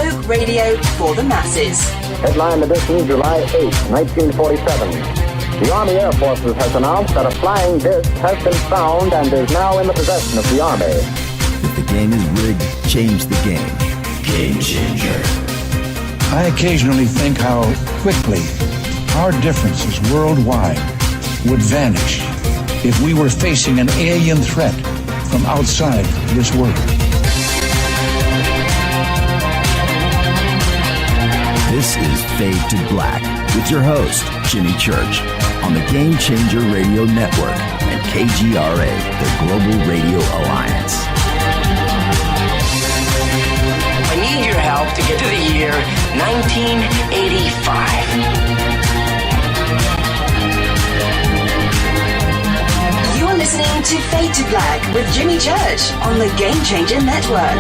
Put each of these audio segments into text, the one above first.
Folk radio for the masses. Headline edition, July 8, 1947. The Army Air Forces has announced that a flying disc has been found and is now in the possession of the Army. If the game is rigged, change the game. Game changer. I occasionally think how quickly our differences worldwide would vanish if we were facing an alien threat from outside this world. This is Fade to Black with your host, Jimmy Church, on the Game Changer Radio Network and KGRA, the Global Radio Alliance. I need your help to get to the year 1985. You're listening to Fade to Black with Jimmy Church on the Game Changer Network.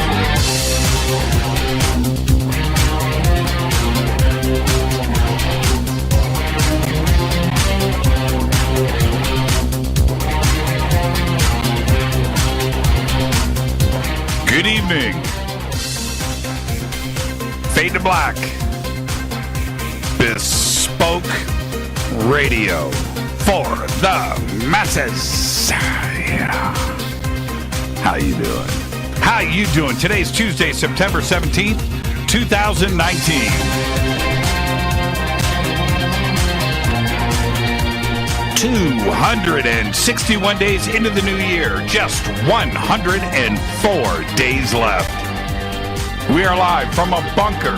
Good evening. Fade to Black. Bespoke radio for the masses. Yeah. How you doing? How you doing? Today's Tuesday, September 17th, 2019. 261 days into the new year, just 104 days left. We are live from a bunker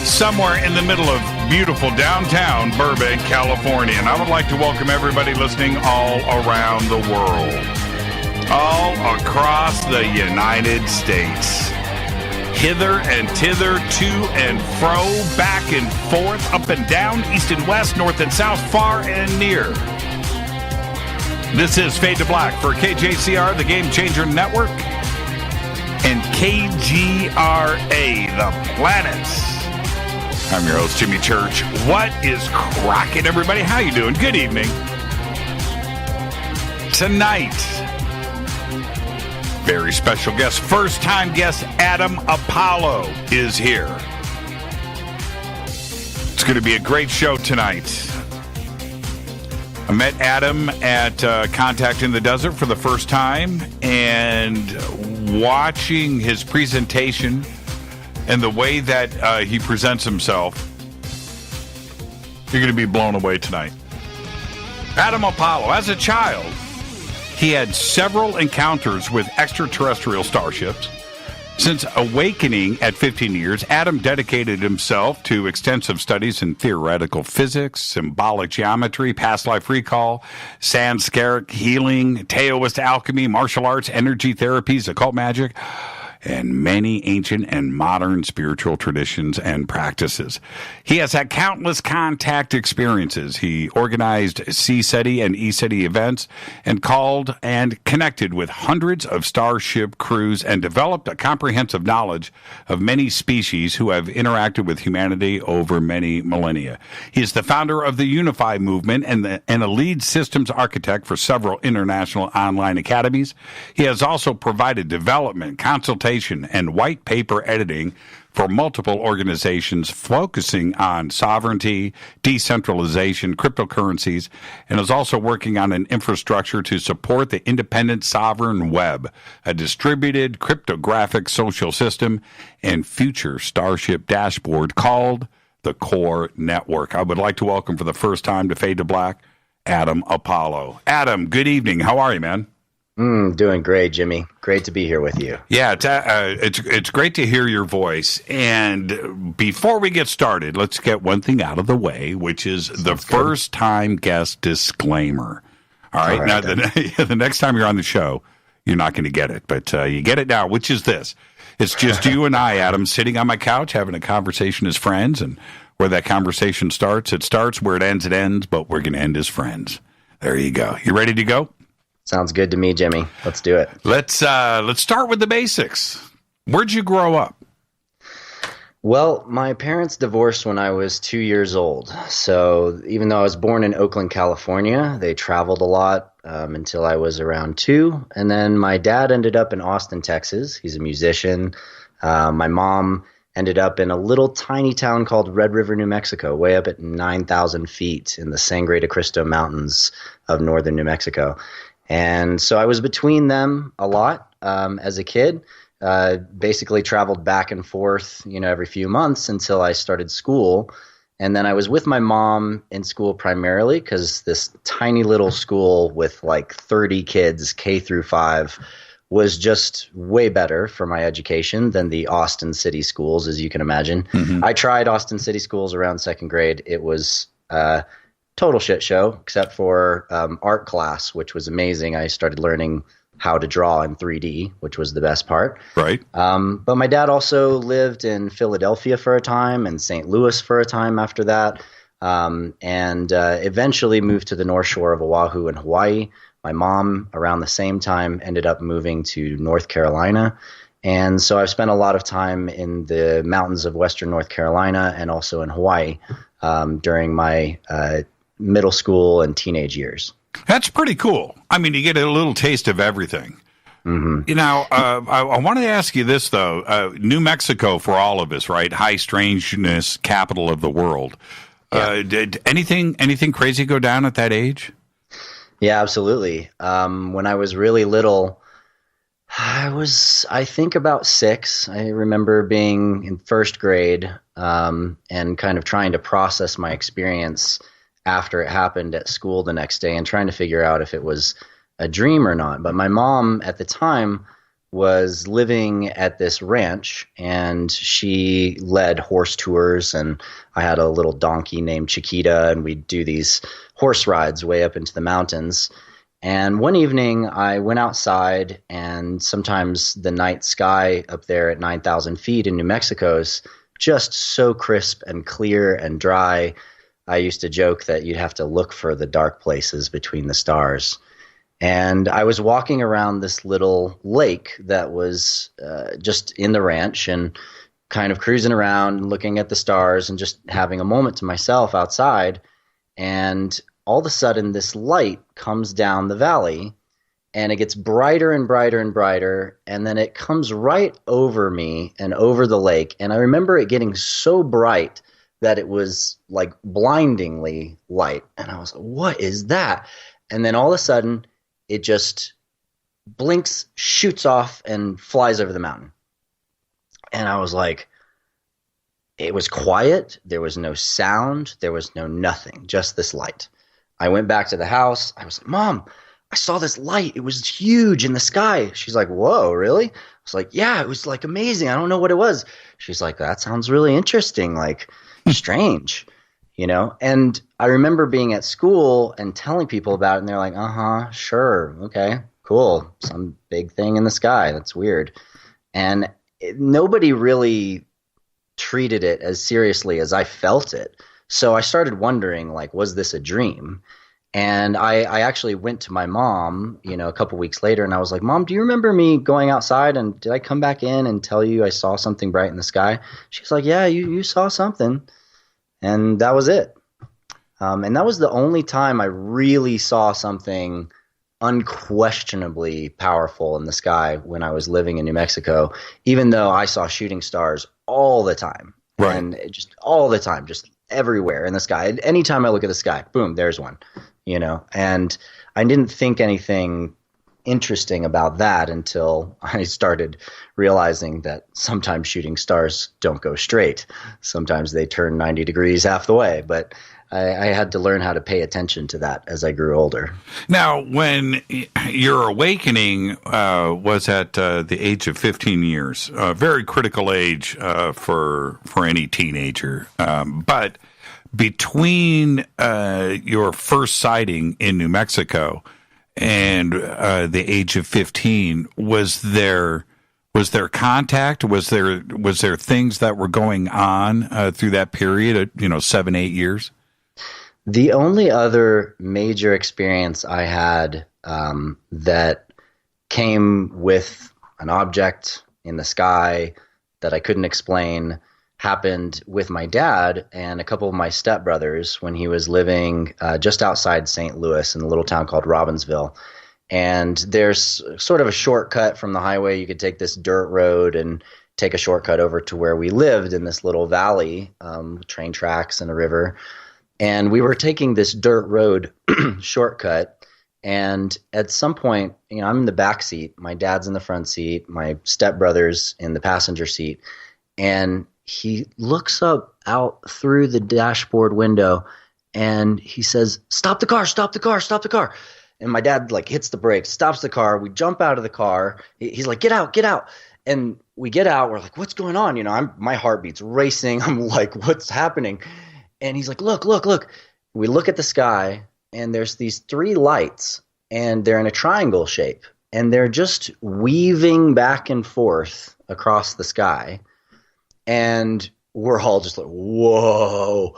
somewhere in the middle of beautiful downtown Burbank, California. And I would like to welcome everybody listening all around the world, all across the United States. Hither and thither, to and fro, back and forth, up and down, east and west, north and south, far and near. This is Fade to Black for KJCR, the Game Changer Network, and KGRA, the planets. I'm your host, Jimmy Church. What is cracking, everybody? How you doing? Good evening. Tonight, very special guest, first-time guest Adam Apollo is here. It's going to be a great show tonight. I met Adam at Contact in the Desert for the first time, and watching his presentation and the way that he presents himself, you're going to be blown away tonight. Adam Apollo, as a child, he had several encounters with extraterrestrial starships. Since awakening at 15 years, Adam dedicated himself to extensive studies in theoretical physics, symbolic geometry, past life recall, sanskaric healing, Taoist alchemy, martial arts, energy therapies, occult magic, and many ancient and modern spiritual traditions and practices. He has had countless contact experiences. He organized CSETI and ECETI events and called and connected with hundreds of Starship crews and developed a comprehensive knowledge of many species who have interacted with humanity over many millennia. He is the founder of the UNIFY movement and a lead systems architect for several international online academies. He has also provided development, consultation, and white paper editing for multiple organizations focusing on sovereignty, decentralization, cryptocurrencies, and is also working on an infrastructure to support the independent sovereign web, a distributed cryptographic social system, and future Starship dashboard called the Core Network. I would like to welcome for the first time to Fade to Black, Adam Apollo. Adam, good evening. How are you, man? Doing great, Jimmy. Great to be here with you. Yeah, it's great to hear your voice. And before we get started, let's get one thing out of the way, which is the first-time guest disclaimer. All right, now the next time you're on the show, you're not going to get it, but you get it now, which is this. It's just you and I, Adam, sitting on my couch having a conversation as friends, and where that conversation starts, it starts. Where it ends, but we're going to end as friends. There you go. You ready to go? Sounds good to me, Jimmy. Let's do it. Let's start with the basics. Where'd you grow up? Well, my parents divorced when I was 2 years old. So even though I was born in Oakland, California, they traveled a lot until I was around 2. And then my dad ended up in Austin, Texas. He's a musician. My mom ended up in a little tiny town called Red River, New Mexico, way up at 9,000 feet in the Sangre de Cristo Mountains of northern New Mexico. And so I was between them a lot as a kid, basically traveled back and forth, every few months until I started school. And then I was with my mom in school primarily because this tiny little school with like 30 kids, K through 5, was just way better for my education than the Austin City schools, as you can imagine. Mm-hmm. I tried Austin City schools around second grade. It was a total shit show, except for art class, which was amazing. I started learning how to draw in 3D, which was the best part. Right. But my dad also lived in Philadelphia for a time and St. Louis for a time after that, and eventually moved to the North Shore of Oahu and Hawaii. My mom, around the same time, ended up moving to North Carolina. And so I've spent a lot of time in the mountains of Western North Carolina and also in Hawaii during my middle school and teenage years. That's pretty cool. I mean, you get a little taste of everything. Mm-hmm. I wanted to ask you this, though. New Mexico, for all of us, right? High strangeness, capital of the world. Yeah. Did anything crazy go down at that age? Yeah, absolutely. When I was really little, I think about 6. I remember being in first grade and kind of trying to process my experience after it happened at school the next day and trying to figure out if it was a dream or not. But my mom at the time was living at this ranch, and she led horse tours, and I had a little donkey named Chiquita, and we'd do these horse rides way up into the mountains. And one evening I went outside, and sometimes the night sky up there at 9,000 feet in New Mexico is just so crisp and clear and dry. I used to joke that you'd have to look for the dark places between the stars. And I was walking around this little lake that was just in the ranch and kind of cruising around and looking at the stars and just having a moment to myself outside. And all of a sudden, this light comes down the valley, and it gets brighter and brighter and brighter. And then it comes right over me and over the lake. And I remember it getting so bright that it was like blindingly light. And I was like, what is that? And then all of a sudden, it just blinks, shoots off, and flies over the mountain. And I was like, it was quiet. There was no sound. There was no nothing, just this light. I went back to the house. I was like, Mom, I saw this light. It was huge in the sky. She's like, whoa, really? I was like, yeah, it was like amazing. I don't know what it was. She's like, that sounds really interesting, like strange, And I remember being at school and telling people about it, and they're like, uh-huh, sure, okay, cool. Some big thing in the sky. That's weird. And nobody really treated it as seriously as I felt it. So I started wondering, like, was this a dream? And I actually went to my mom, a couple weeks later, and I was like, Mom, do you remember me going outside, and did I come back in and tell you I saw something bright in the sky? She's like, yeah, you saw something. And that was it. And that was the only time I really saw something unquestionably powerful in the sky when I was living in New Mexico, even though I saw shooting stars all the time. Right. And just all the time, just everywhere in the sky. Anytime I look at the sky, boom, there's one, And I didn't think anything interesting about that until I started realizing that sometimes shooting stars don't go straight. Sometimes they turn 90 degrees half the way. But I had to learn how to pay attention to that as I grew older. Now, when your awakening was at the age of 15 years, a very critical age for any teenager, but between your first sighting in New Mexico and the age of 15, was there contact? Was there things that were going on through that period? 7-8 years. The only other major experience I had that came with an object in the sky that I couldn't explain happened with my dad and a couple of my stepbrothers when he was living just outside St. Louis in a little town called Robbinsville. And there's sort of a shortcut from the highway. You could take this dirt road and take a shortcut over to where we lived in this little valley, train tracks and a river. And we were taking this dirt road shortcut. And at some point, I'm in the back seat. My dad's in the front seat. My stepbrother's in the passenger seat. And he looks up out through the dashboard window and he says, "Stop the car, stop the car, stop the car." And my dad like hits the brakes, stops the car. We jump out of the car. He's like, "Get out, get out." And we get out. We're like, "What's going on?" My heartbeat's racing. I'm like, "What's happening?" And he's like, look. We look at the sky and there's these 3 lights and they're in a triangle shape and they're just weaving back and forth across the sky. And we're all just like, whoa.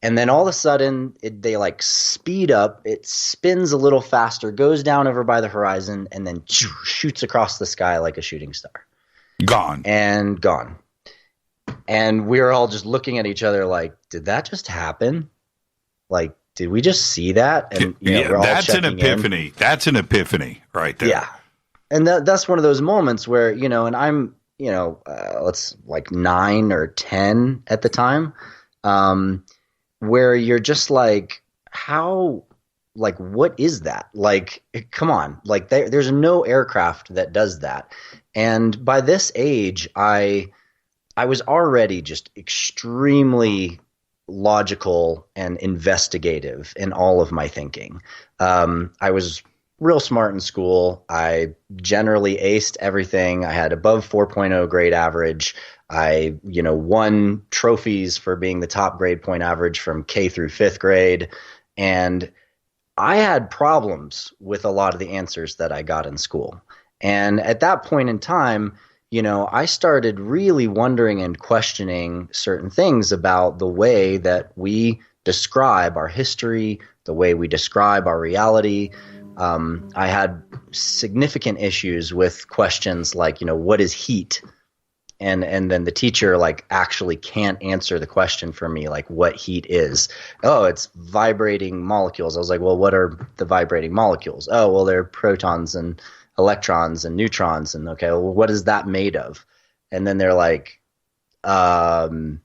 And then all of a sudden, they like speed up. It spins a little faster, goes down over by the horizon, and then shoots across the sky like a shooting star. Gone. And we were all just looking at each other like, did that just happen? Like, did we just see that? And we're all that's an epiphany. In. That's an epiphany right there. Yeah. And that's one of those moments where, and I'm, let's like 9 or 10 at the time. Where you're just like, how, like, what is that? Like, come on, like there's no aircraft that does that. And by this age, I was already just extremely logical and investigative in all of my thinking. I was real smart in school. I generally aced everything. I had above 4.0 grade average. I, won trophies for being the top grade point average from K through 5th grade. And I had problems with a lot of the answers that I got in school. And at that point in time, I started really wondering and questioning certain things about the way that we describe our history, the way we describe our reality. I had significant issues with questions like, what is heat? And then the teacher like actually can't answer the question for me, like what heat is. Oh, it's vibrating molecules. I was like, well, what are the vibrating molecules? Oh, well, they're protons and electrons and neutrons. And okay, well, what is that made of? And then they're like, right.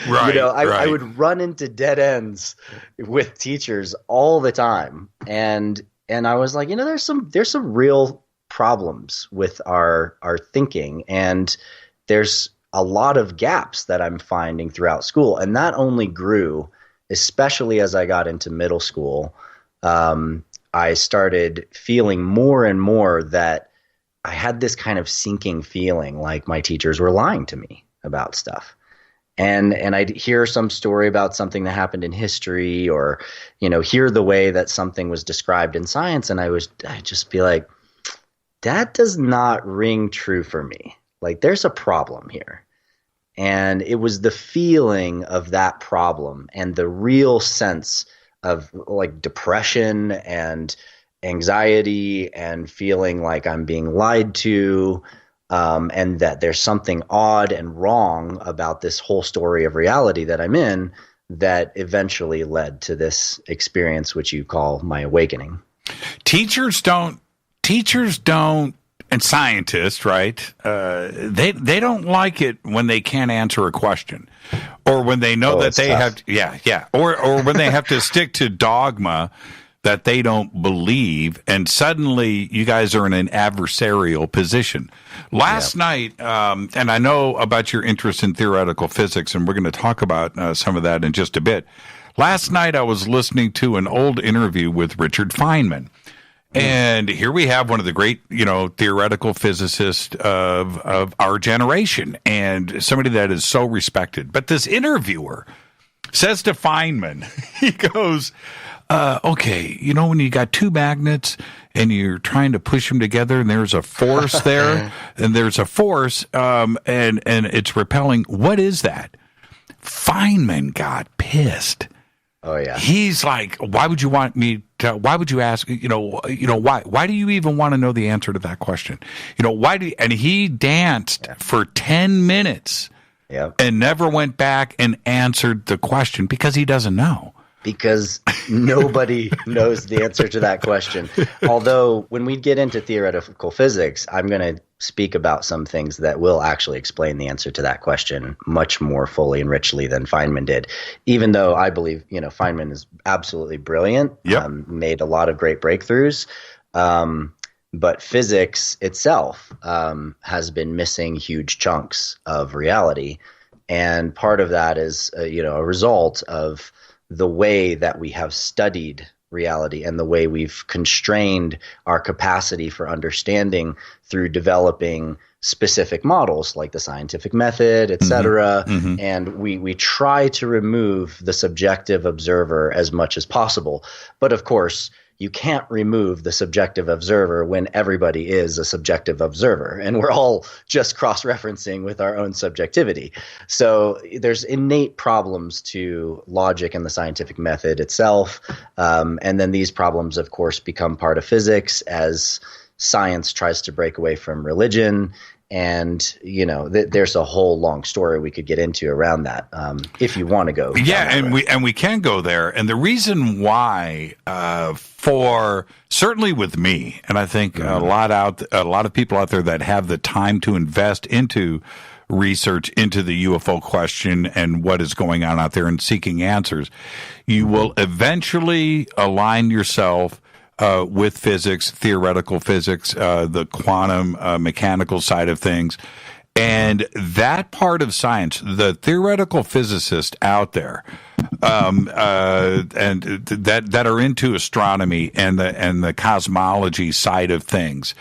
I would run into dead ends with teachers all the time. And I was like, there's some real problems with our thinking, and there's a lot of gaps that I'm finding throughout school, and that only grew, especially as I got into middle school. I started feeling more and more that I had this kind of sinking feeling like my teachers were lying to me about stuff. And I'd hear some story about something that happened in history, or hear the way that something was described in science, and I'd just be like, that does not ring true for me. Like, there's a problem here. And it was the feeling of that problem and the real sense of like depression and anxiety and feeling like I'm being lied to, and that there's something odd and wrong about this whole story of reality that I'm in, that eventually led to this experience, which you call my awakening. Teachers don't, and scientists, right? They don't like it when they can't answer a question, or when they know that they tough. or when they have to stick to dogma that they don't believe, and suddenly you guys are in an adversarial position. Last night, and I know about your interest in theoretical physics, and we're going to talk about some of that in just a bit. Last night, I was listening to an old interview with Richard Feynman. And here we have one of the great, theoretical physicists of our generation, and somebody that is so respected. But this interviewer says to Feynman, he goes, okay, when you got 2 magnets and you're trying to push them together and there's a force there, and there's a force, and it's repelling, what is that? Feynman got pissed. Oh yeah. He's like, why would you want me to, why would you ask, why do you even want to know the answer to that question? And he danced for 10 minutes and never went back and answered the question because he doesn't know. Because nobody knows the answer to that question. Although when we get into theoretical physics, I'm going to speak about some things that will actually explain the answer to that question much more fully and richly than Feynman did. Even though I believe, Feynman is absolutely brilliant, made a lot of great breakthroughs. But physics itself has been missing huge chunks of reality. And part of that is, a result of the way that we have studied reality and the way we've constrained our capacity for understanding through developing specific models like the scientific method, et cetera. And we try to remove the subjective observer as much as possible. But of course, you can't remove the subjective observer when everybody is a subjective observer, and we're all just cross-referencing with our own subjectivity. So there's innate problems to logic and the scientific method itself. And then these problems, of course, become part of physics as science tries to break away from religion. And, there's a whole long story we could get into around that if you want to go. Yeah, and we can go there. And the reason why, for certainly with me, and I think a lot of people out there that have the time to invest into research into the UFO question and what is going on out there and seeking answers, you will eventually align yourself with physics, theoretical physics, the quantum mechanical side of things. And that part of science, the theoretical physicists out there, and that are into astronomy and the cosmology side of things,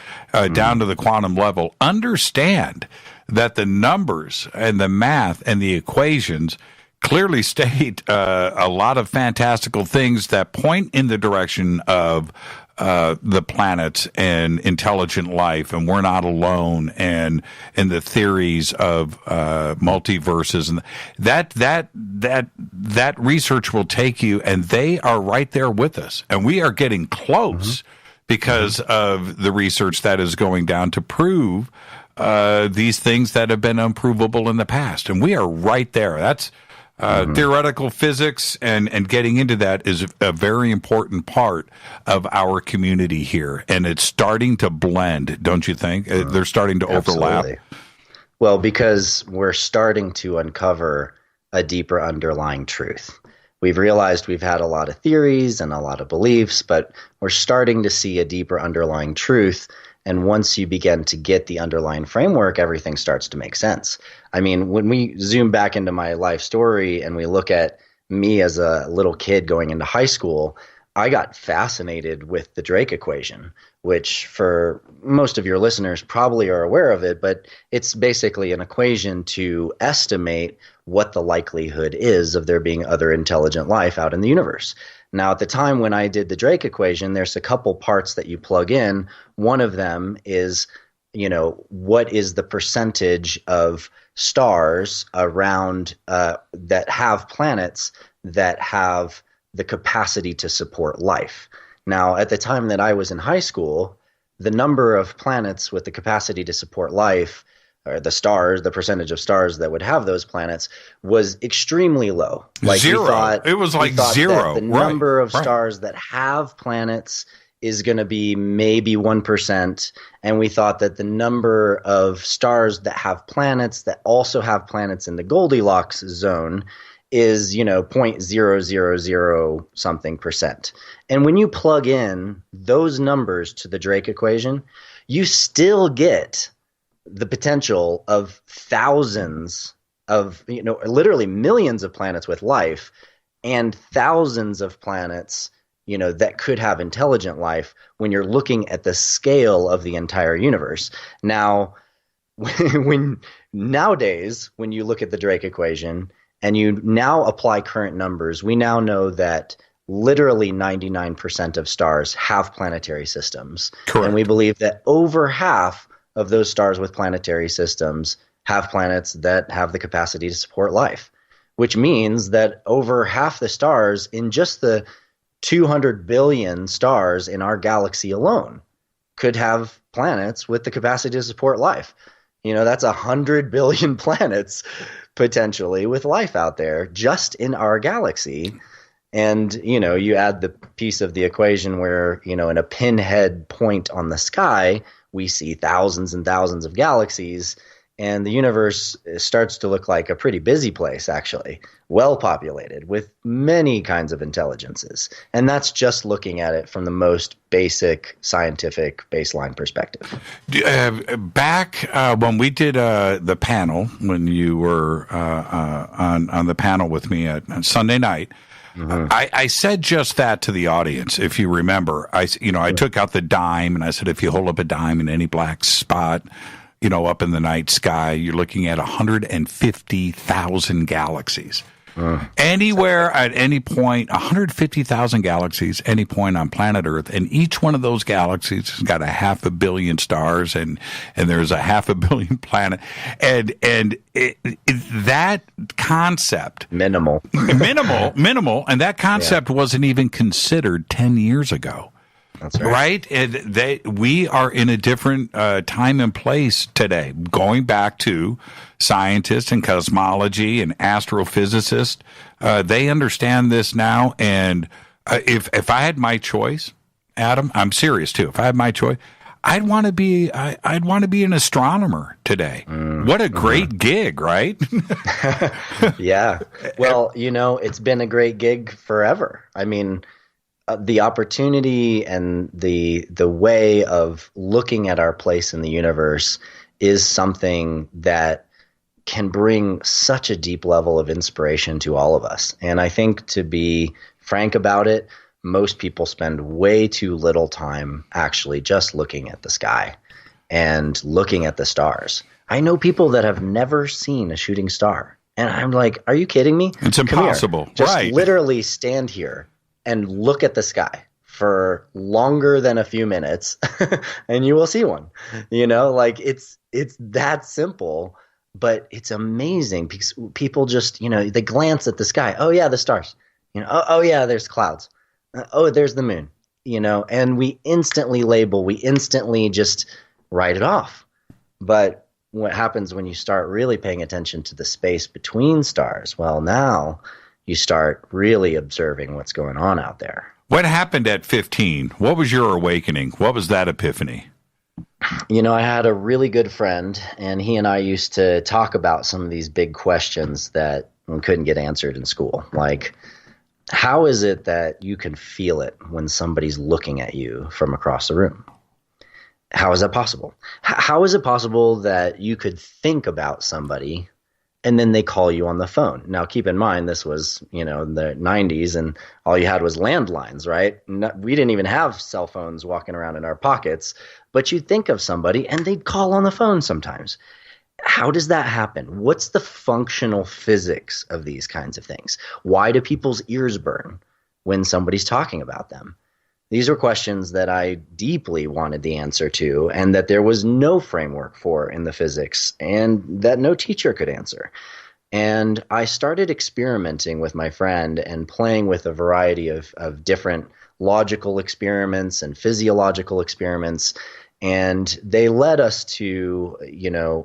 down to the quantum level, understand that the numbers and the math and the equations clearly state a lot of fantastical things that point in the direction of the planets and intelligent life, and we're not alone, and the theories of multiverses, and that research will take you, and they are right there with us, and we are getting close because of the research that is going down to prove these things that have been unprovable in the past, and we are right there. That's theoretical physics and getting into that is a very important part of our community here. And it's starting to blend, don't you think? They're starting to overlap. Absolutely. Well, because we're starting to uncover a deeper underlying truth. We've realized we've had a lot of theories and a lot of beliefs, but we're starting to see a deeper underlying truth. And once you begin to get the underlying framework, everything starts to make sense. I mean, when we zoom back into my life story and we look at me as a little kid going into high school, I got fascinated with the Drake equation, which for most of your listeners probably are aware of it, but it's basically an equation to estimate what the likelihood is of there being other intelligent life out in the universe. Now, at the time when I did the Drake equation, there's a couple parts that you plug in. One of them is, what is the percentage of stars around that have planets that have the capacity to support life. Now, at the time that I was in high school, the number of planets with the capacity to support life, or the stars, the percentage of stars that would have those planets, was extremely low. Like zero. It was like zero. The number of stars that have planets is going to be maybe 1%. And we thought that the number of stars that have planets that also have planets in the Goldilocks zone is, 0.000 something percent. And when you plug in those numbers to the Drake equation, you still get the potential of thousands of, literally millions of planets with life and thousands of planets, that could have intelligent life when you're looking at the scale of the entire universe. Now, nowadays, when you look at the Drake equation and you now apply current numbers, we now know that literally 99% of stars have planetary systems. Correct. And we believe that over half of those stars with planetary systems have planets that have the capacity to support life, which means that over half the stars in just the 200 billion stars in our galaxy alone could have planets with the capacity to support life. That's 100 billion planets potentially with life out there just in our galaxy. And, you add the piece of the equation where, in a pinhead point on the sky, we see thousands and thousands of galaxies, and the universe starts to look like a pretty busy place, actually, well populated with many kinds of intelligences. And that's just looking at it from the most basic scientific baseline perspective. Back when we did the panel, when you were on the panel with me on Sunday night, I said just that to the audience. If you remember, I took out the dime and I said, if you hold up a dime in any black spot, up in the night sky, you're looking at 150,000 galaxies. Anywhere at any point, 150,000 galaxies, any point on planet Earth, and each one of those galaxies has got 500 million stars, and there's 500 million planets, and that concept minimal, and that concept wasn't even considered 10 years ago. That's right. And we are in a different time and place today. Going back to scientists and cosmology and astrophysicists, they understand this now. And if I had my choice, Adam, I'm serious too. If I had my choice, I'd want to be an astronomer today. What a great gig, right? Yeah. Well, it's been a great gig forever. I mean, the opportunity and the way of looking at our place in the universe is something that can bring such a deep level of inspiration to all of us. And I think, to be frank about it, most people spend way too little time actually just looking at the sky and looking at the stars. I know people that have never seen a shooting star. And I'm like, are you kidding me? It's impossible. Just literally stand here and look at the sky for longer than a few minutes and you will see one. It's that simple, but it's amazing because people just, they glance at the sky. Oh yeah, the stars. Oh yeah, there's clouds. Oh, there's the moon. And we instantly label, we instantly just write it off. But what happens when you start really paying attention to the space between stars? Well, now you start really observing what's going on out there. What happened at 15? What was your awakening? What was that epiphany? I had a really good friend, and he and I used to talk about some of these big questions that couldn't get answered in school. Like, how is it that you can feel it when somebody's looking at you from across the room? How is that possible? How is it possible that you could think about somebody and then they call you on the phone? Now, keep in mind, this was, the 90s, and all you had was landlines, right? We didn't even have cell phones walking around in our pockets, but you'd think of somebody and they'd call on the phone sometimes. How does that happen? What's the functional physics of these kinds of things? Why do people's ears burn when somebody's talking about them? These were questions that I deeply wanted the answer to, and that there was no framework for in the physics, and that no teacher could answer. And I started experimenting with my friend and playing with a variety of different logical experiments and physiological experiments. And they led us to,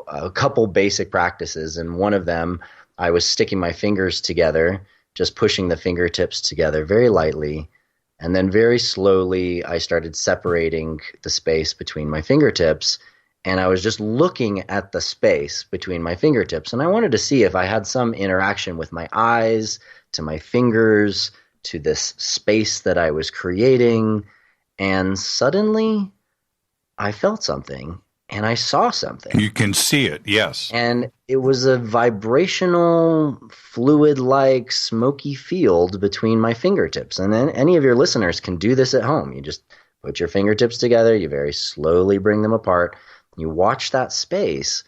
a couple basic practices. And one of them, I was sticking my fingers together, just pushing the fingertips together very lightly. And then very slowly, I started separating the space between my fingertips, and I was just looking at the space between my fingertips. And I wanted to see if I had some interaction with my eyes, to my fingers, to this space that I was creating. And suddenly, I felt something, and I saw something. You can see it, yes. And it was a vibrational, fluid-like, smoky field between my fingertips. And then any of your listeners can do this at home. You just put your fingertips together, you very slowly bring them apart, you watch that space.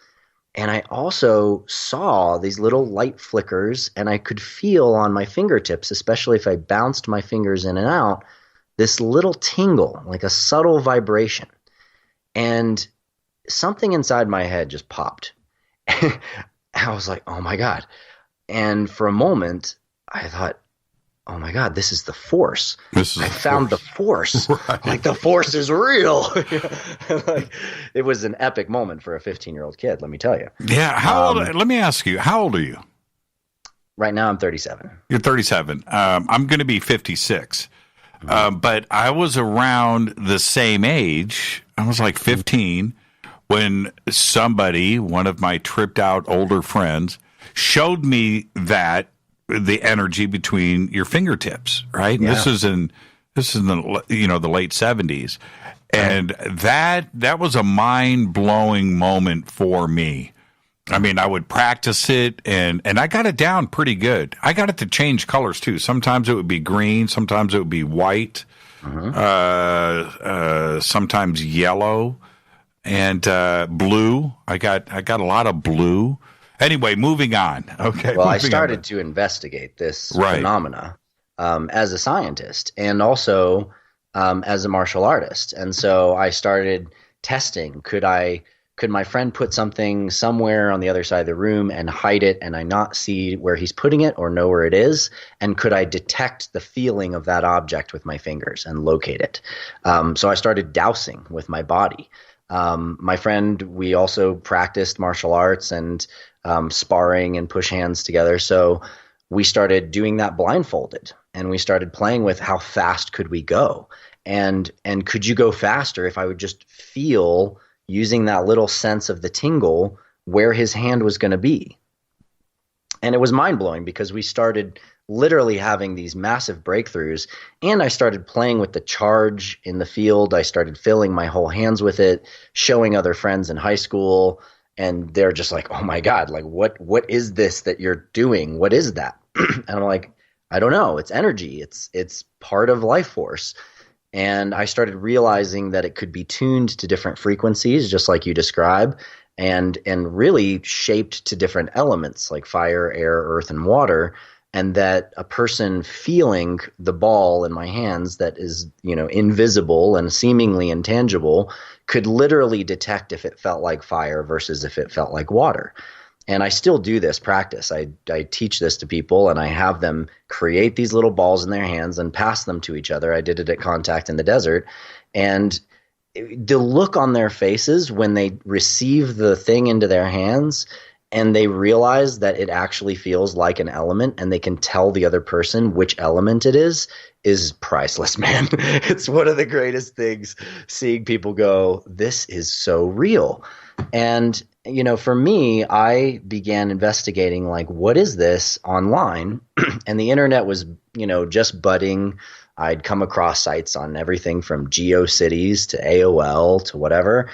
And I also saw these little light flickers, and I could feel on my fingertips, especially if I bounced my fingers in and out, this little tingle, like a subtle vibration. And something inside my head just popped. I was like, oh my God. And for a moment, I thought, oh my God, this is the force. I found the force. Right. Like, the force is real. Like, it was an epic moment for a 15-year-old kid, let me tell you. Yeah. How old? Let me ask you, how old are you? Right now I'm 37. You're 37. I'm going to be 56. But I was around the same age. I was like 15 when somebody, one of my tripped out older friends, showed me that the energy between your fingertips, right? Yeah. This is in the late 70s. And that was a mind-blowing moment for me. I mean, I would practice it, and I got it down pretty good. I got it to change colors, too. Sometimes it would be green. Sometimes it would be white. Sometimes yellow and blue. I got a lot of blue. Anyway, moving on. Okay. Well, I started to investigate this phenomena as a scientist and also as a martial artist. And so I started testing. Could my friend put something somewhere on the other side of the room and hide it and I not see where he's putting it or know where it is? And could I detect the feeling of that object with my fingers and locate it? So I started dowsing with my body. My friend, we also practiced martial arts and sparring and push hands together. So we started doing that blindfolded and we started playing with how fast could we go? And could you go faster if I would just feel, using that little sense of the tingle, where his hand was going to be? And it was mind-blowing because we started literally having these massive breakthroughs, and I started playing with the charge in the field. I started filling my whole hands with it, showing other friends in high school, and they're just like, oh my God, like what is this that you're doing? What is that? And I'm like, I don't know. It's energy. It's part of life force. And I started realizing that it could be tuned to different frequencies, just like you describe, and really shaped to different elements like fire, air, earth, and water. And that a person feeling the ball in my hands that is, invisible and seemingly intangible could literally detect if it felt like fire versus if it felt like water. And I still do this practice. I teach this to people, and I have them create these little balls in their hands and pass them to each other. I did it at Contact in the Desert. And the look on their faces when they receive the thing into their hands and they realize that it actually feels like an element and they can tell the other person which element it is priceless, man. It's one of the greatest things, seeing people go, this is so real. And for me, I began investigating, like, what is this online? And the internet was, just budding. I'd come across sites on everything from GeoCities to AOL to whatever.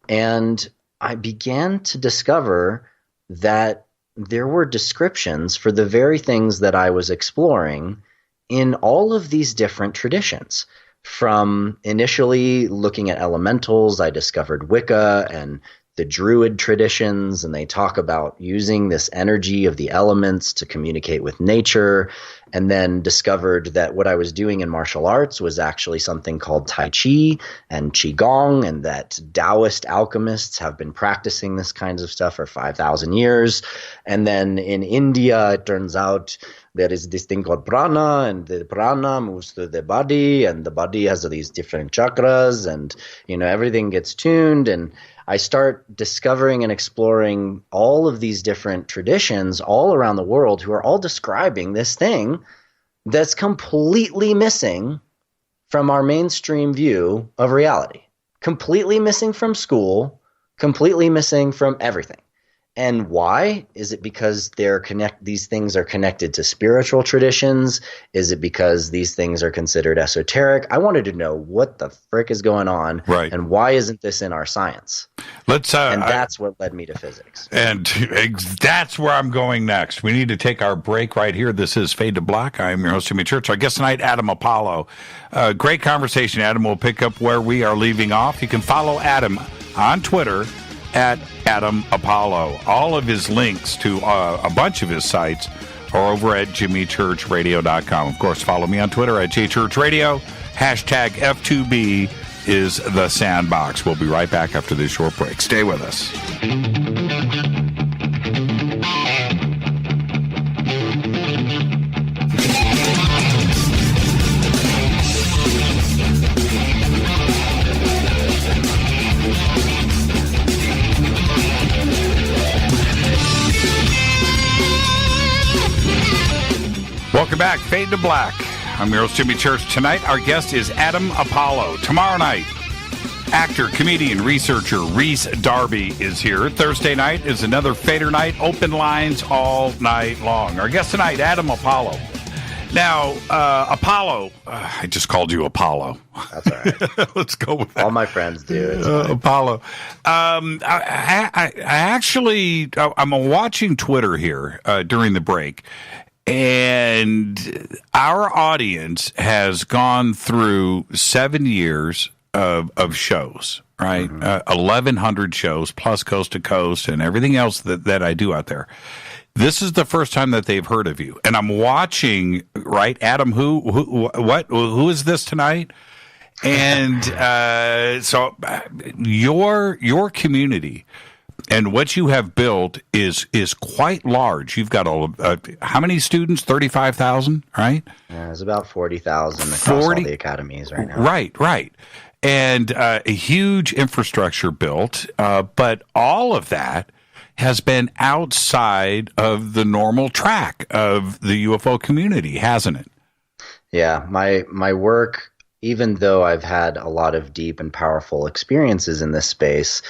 And I began to discover that there were descriptions for the very things that I was exploring in all of these different traditions. From initially looking at elementals, I discovered Wicca and the Druid traditions, and they talk about using this energy of the elements to communicate with nature, and then discovered that what I was doing in martial arts was actually something called Tai Chi and Qigong, and that Taoist alchemists have been practicing this kinds of stuff for 5,000 years. And then in India, it turns out there is this thing called prana, and the prana moves through the body, and the body has these different chakras, and everything gets tuned. And I start discovering and exploring all of these different traditions all around the world who are all describing this thing that's completely missing from our mainstream view of reality, completely missing from school, completely missing from everything. And why? Is it because these things are connected to spiritual traditions? Is it because these things are considered esoteric? I wanted to know what the frick is going on, right? And why isn't this in our science? And that's what led me to physics. And that's where I'm going next. We need to take our break right here. This is Fade to Black. I'm your host, Jimmy Church. Our guest tonight, Adam Apollo. Great conversation, Adam. We'll pick up where we are leaving off. You can follow Adam on Twitter at Adam Apollo. All of his links to a bunch of his sites are over at jimmychurchradio.com. Of course, follow me on Twitter at jchurchradio. Hashtag F2B is the sandbox. We'll be right back after this short break. Stay with us. Welcome back, Fade to Black. I'm your host, Jimmy Church. Tonight, our guest is Adam Apollo. Tomorrow night, actor, comedian, researcher Reese Darby is here. Thursday night is another Fader night. Open lines all night long. Our guest tonight, Adam Apollo. Now, Apollo, I just called you Apollo. That's all right. Let's go with that. All my friends do. It's Apollo. I actually, I'm watching Twitter here during the break, and our audience has gone through 7 years of shows, right? 1,100 shows plus Coast to Coast and everything else that I do out there. This is the first time that they've heard of you, and I'm watching. Right, Adam? Who is this tonight? And so your community and what you have built is quite large. You've got how many students? 35,000, right? Yeah, it's about 40,000 across all the academies right now. Right. And a huge infrastructure built, but all of that has been outside of the normal track of the UFO community, hasn't it? Yeah, my work, even though I've had a lot of deep and powerful experiences in this space,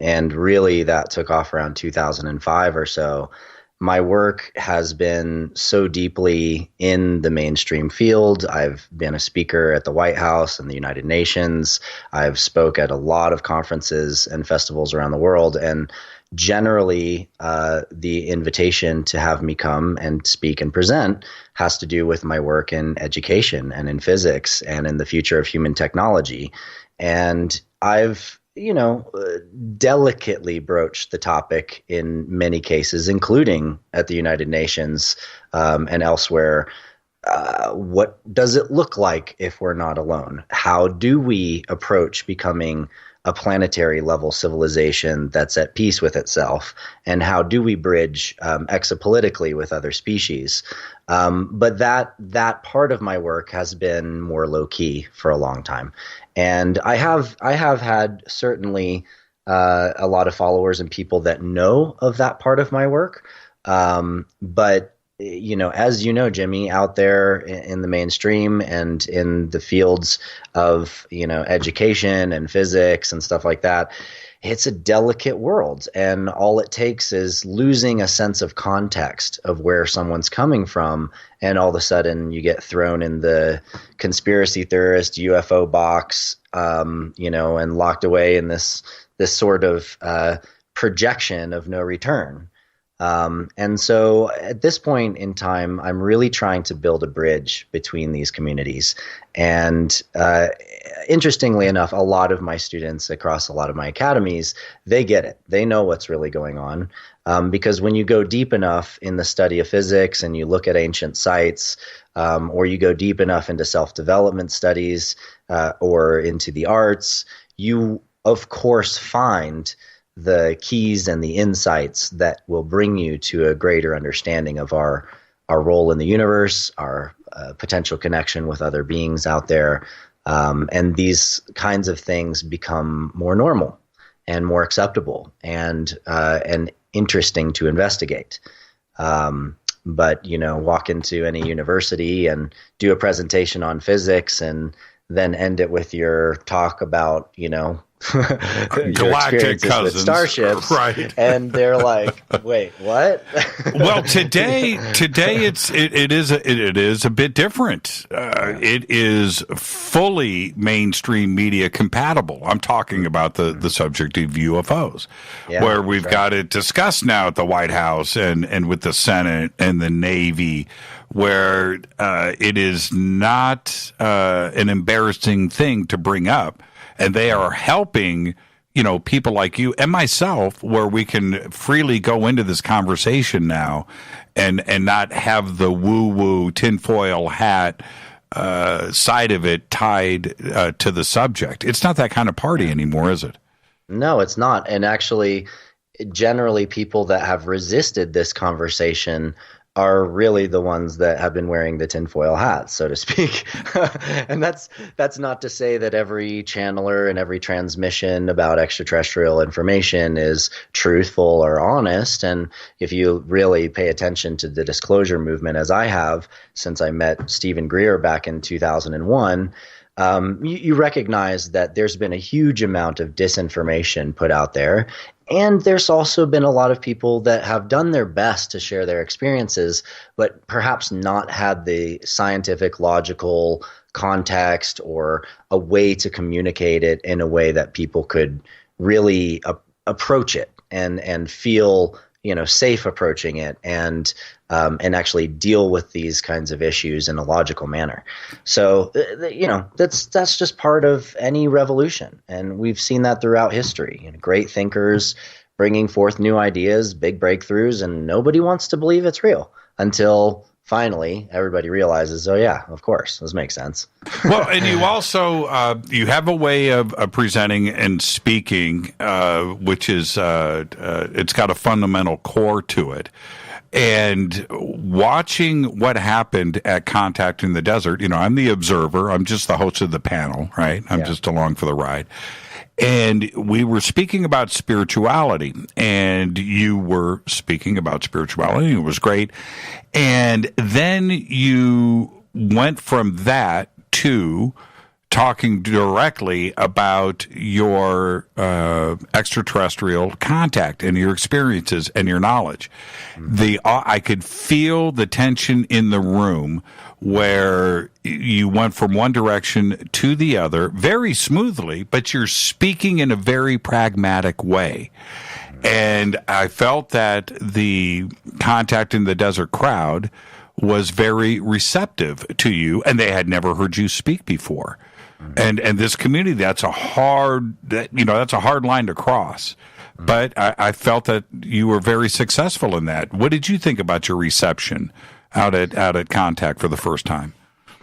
and really that took off around 2005 or so, my work has been so deeply in the mainstream field. I've been a speaker at the White House and the United Nations. I've spoke at a lot of conferences and festivals around the world. And generally, the invitation to have me come and speak and present has to do with my work in education and in physics and in the future of human technology. And I've delicately broached the topic in many cases, including at the United Nations and elsewhere. What does it look like if we're not alone? How do we approach becoming a planetary level civilization that's at peace with itself? And how do we bridge exopolitically with other species? But that part of my work has been more low key for a long time. And I have had certainly a lot of followers and people that know of that part of my work. But as you know, Jimmy, out there in the mainstream and in the fields of, education and physics and stuff like that, it's a delicate world. And all it takes is losing a sense of context of where someone's coming from. And all of a sudden you get thrown in the conspiracy theorist UFO box, and locked away in this sort of projection of no return. And so at this point in time, I'm really trying to build a bridge between these communities. And interestingly enough, a lot of my students across a lot of my academies, they get it. They know what's really going on. Because when you go deep enough in the study of physics and you look at ancient sites, or you go deep enough into self-development studies or into the arts, you, of course, find the keys and the insights that will bring you to a greater understanding of our role in the universe, our potential connection with other beings out there. And these kinds of things become more normal and more acceptable and interesting to investigate. But, walk into any university and do a presentation on physics and then end it with your talk about, your galactic cousins with starships, right? And they're like, "Wait, what?" Well, today it is a bit different. It is fully mainstream media compatible. I'm talking about the subject of UFOs, where we've got it discussed now at the White House and with the Senate and the Navy, where it is not an embarrassing thing to bring up. And they are helping, people like you and myself, where we can freely go into this conversation now and not have the woo-woo tinfoil hat side of it tied to the subject. It's not that kind of party anymore, is it? No, it's not. And actually, generally, people that have resisted this conversation are really the ones that have been wearing the tinfoil hat, so to speak. And that's not to say that every channeler and every transmission about extraterrestrial information is truthful or honest. And if you really pay attention to the disclosure movement, as I have since I met Stephen Greer back in 2001, you recognize that there's been a huge amount of disinformation put out there. And there's also been a lot of people that have done their best to share their experiences, but perhaps not had the scientific, logical context or a way to communicate it in a way that people could really approach it and feel, safe approaching it and actually deal with these kinds of issues in a logical manner. So, that's just part of any revolution. And we've seen that throughout history. Great thinkers bringing forth new ideas, big breakthroughs, and nobody wants to believe it's real until finally everybody realizes, oh yeah, of course, this makes sense. Well, and you also, you have a way of presenting and speaking, which is, it's got a fundamental core to it. And watching what happened at Contact in the Desert, I'm the observer. I'm just the host of the panel, right? I'm just along for the ride. And we were speaking about spirituality, and you were speaking about spirituality. It was great. And then you went from that to talking directly about your extraterrestrial contact and your experiences and your knowledge. I could feel the tension in the room where you went from one direction to the other very smoothly, but you're speaking in a very pragmatic way. And I felt that the Contact in the Desert crowd was very receptive to you, and they had never heard you speak before. And this community, that's a hard line to cross. But I felt that you were very successful in that. What did you think about your reception out at Contact for the first time?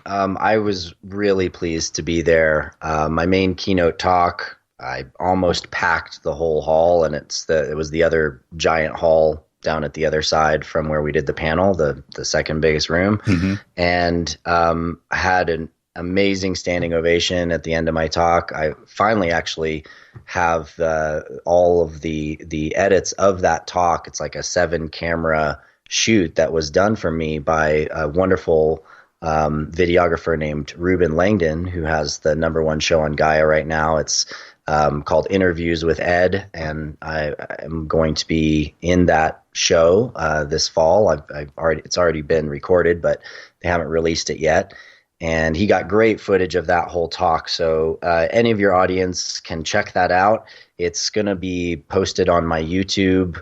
I was really pleased to be there. My main keynote talk, I almost packed the whole hall, and it was the other giant hall down at the other side from where we did the panel, the second biggest room, and had an amazing standing ovation at the end of my talk. I finally actually have all of the edits of that talk. It's like a 7-camera shoot that was done for me by a wonderful videographer named Ruben Langdon, who has the #1 show on Gaia right now. It's called Interviews with Ed, and I am going to be in that show this fall. It's already been recorded, but they haven't released it yet. And he got great footage of that whole talk. So any of your audience can check that out. It's going to be posted on my YouTube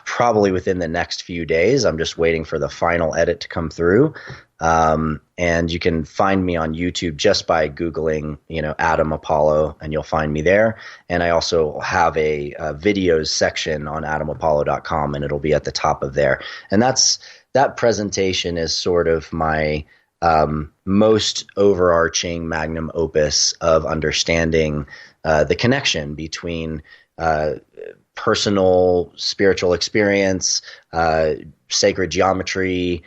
probably within the next few days. I'm just waiting for the final edit to come through. And you can find me on YouTube just by Googling, Adam Apollo, and you'll find me there. And I also have a videos section on adamapollo.com, and it'll be at the top of there. And that presentation is sort of my most overarching magnum opus of understanding the connection between personal spiritual experience, sacred geometry,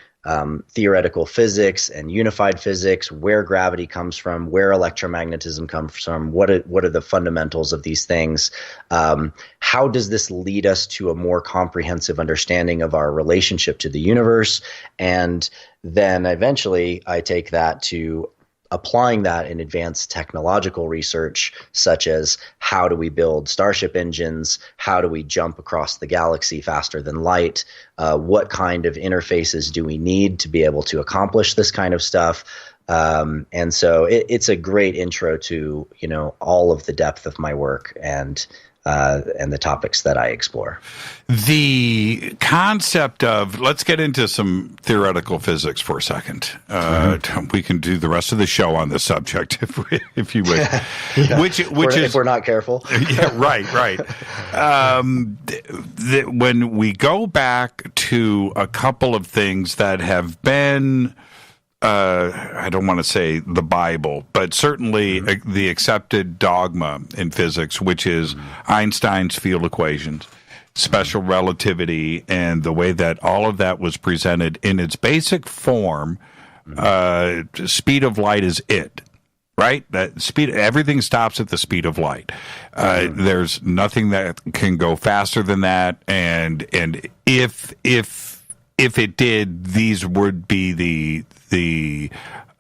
theoretical physics and unified physics, where gravity comes from, where electromagnetism comes from, what are the fundamentals of these things, how does this lead us to a more comprehensive understanding of our relationship to the universe, and then eventually I take that to applying that in advanced technological research, such as how do we build Starship engines, how do we jump across the galaxy faster than light, what kind of interfaces do we need to be able to accomplish this kind of stuff. And so it's a great intro to, all of the depth of my work and the topics that I explore. The concept of, let's get into some theoretical physics for a second. We can do the rest of the show on this subject if you would. Yeah. Which is, if we're not careful. Yeah, right. When we go back to a couple of things that have been, I don't want to say the Bible, but certainly the accepted dogma in physics, which is Einstein's field equations. special relativity, and the way that all of that was presented in its basic form, speed of light is it. Right? That speed, everything stops at the speed of light. There's nothing that can go faster than that. And if it did, these would be the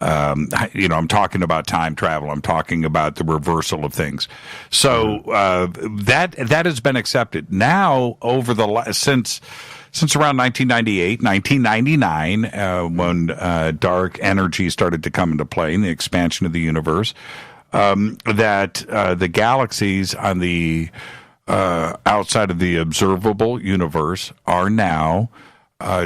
I'm talking about time travel. I'm talking about the reversal of things. So that has been accepted now over the since around 1998, 1999, when dark energy started to come into play in the expansion of the universe, that the galaxies on the outside of the observable universe are now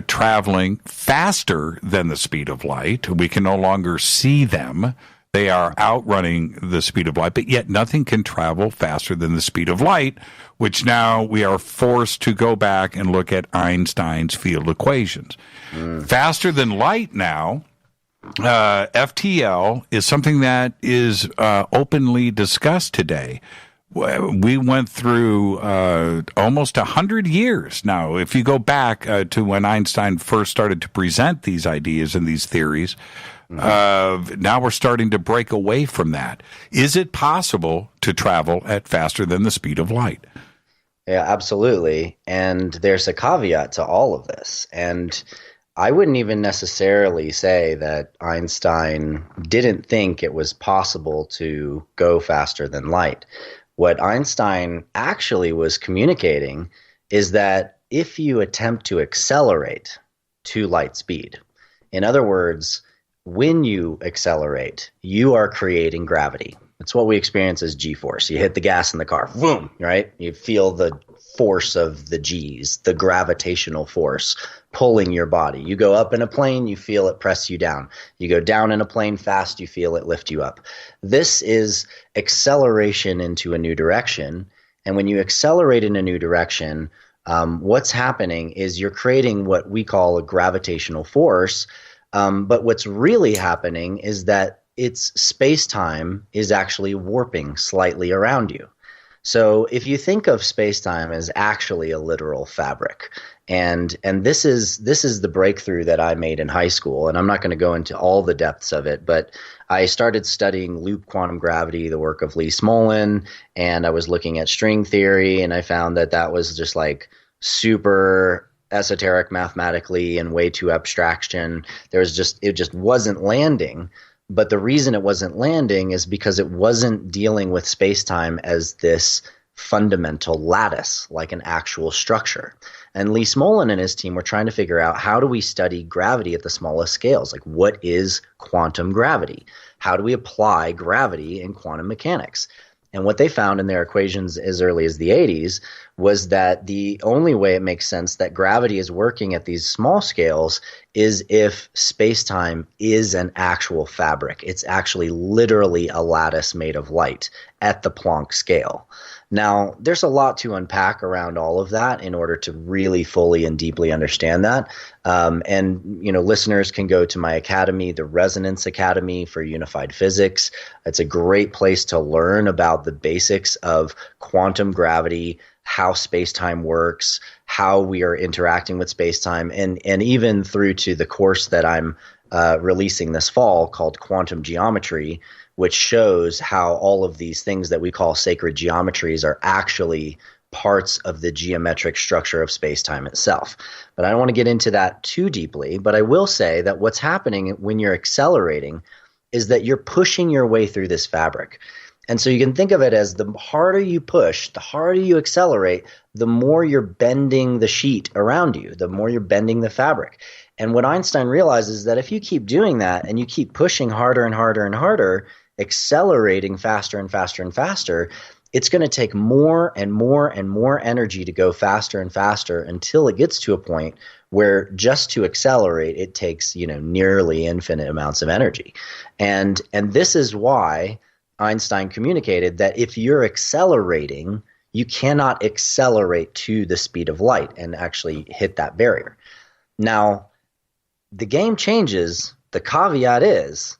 traveling faster than the speed of light. We can no longer see them. They are outrunning the speed of light, but yet nothing can travel faster than the speed of light, which now we are forced to go back and look at Einstein's field equations. Faster than light now, FTL is something that is openly discussed today. We went through almost 100 years now. If you go back to when Einstein first started to present these ideas and these theories, now we're starting to break away from that. Is it possible to travel at faster than the speed of light? Yeah, absolutely. And there's a caveat to all of this. And I wouldn't even necessarily say that Einstein didn't think it was possible to go faster than light. What Einstein actually was communicating is that if you attempt to accelerate to light speed, in other words, when you accelerate, you are creating gravity. It's what we experience as G-force. You hit the gas in the car, boom, right? You feel the force of the G's, the gravitational force pulling your body. You go up in a plane, you feel it press you down. You go down in a plane fast, you feel it lift you up. This is acceleration into a new direction. And when you accelerate in a new direction, what's happening is you're creating what we call a gravitational force. But what's really happening is that its space-time is actually warping slightly around you. So if you think of space-time as actually a literal fabric, and this is the breakthrough that I made in high school, and I'm not going to go into all the depths of it, but I started studying loop quantum gravity, the work of Lee Smolin, and I was looking at string theory, and I found that was just like super esoteric mathematically and way too abstraction. It just wasn't landing. But the reason it wasn't landing is because it wasn't dealing with space-time as this fundamental lattice, like an actual structure. And Lee Smolin and his team were trying to figure out, how do we study gravity at the smallest scales? Like, what is quantum gravity? How do we apply gravity in quantum mechanics? And what they found in their equations as early as the 80s was that the only way it makes sense that gravity is working at these small scales is if space-time is an actual fabric. It's actually literally a lattice made of light at the Planck scale. Now, there's a lot to unpack around all of that in order to really fully and deeply understand that. Listeners can go to my academy, the Resonance Academy for Unified Physics. It's a great place to learn about the basics of quantum gravity, how space-time works, how we are interacting with space-time, and even through to the course that I'm releasing this fall called Quantum Geometry, which shows how all of these things that we call sacred geometries are actually parts of the geometric structure of space-time itself. But I don't want to get into that too deeply, but I will say that what's happening when you're accelerating is that you're pushing your way through this fabric. And so you can think of it as the harder you push, the harder you accelerate, the more you're bending the sheet around you, the more you're bending the fabric. And what Einstein realizes is that if you keep doing that and you keep pushing harder and harder and harder, accelerating faster and faster and faster, it's going to take more and more and more energy to go faster and faster until it gets to a point where just to accelerate, it takes, nearly infinite amounts of energy. And this is why Einstein communicated that if you're accelerating, you cannot accelerate to the speed of light and actually hit that barrier. Now, the game changes. The caveat is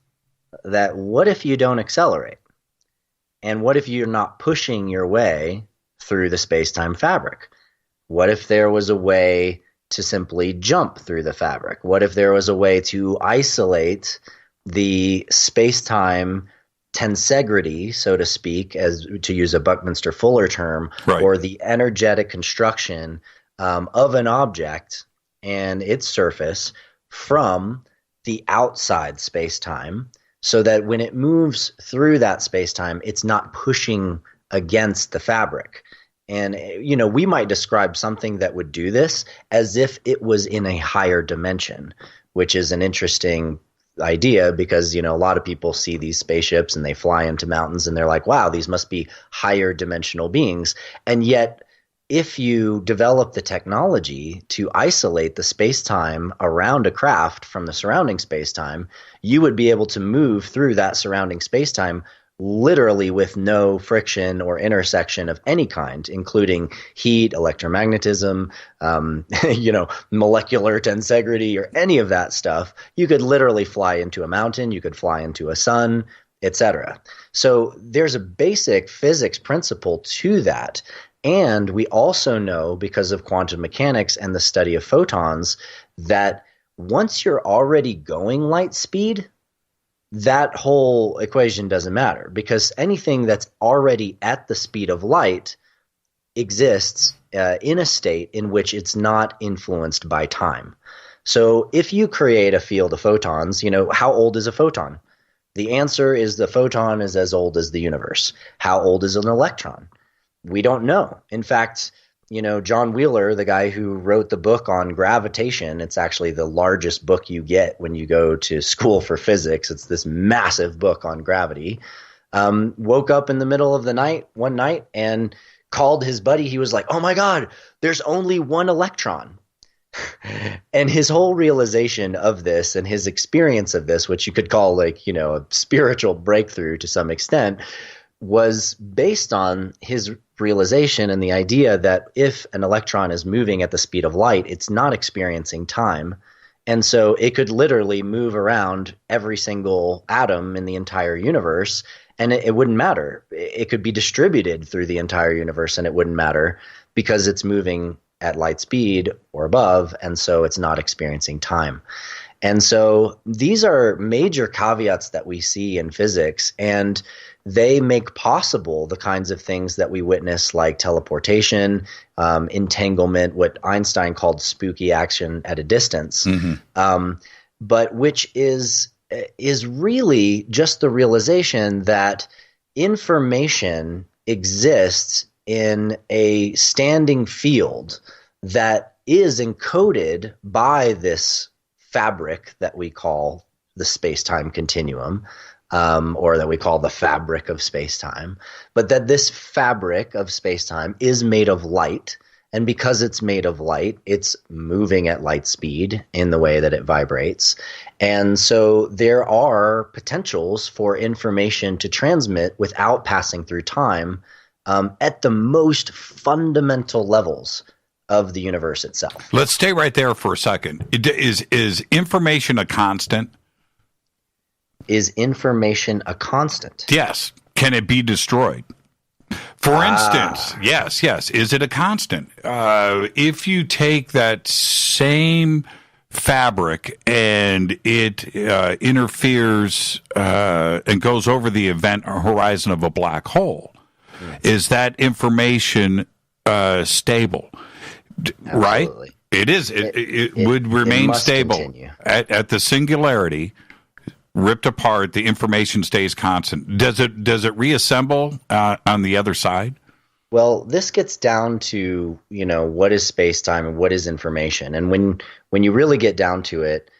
that what if you don't accelerate? And what if you're not pushing your way through the space-time fabric? What if there was a way to simply jump through the fabric? What if there was a way to isolate the space-time tensegrity, so to speak, as to use a Buckminster Fuller term, Right. or the energetic construction of an object and its surface from the outside space-time, so that when it moves through that space-time, it's not pushing against the fabric. And, we might describe something that would do this as if it was in a higher dimension, which is an interesting idea because, a lot of people see these spaceships and they fly into mountains and they're like, wow, these must be higher dimensional beings. And yet, if you develop the technology to isolate the space-time around a craft from the surrounding space-time, you would be able to move through that surrounding space-time literally with no friction or intersection of any kind, including heat, electromagnetism, molecular tensegrity, or any of that stuff. You could literally fly into a mountain, you could fly into a sun, etc. So there's a basic physics principle to that. And we also know, because of quantum mechanics and the study of photons, that once you're already going light speed, that whole equation doesn't matter, because anything that's already at the speed of light exists in a state in which it's not influenced by time. So if you create a field of photons, how old is a photon? The answer is the photon is as old as the universe. How old is an electron? We don't know. In fact, John Wheeler, the guy who wrote the book on gravitation, it's actually the largest book you get when you go to school for physics. It's this massive book on gravity. Woke up in the middle of the night one night and called his buddy. He was like, oh my God, there's only one electron. And his whole realization of this and his experience of this, which you could call a spiritual breakthrough to some extent, was based on his realization and the idea that if an electron is moving at the speed of light, it's not experiencing time. And so it could literally move around every single atom in the entire universe, and it wouldn't matter. It could be distributed through the entire universe, and it wouldn't matter because it's moving at light speed or above, and so it's not experiencing time. And so these are major caveats that we see in physics, and they make possible the kinds of things that we witness, like teleportation, entanglement, what Einstein called spooky action at a distance, but which is really just the realization that information exists in a standing field that is encoded by this fabric that we call the space-time continuum, or that we call the fabric of space-time, but that this fabric of space-time is made of light, and because it's made of light, it's moving at light speed in the way that it vibrates. And so there are potentials for information to transmit without passing through time at the most fundamental levels of the universe itself. Let's stay right there for a second. Is information a constant? Is information a constant? Yes. Can it be destroyed? For instance, yes. Is it a constant? If you take that same fabric and it interferes and goes over the event or horizon of a black hole, is that information stable? Right? It is. It would remain stable at the singularity. Ripped apart, the information stays constant. Does it reassemble on the other side? Well, this gets down to, what is space-time and what is information. And when you really get down to it,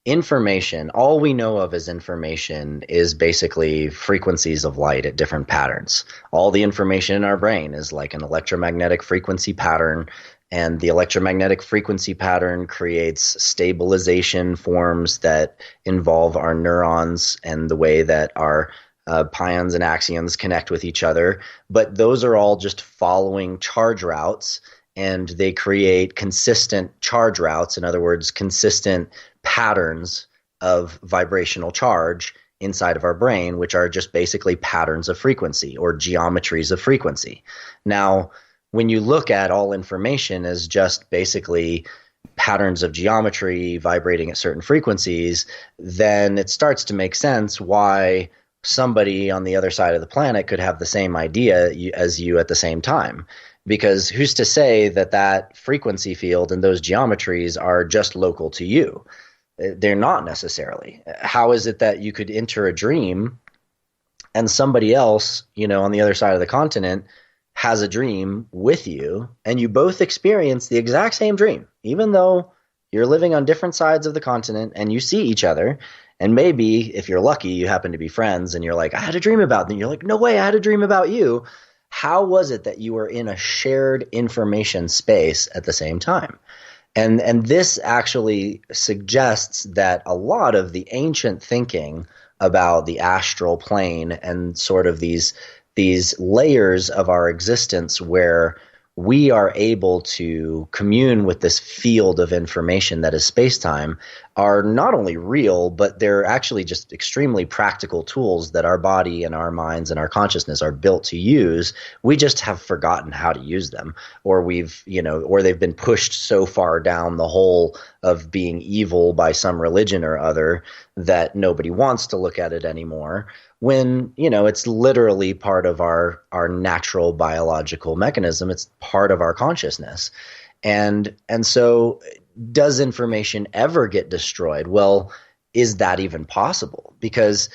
information, all we know of as information is basically frequencies of light at different patterns. All the information in our brain is like an electromagnetic frequency pattern, and the electromagnetic frequency pattern creates stabilization forms that involve our neurons and the way that our pions and axions connect with each other. But those are all just following charge routes, and they create consistent charge routes. In other words, consistent patterns of vibrational charge inside of our brain, which are just basically patterns of frequency or geometries of frequency. Now, when you look at all information as just basically patterns of geometry vibrating at certain frequencies, then it starts to make sense why somebody on the other side of the planet could have the same idea as you at the same time. Because who's to say that that frequency field and those geometries are just local to you? They're not necessarily. How is it that you could enter a dream and somebody else, on the other side of the continent has a dream with you, and you both experience the exact same dream, even though you're living on different sides of the continent and you see each other? And maybe if you're lucky, you happen to be friends and you're like, I had a dream about them. You're like, no way, I had a dream about you. How was it that you were in a shared information space at the same time? And this actually suggests that a lot of the ancient thinking about the astral plane and sort of these layers of our existence where we are able to commune with this field of information that is space-time are not only real, but they're actually just extremely practical tools that our body and our minds and our consciousness are built to use. We just have forgotten how to use them, or or they've been pushed so far down the hole of being evil by some religion or other that nobody wants to look at it anymore, when it's literally part of our natural biological mechanism. It's part of our consciousness. And so does information ever get destroyed? Well, is that even possible? Because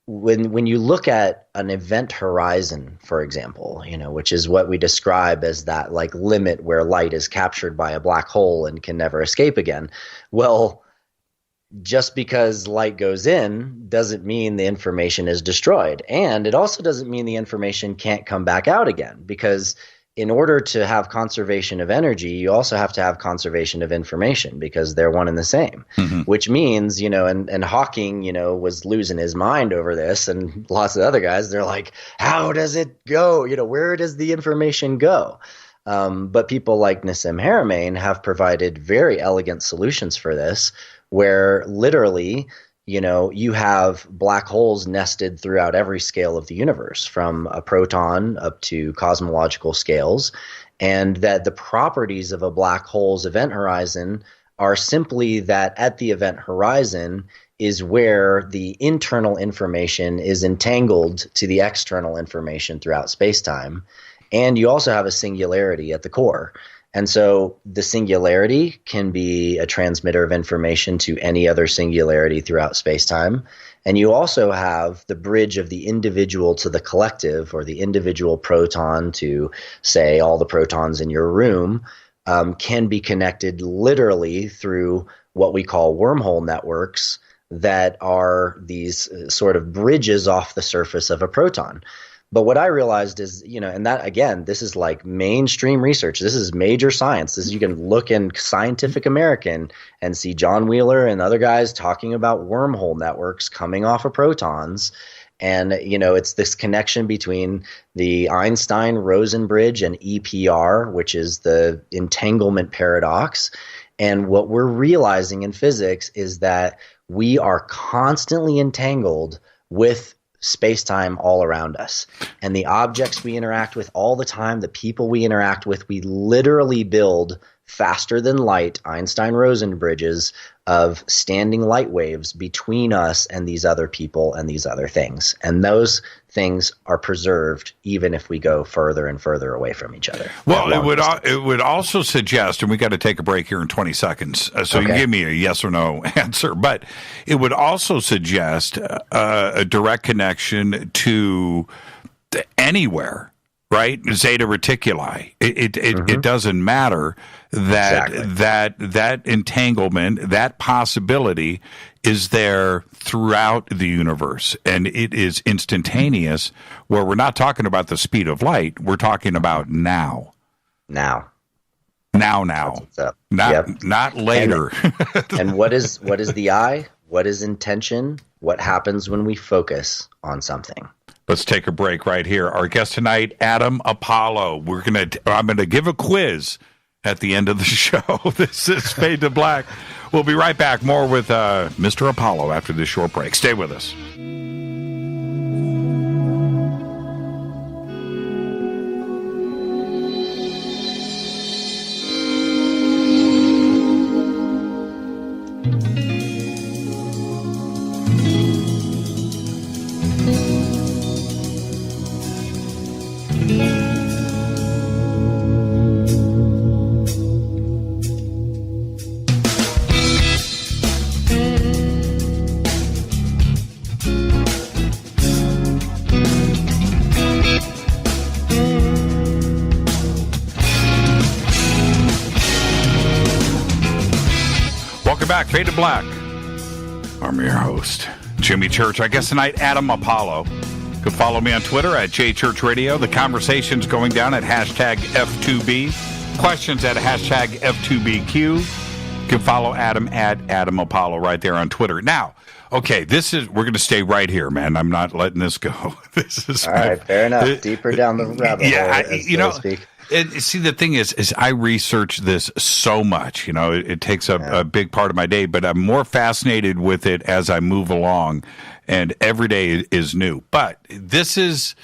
when you look at an event horizon, for example, which is what we describe as that like limit where light is captured by a black hole and can never escape again. Well, just because light goes in doesn't mean the information is destroyed. And it also doesn't mean the information can't come back out again, because in order to have conservation of energy, you also have to have conservation of information, because they're one and the same, which means, and Hawking, was losing his mind over this, and lots of other guys, they're like, how does it go? Where does the information go? But people like Nassim Haramein have provided very elegant solutions for this, where literally, you have black holes nested throughout every scale of the universe, from a proton up to cosmological scales, and that the properties of a black hole's event horizon are simply that at the event horizon is where the internal information is entangled to the external information throughout space-time. And you also have a singularity at the core. And so the singularity can be a transmitter of information to any other singularity throughout space-time. And you also have the bridge of the individual to the collective, or the individual proton to, say, all the protons in your room, can be connected literally through what we call wormhole networks that are these sort of bridges off the surface of a proton. But what I realized is, and that, again, this is like mainstream research. This is major science. You can look in Scientific American and see John Wheeler and other guys talking about wormhole networks coming off of protons. And, it's this connection between the Einstein-Rosen bridge and EPR, which is the entanglement paradox. And what we're realizing in physics is that we are constantly entangled with space-time all around us, and the objects we interact with all the time, the people we interact with, we literally build faster than light Einstein-Rosen bridges of standing light waves between us and these other people and these other things. And those things are preserved even if we go further and further away from each other. Well, it would also suggest, and we got to take a break here in 20 seconds, so you give me a yes or no answer, but it would also suggest a direct connection to anywhere, right? Zeta Reticuli. It doesn't matter that that entanglement, that possibility is there throughout the universe, and it is instantaneous, where we're not talking about the speed of light, we're talking about now. Not later. And what is the I? What is intention? What happens when we focus on something? Let's take a break right here. Our guest tonight, Adam Apollo. I'm gonna give a quiz at the end of the show. This is Fade to Black. We'll be right back. More with Mr. Apollo after this short break. Stay with us. Back, Fade to Black. I'm your host, Jimmy Church. Our guest tonight, Adam Apollo. You can follow me on Twitter at JChurchRadio. The conversation's going down at hashtag F2B. Questions at hashtag F2BQ. You can follow Adam at Adam Apollo right there on Twitter. Now, okay, we're going to stay right here, man. I'm not letting this go. This is all right, fair enough. Deeper down the rabbit hole, speak. And see, the thing is I research this so much. It takes a big part of my day, but I'm more fascinated with it as I move along, and every day is new. But this is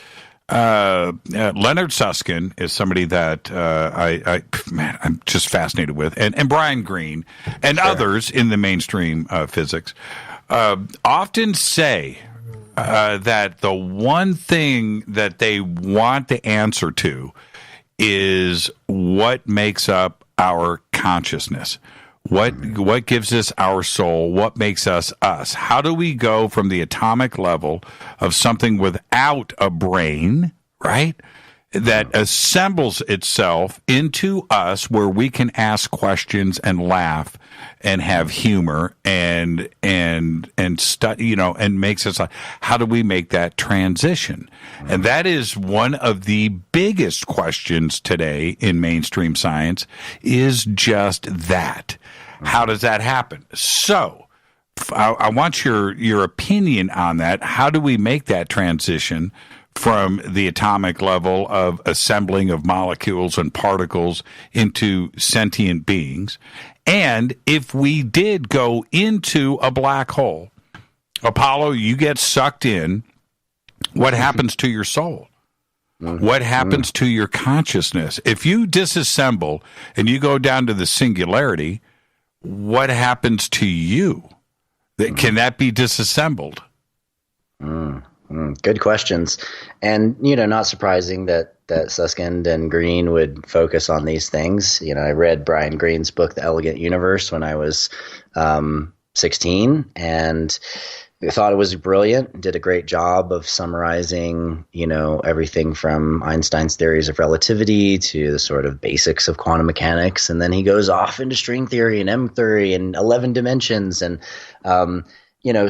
Leonard Susskind is somebody that I'm just fascinated with, and Brian Greene and others in the mainstream physics often say that the one thing that they want the answer to is what makes up our consciousness. What gives us our soul? What makes us us? How do we go from the atomic level of something without a brain, right, that assembles itself into us, where we can ask questions and laugh and have humor and study, and makes us like, how do we make that transition? And that is one of the biggest questions today in mainstream science, is just that. How does that happen? So I want your opinion on that. How do we make that transition from the atomic level of assembling of molecules and particles into sentient beings? And if we did go into a black hole, Apollo, you get sucked in, what happens to your soul? What happens to your consciousness? If you disassemble and you go down to the singularity, what happens to you? Can that be disassembled? Good questions. And, not surprising that Susskind and Greene would focus on these things. I read Brian Greene's book, The Elegant Universe, when I was 16, and I thought it was brilliant. Did a great job of summarizing, everything from Einstein's theories of relativity to the sort of basics of quantum mechanics. And then he goes off into string theory and M theory and 11 dimensions. And,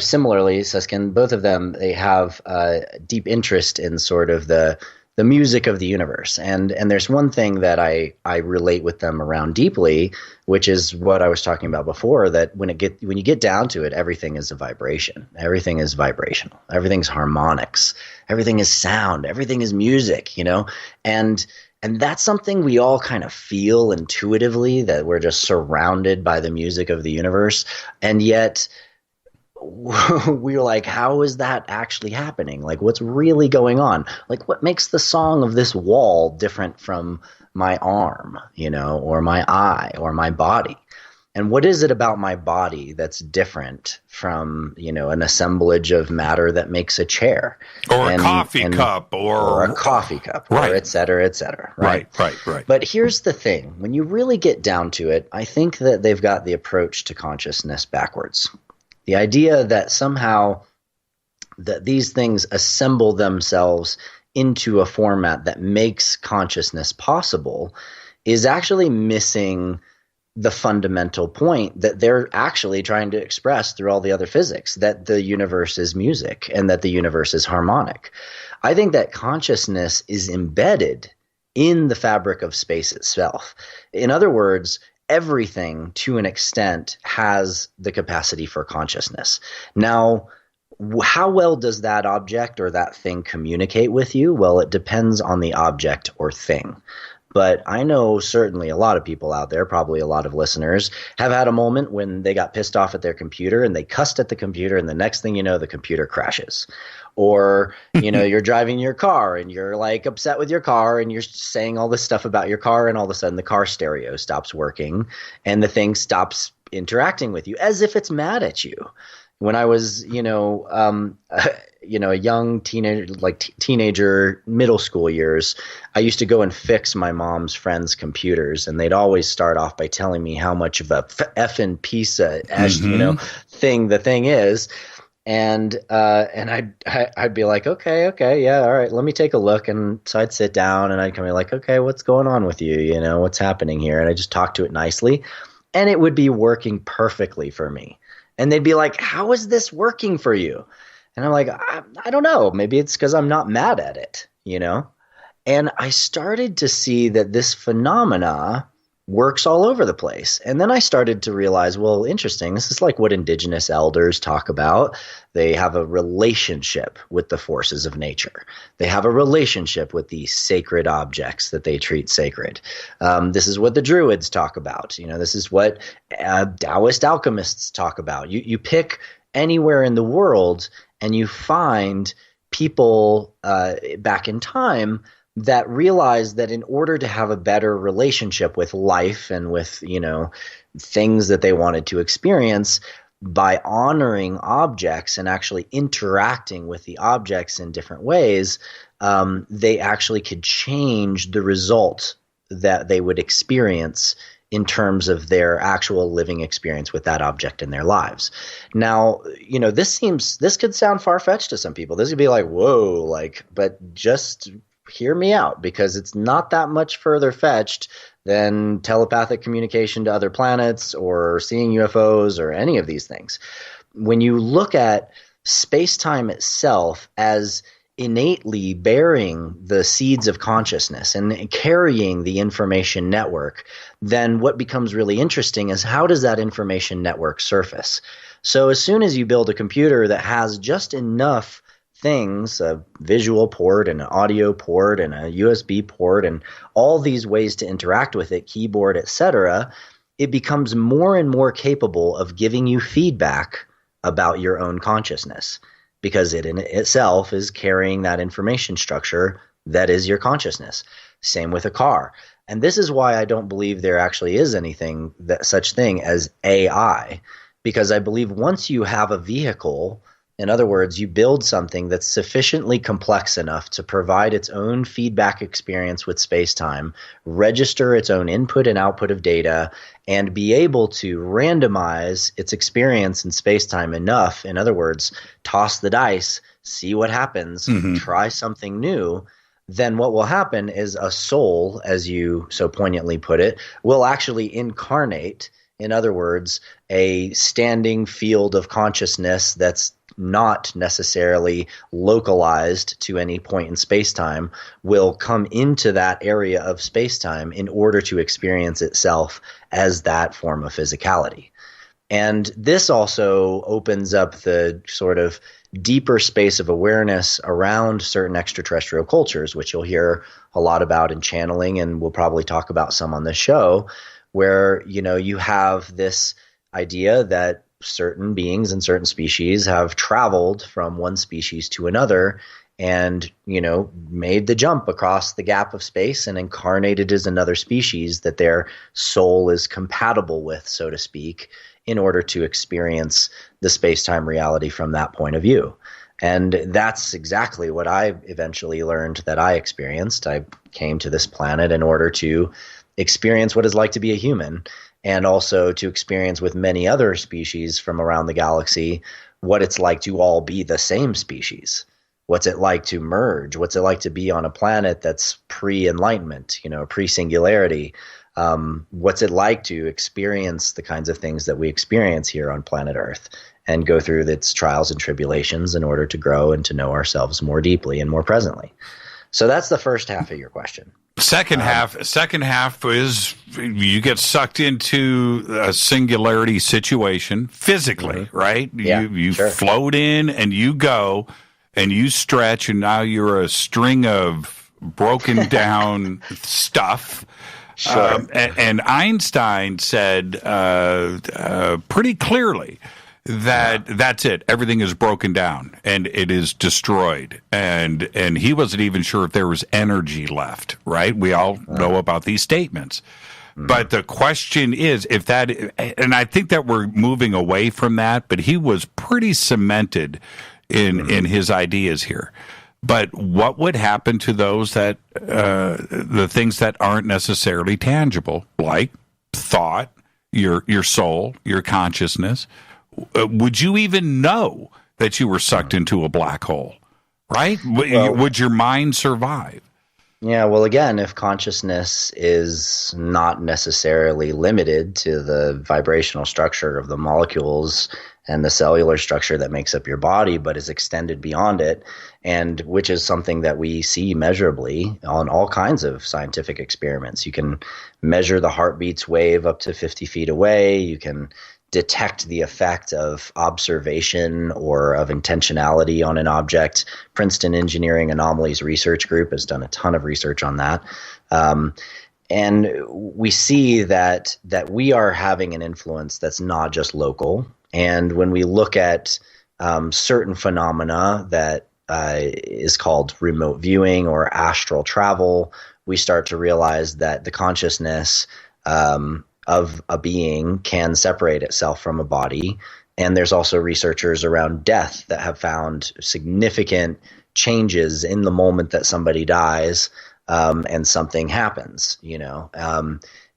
similarly, Susskind, both of them, they have a deep interest in sort of the music of the universe. And there's one thing that I relate with them around deeply, which is what I was talking about before, that when you get down to it, everything is a vibration. Everything is vibrational. Everything's harmonics. Everything is sound. Everything is music, And that's something we all kind of feel intuitively, that we're just surrounded by the music of the universe. And yet we're like, how is that actually happening? Like, what's really going on? Like, what makes the song of this wall different from my arm, or my eye or my body? And what is it about my body that's different from, an assemblage of matter that makes a chair? Or a coffee cup. Or a coffee cup, right. Or et cetera, et cetera. Right? Right. But here's the thing. When you really get down to it, I think that they've got the approach to consciousness backwards. The idea that somehow that these things assemble themselves into a format that makes consciousness possible is actually missing the fundamental point that they're actually trying to express through all the other physics, that the universe is music and that the universe is harmonic. I think that consciousness is embedded in the fabric of space itself. In other words, everything, to an extent, has the capacity for consciousness. Now, how well does that object or that thing communicate with you? Well, it depends on the object or thing. But I know certainly a lot of people out there, probably a lot of listeners, have had a moment when they got pissed off at their computer and they cussed at the computer, and the next thing you know, the computer crashes. Or, you're driving your car and you're like upset with your car and you're saying all this stuff about your car, and all of a sudden the car stereo stops working and the thing stops interacting with you as if it's mad at you. When I was, a young teenager, middle school years, I used to go and fix my mom's friends' computers, and they'd always start off by telling me how much of a effing piece of thing the thing is. And I'd be like, okay, yeah, all right, let me take a look. And so I'd sit down and I'd come in like, okay, what's going on with you? You know, what's happening here? And I just talk to it nicely, and it would be working perfectly for me. And they'd be like, how is this working for you? And I'm like, I don't know. Maybe it's because I'm not mad at it, you know? And I started to see that this phenomena works all over the place. And then I started to realize, well, interesting. This is like what indigenous elders talk about. They have a relationship with the forces of nature. They have a relationship with the sacred objects that they treat sacred. This is what the Druids talk about. You know, this is what Taoist alchemists talk about. You pick anywhere in the world and you find people back in time that realized that in order to have a better relationship with life and with, things that they wanted to experience, by honoring objects and actually interacting with the objects in different ways, they actually could change the result that they would experience in terms of their actual living experience with that object in their lives. Now, this could sound far-fetched to some people. This could be like, whoa, but just hear me out, because it's not that much further fetched than telepathic communication to other planets or seeing UFOs or any of these things. When you look at space-time itself as innately bearing the seeds of consciousness and carrying the information network, then what becomes really interesting is how does that information network surface? So as soon as you build a computer that has just enough things, a visual port and an audio port and a USB port and all these ways to interact with it, keyboard, etc., it becomes more and more capable of giving you feedback about your own consciousness, because it in itself is carrying that information structure that is your consciousness. Same with a car. And this is why I don't believe there actually is anything such thing as AI, because I believe once you have a vehicle, in other words, you build something that's sufficiently complex enough to provide its own feedback experience with space-time, register its own input and output of data, and be able to randomize its experience in space-time enough, in other words, toss the dice, see what happens, try something new, then what will happen is a soul, as you so poignantly put it, will actually incarnate, in other words, a standing field of consciousness that's not necessarily localized to any point in space-time, will come into that area of space-time in order to experience itself as that form of physicality. And this also opens up the sort of deeper space of awareness around certain extraterrestrial cultures, which you'll hear a lot about in channeling, and we'll probably talk about some on this show, where, you have this idea that certain beings and certain species have traveled from one species to another and, made the jump across the gap of space and incarnated as another species that their soul is compatible with, so to speak, in order to experience the space-time reality from that point of view. And that's exactly what I eventually learned that I experienced. I came to this planet in order to experience what it's like to be a human, and also to experience with many other species from around the galaxy what it's like to all be the same species. What's it like to merge? What's it like to be on a planet that's pre-enlightenment, pre-singularity? What's it like to experience the kinds of things that we experience here on planet Earth and go through its trials and tribulations in order to grow and to know ourselves more deeply and more presently? So that's the first half of your question. Second half is you get sucked into a singularity situation physically, right? Yeah, you sure. float in and you go and you stretch, and now you're a string of broken down stuff. Sure. And Einstein said pretty clearly that that's it. Everything is broken down and it is destroyed. And he wasn't even sure if there was energy left, right? We all know about these statements. But the question is if that, and I think that we're moving away from that, but he was pretty cemented in his ideas here. But what would happen to those that, the things that aren't necessarily tangible, like thought, your soul, your consciousness? Would you even know that you were sucked into a black hole, right? Would your mind survive? Yeah, well, again, if consciousness is not necessarily limited to the vibrational structure of the molecules and the cellular structure that makes up your body, but is extended beyond it, and which is something that we see measurably on all kinds of scientific experiments. You can measure the heartbeats wave up to 50 feet away. You can detect the effect of observation or of intentionality on an object. Princeton Engineering Anomalies Research Group has done a ton of research on that. And we see that we are having an influence that's not just local. And when we look at certain phenomena that is called remote viewing or astral travel, we start to realize that the consciousness of a being can separate itself from a body. And there's also researchers around death that have found significant changes in the moment that somebody dies, and something happens,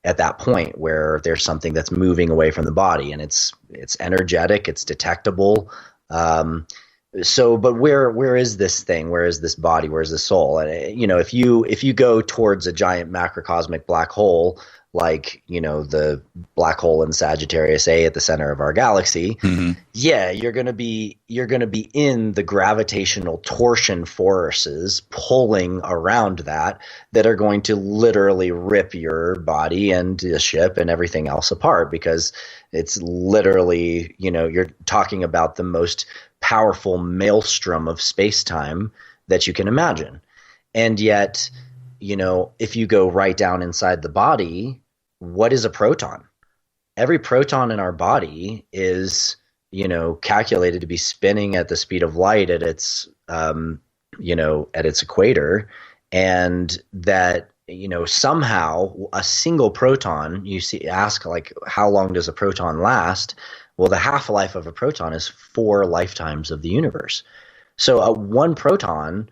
at that point where there's something that's moving away from the body, and it's energetic, it's detectable. But where is this thing? Where is this body? Where is the soul? And if you go towards a giant macrocosmic black hole, like, the black hole in Sagittarius A at the center of our galaxy, yeah, you're going to be in the gravitational torsion forces pulling around that are going to literally rip your body and the ship and everything else apart, because it's literally, you're talking about the most powerful maelstrom of space-time that you can imagine. And yet, if you go right down inside the body, what is a proton? Every proton in our body is, calculated to be spinning at the speed of light at its, at its equator. And that, somehow a single proton, ask like, how long does a proton last? Well, the half-life of a proton is 4 lifetimes of the universe. So one proton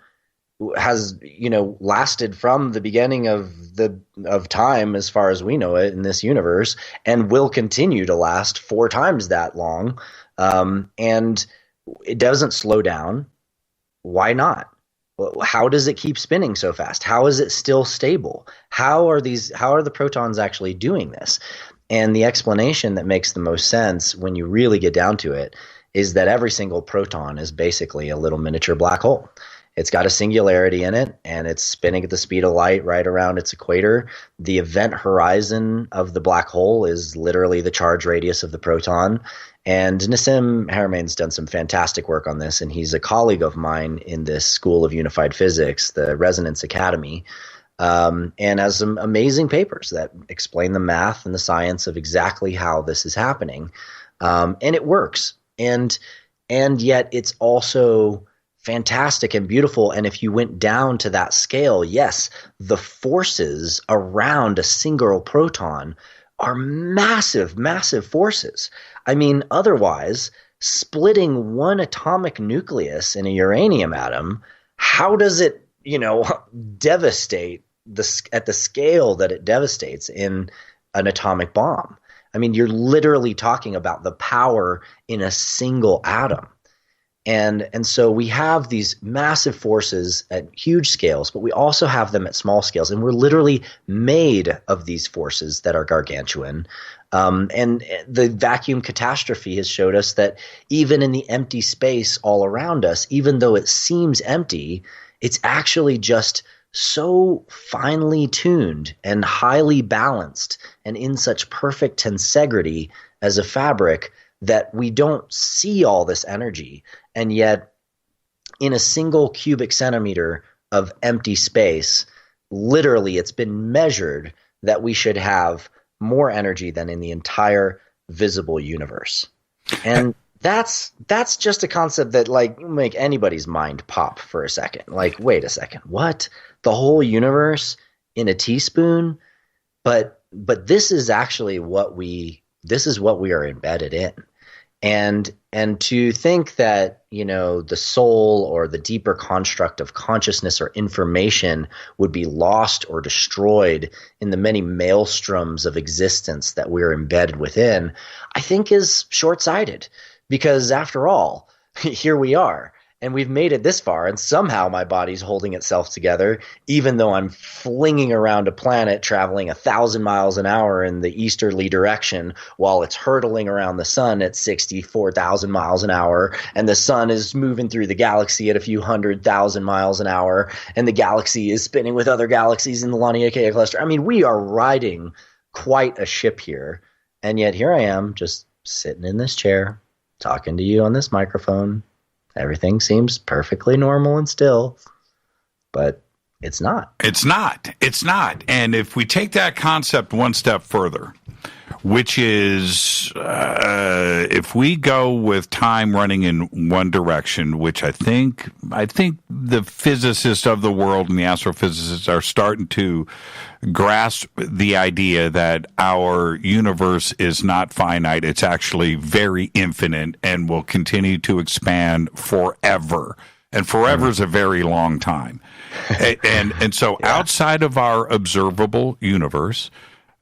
has lasted from the beginning of time, as far as we know it, in this universe, and will continue to last 4 times that long, and it doesn't slow down. Why not? How does it keep spinning so fast? How is it still stable? How are the protons actually doing this? And the explanation that makes the most sense when you really get down to it is that every single proton is basically a little miniature black hole. It's got a singularity in it, and it's spinning at the speed of light right around its equator. The event horizon of the black hole is literally the charge radius of the proton. And Nassim Harameyn's done some fantastic work on this, and he's a colleague of mine in this School of Unified Physics, the Resonance Academy, and has some amazing papers that explain the math and the science of exactly how this is happening. And it works. And yet it's also fantastic and beautiful. And if you went down to that scale, yes, the forces around a single proton are massive, massive forces. I mean, otherwise, splitting one atomic nucleus in a uranium atom, how does it, devastate at the scale that it devastates in an atomic bomb? I mean, you're literally talking about the power in a single atom. And so we have these massive forces at huge scales, but we also have them at small scales. And we're literally made of these forces that are gargantuan. And the vacuum catastrophe has showed us that even in the empty space all around us, even though it seems empty, it's actually just so finely tuned and highly balanced and in such perfect tensegrity as a fabric that we don't see all this energy. And yet, in a single cubic centimeter of empty space, literally it's been measured that we should have more energy than in the entire visible universe. And that's just a concept that will make anybody's mind pop for a second. Wait a second, what? The whole universe in a teaspoon? But but this is actually what we are embedded in. And to think that, the soul or the deeper construct of consciousness or information would be lost or destroyed in the many maelstroms of existence that we're embedded within, I think is short-sighted. Because after all, here we are. And we've made it this far, and somehow my body's holding itself together, even though I'm flinging around a planet traveling 1,000 miles an hour in the easterly direction while it's hurtling around the sun at 64,000 miles an hour, and the sun is moving through the galaxy at a few 100,000 miles an hour, and the galaxy is spinning with other galaxies in the Laniakea cluster. I mean, we are riding quite a ship here, and yet here I am just sitting in this chair, talking to you on this microphone. Everything seems perfectly normal and still, but it's not. It's not. It's not. And if we take that concept one step further, which is if we go with time running in one direction, which I think the physicists of the world and the astrophysicists are starting to grasp the idea that our universe is not finite. It's actually very infinite and will continue to expand forever. And forever is a very long time. And so outside of our observable universe,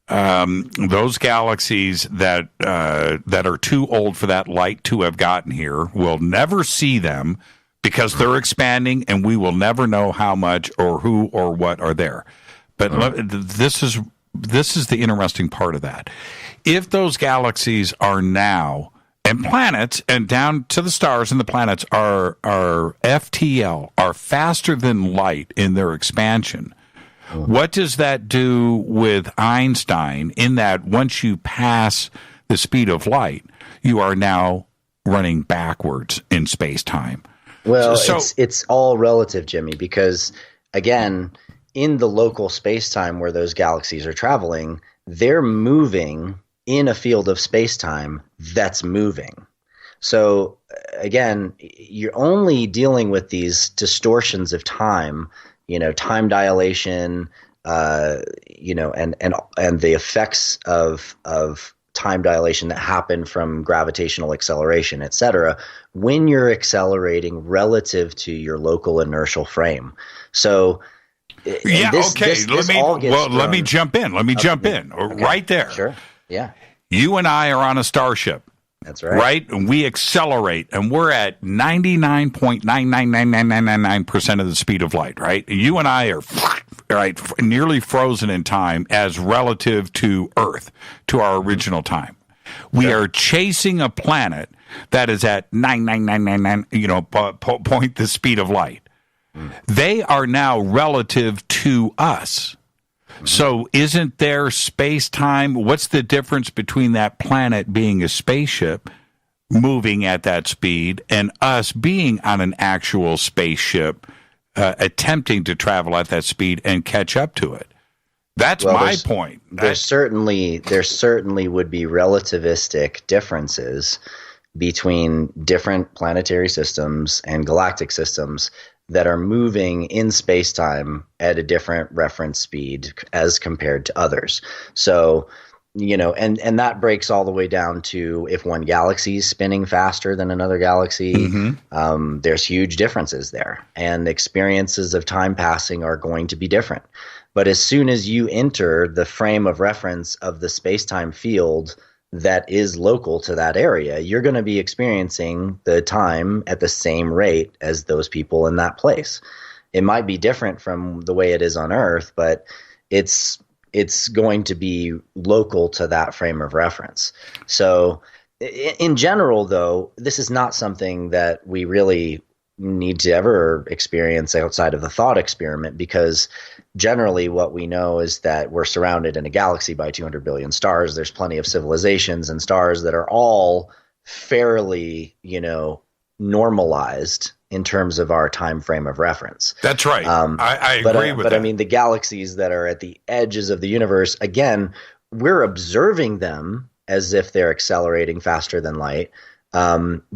those galaxies that are too old for that light to have gotten here, we'll never see them because they're expanding, and we will never know how much or who or what are there. But this is the interesting part of that. If those galaxies are now, and planets, and down to the stars and the planets are FTL, are faster than light in their expansion, what does that do with Einstein in that once you pass the speed of light, you are now running backwards in space-time? Well, it's all relative, Jimmy, because, again, in the local space-time where those galaxies are traveling, they're moving in a field of space-time that's moving. So, again, you're only dealing with these distortions of time, time dilation, and the effects of time dilation that happen from gravitational acceleration, et cetera, when you're accelerating relative to your local inertial frame. So, let me jump in. Right there. Sure. Yeah. You and I are on a starship. That's right. Right? And we accelerate, and we're at 99.9999999% of the speed of light, right? You and I are nearly frozen in time as relative to Earth, to our original time. We are chasing a planet that is at 99999, point the speed of light. They are now relative to us. So isn't there space-time? What's the difference between that planet being a spaceship moving at that speed and us being on an actual spaceship attempting to travel at that speed and catch up to it? That's my point. There certainly would be relativistic differences between different planetary systems and galactic systems that are moving in space-time at a different reference speed as compared to others. So, and that breaks all the way down to if one galaxy is spinning faster than another galaxy, there's huge differences there. And experiences of time passing are going to be different. But as soon as you enter the frame of reference of the space-time field that is local to that area, you're going to be experiencing the time at the same rate as those people in that place. It might be different from the way it is on Earth, but it's going to be local to that frame of reference. So in general, though, this is not something that we really need to ever experience outside of the thought experiment, because generally what we know is that we're surrounded in a galaxy by 200 billion stars. There's plenty of civilizations and stars that are all fairly, normalized in terms of our time frame of reference. That's right. I agree with that. But I mean, the galaxies that are at the edges of the universe, again, we're observing them as if they're accelerating faster than light.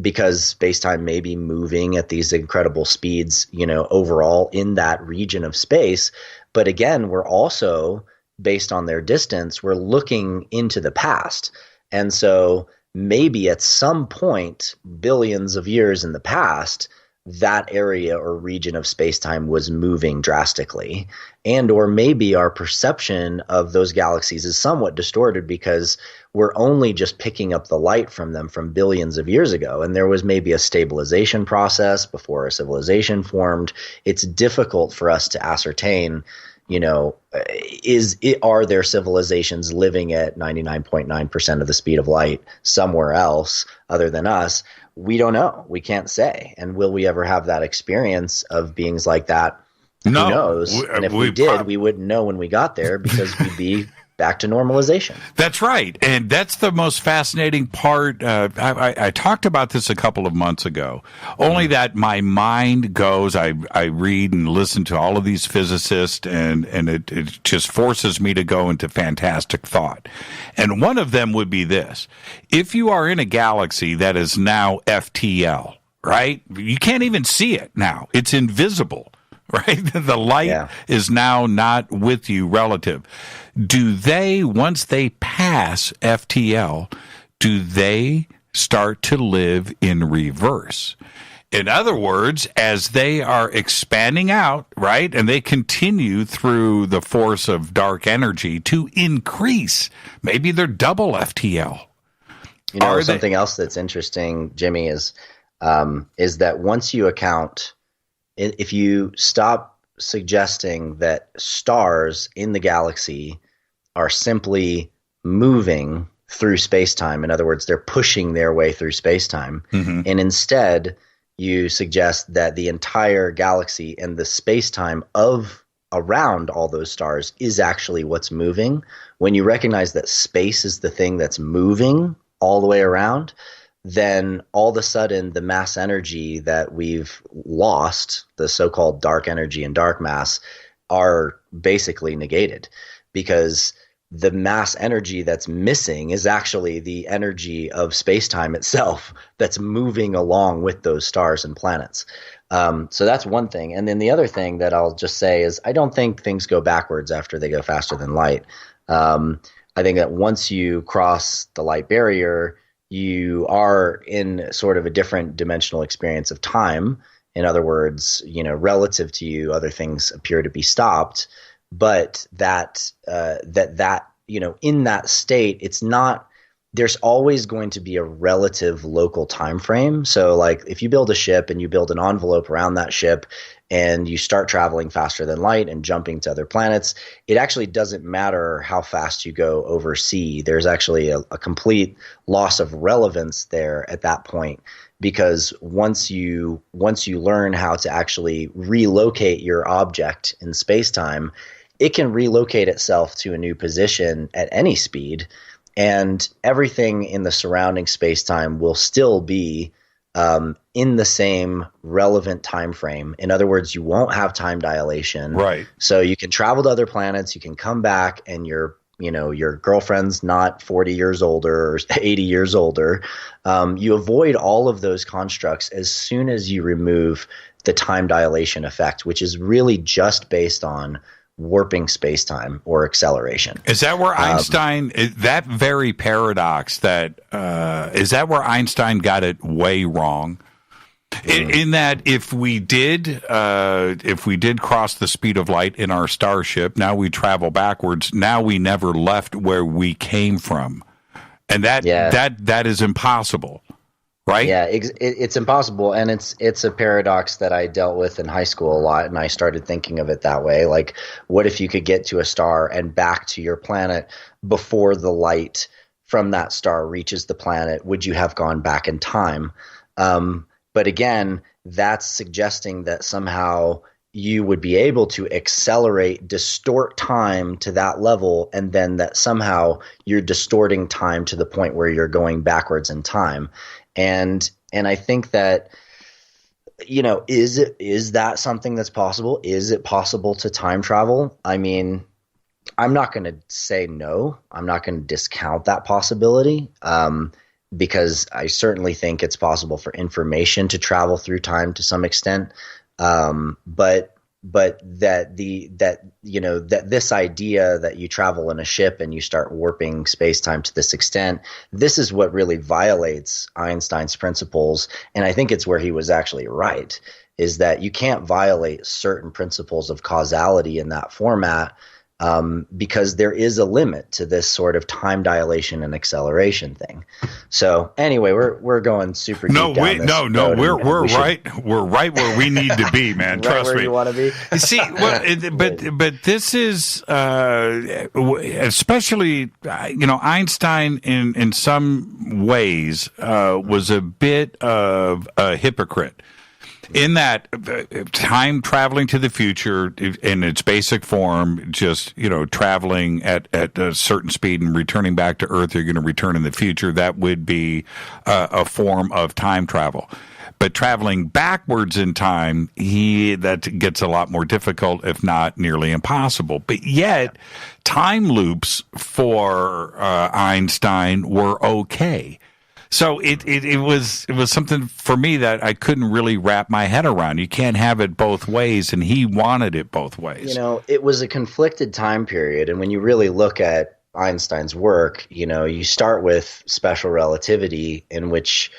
Because space-time may be moving at these incredible speeds, overall in that region of space. But again, we're also based on their distance, were looking into the past. And so maybe at some point, billions of years in the past, that area or region of space-time was moving drastically. And or maybe our perception of those galaxies is somewhat distorted because we're only just picking up the light from them from billions of years ago. And there was maybe a stabilization process before a civilization formed. It's difficult for us to ascertain, are there civilizations living at 99.9% of the speed of light somewhere else other than us? We don't know. We can't say. And will we ever have that experience of beings like that? No. Who knows? And if we did, we wouldn't know when we got there because we'd be back to normalization. That's right. And that's the most fascinating part. I talked about this a couple of months ago, only that my mind goes, I read and listen to all of these physicists and it just forces me to go into fantastic thought. And one of them would be this. If you are in a galaxy that is now FTL, right? You can't even see it now. It's invisible. Right? The light is now not with you relative. Do they, once they pass FTL, do they start to live in reverse? In other words, as they are expanding out, right, and they continue through the force of dark energy to increase, maybe they're double FTL. Something else that's interesting, Jimmy, is that once you account, if you stop suggesting that stars in the galaxy are simply moving through space-time, in other words, they're pushing their way through space-time, and instead you suggest that the entire galaxy and the space-time of around all those stars is actually what's moving, when you recognize that space is the thing that's moving all the way around, then all of a sudden the mass energy that we've lost, the so-called dark energy and dark mass, are basically negated, because the mass energy that's missing is actually the energy of space-time itself that's moving along with those stars and planets. So that's one thing. And then the other thing that I'll just say is I don't think things go backwards after they go faster than light. I think that once you cross the light barrier, you are in sort of a different dimensional experience of time. In other words, relative to you, other things appear to be stopped. But that in that state, it's not. There's always going to be a relative local time frame. So, like, if you build a ship and you build an envelope around that ship, and you start traveling faster than light and jumping to other planets, it actually doesn't matter how fast you go over sea. There's actually a complete loss of relevance there at that point, because once you learn how to actually relocate your object in space-time, it can relocate itself to a new position at any speed, and everything in the surrounding space-time will still be in the same relevant time frame. In other words, you won't have time dilation. Right. So you can travel to other planets, you can come back, and your girlfriend's not 40 years older or 80 years older. You avoid all of those constructs as soon as you remove the time dilation effect, which is really just based on warping space-time or acceleration. Is that where Einstein, that very paradox, is that where Einstein got it way wrong? In that if we did cross the speed of light in our starship, now we travel backwards. Now we never left where we came from, and that is impossible, right? Yeah, it's impossible, and it's a paradox that I dealt with in high school a lot, and I started thinking of it that way. Like, what if you could get to a star and back to your planet before the light from that star reaches the planet? Would you have gone back in time? But again, that's suggesting that somehow you would be able to accelerate, distort time to that level, and then that somehow you're distorting time to the point where you're going backwards in time. And I think that, is that something that's possible? Is it possible to time travel? I mean, I'm not going to say no. I'm not going to discount that possibility. Because I certainly think it's possible for information to travel through time to some extent. But but that this idea that you travel in a ship and you start warping space-time to this extent, this is what really violates Einstein's principles. And I think it's where he was actually right, is that you can't violate certain principles of causality in that format, because there is a limit to this sort of time dilation and acceleration thing. So anyway, we're going super deep down this road, we're right where we need to be, man. Right Trust where me. you want to be. You see, but this is especially Einstein in some ways was a bit of a hypocrite. In that time traveling to the future in its basic form, just, traveling at a certain speed and returning back to Earth, you're going to return in the future. That would be a form of time travel. But traveling backwards in time, that gets a lot more difficult, if not nearly impossible. But yet, time loops for Einstein were okay. So it was something for me that I couldn't really wrap my head around. You can't have it both ways, and he wanted it both ways. It was a conflicted time period, and when you really look at Einstein's work, you start with special relativity, in which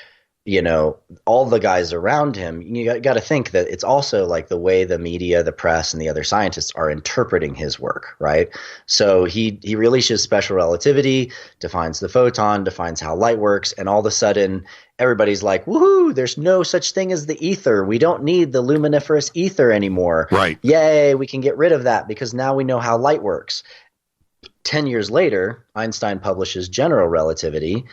all the guys around him, you got to think that it's also like the way the media, the press, and the other scientists are interpreting his work, right? So he releases special relativity, defines the photon, defines how light works, and all of a sudden everybody's like, woohoo, there's no such thing as the ether. We don't need the luminiferous ether anymore. Right. Yay, we can get rid of that because now we know how light works. 10 years later, Einstein publishes general relativity,